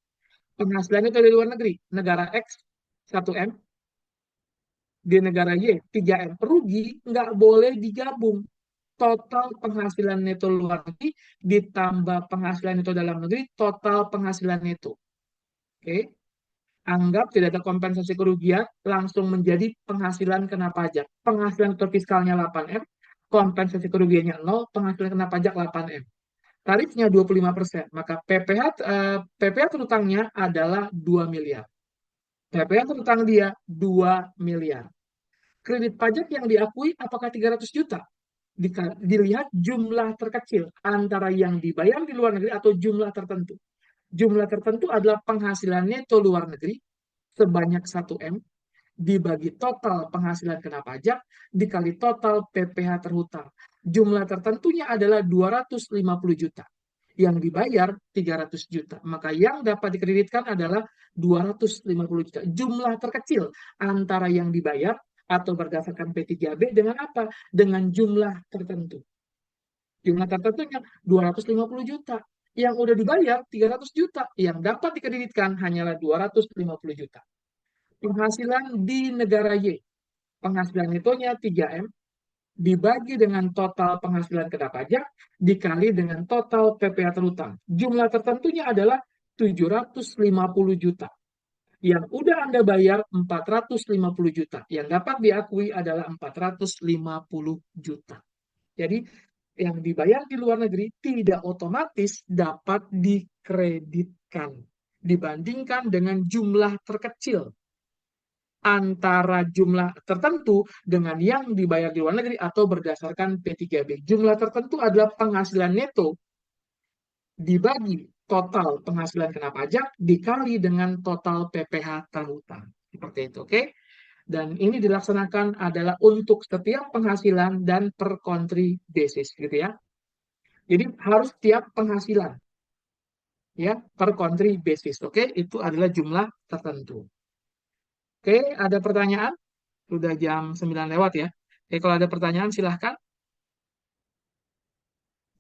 Penghasilan itu dari luar negeri. Negara X 1M, di negara Y 3M. Rugi nggak boleh digabung. Total penghasilan neto luar negeri ditambah penghasilan neto dalam negeri, total penghasilan neto. Oke, anggap tidak ada kompensasi kerugian, langsung menjadi penghasilan kena pajak. Penghasilan neto fiskalnya 8M, kompensasi kerugiannya 0, penghasilan kena pajak 8M. Tarifnya 25%, maka PPh terutangnya adalah 2 miliar. PPh terutang dia 2 miliar. Kredit pajak yang diakui apakah 300 juta? Dilihat jumlah terkecil antara yang dibayar di luar negeri atau jumlah tertentu. Jumlah tertentu adalah penghasilan neto luar negeri sebanyak 1M dibagi total penghasilan kena pajak dikali total PPh terhutang. Jumlah tertentunya adalah 250 juta. Yang dibayar 300 juta. Maka yang dapat dikreditkan adalah 250 juta. Jumlah terkecil antara yang dibayar atau berdasarkan P3B dengan apa? Dengan jumlah tertentu. Jumlah tertentunya 250 juta. Yang udah dibayar 300 juta. Yang dapat dikreditkan hanyalah 250 juta. Penghasilan di negara Y. Penghasilan netonya 3M dibagi dengan total penghasilan kena pajak dikali dengan total PPh terutang. Jumlah tertentunya adalah 750 juta. Yang udah Anda bayar 450 juta. Yang dapat diakui adalah 450 juta. Jadi yang dibayar di luar negeri tidak otomatis dapat dikreditkan dibandingkan dengan jumlah terkecil antara jumlah tertentu dengan yang dibayar di luar negeri atau berdasarkan P3B. Jumlah tertentu adalah penghasilan neto dibagi total penghasilan kena pajak dikali dengan total PPh terhutang. Seperti itu, oke? Dan ini dilaksanakan adalah untuk setiap penghasilan dan per country basis, gitu ya. Jadi harus tiap penghasilan, ya, per country basis, oke? Itu adalah jumlah tertentu. Oke, ada pertanyaan? Sudah jam 9 lewat ya. Oke, kalau ada pertanyaan silahkan.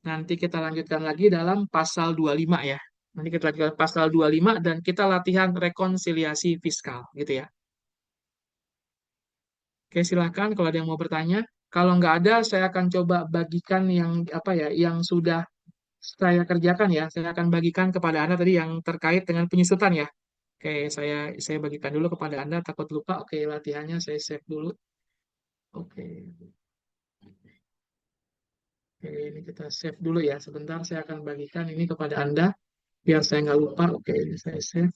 Nanti kita lanjutkan lagi dalam pasal 25 ya. Nanti kita lanjutkan pasal 25 dan kita latihan rekonsiliasi fiskal gitu ya. Oke, silahkan kalau ada yang mau bertanya. Kalau nggak ada, saya akan coba bagikan yang apa ya, yang sudah saya kerjakan ya. Saya akan bagikan kepada Anda tadi yang terkait dengan penyusutan ya. Oke, saya bagikan dulu kepada Anda, takut lupa. Oke, latihannya saya save dulu. Oke. Oke, ini kita save dulu ya. Sebentar saya akan bagikan ini kepada Anda. Biar saya nggak lupa. Oke, ini saya save.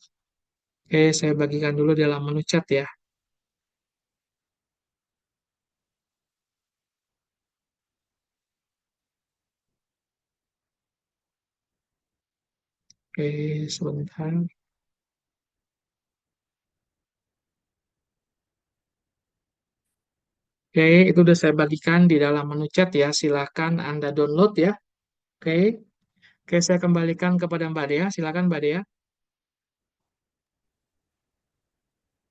Oke, saya bagikan dulu dalam menu chat ya. Oke, sebentar. Oke, itu udah saya bagikan di dalam menu chat ya. Silakan Anda download ya. Oke, oke saya kembalikan kepada Mbak Dea. Silakan Mbak Dea.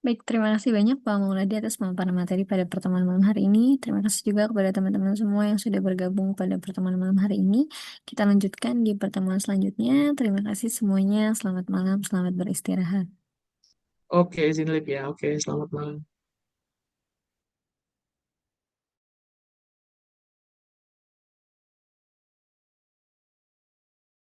Baik, terima kasih banyak Pak Mauladi atas pemaparan materi pada pertemuan malam hari ini. Terima kasih juga kepada teman-teman semua yang sudah bergabung pada pertemuan malam hari ini. Kita lanjutkan di pertemuan selanjutnya. Terima kasih semuanya. Selamat malam, selamat beristirahat. Oke, izin live ya. Oke, selamat malam.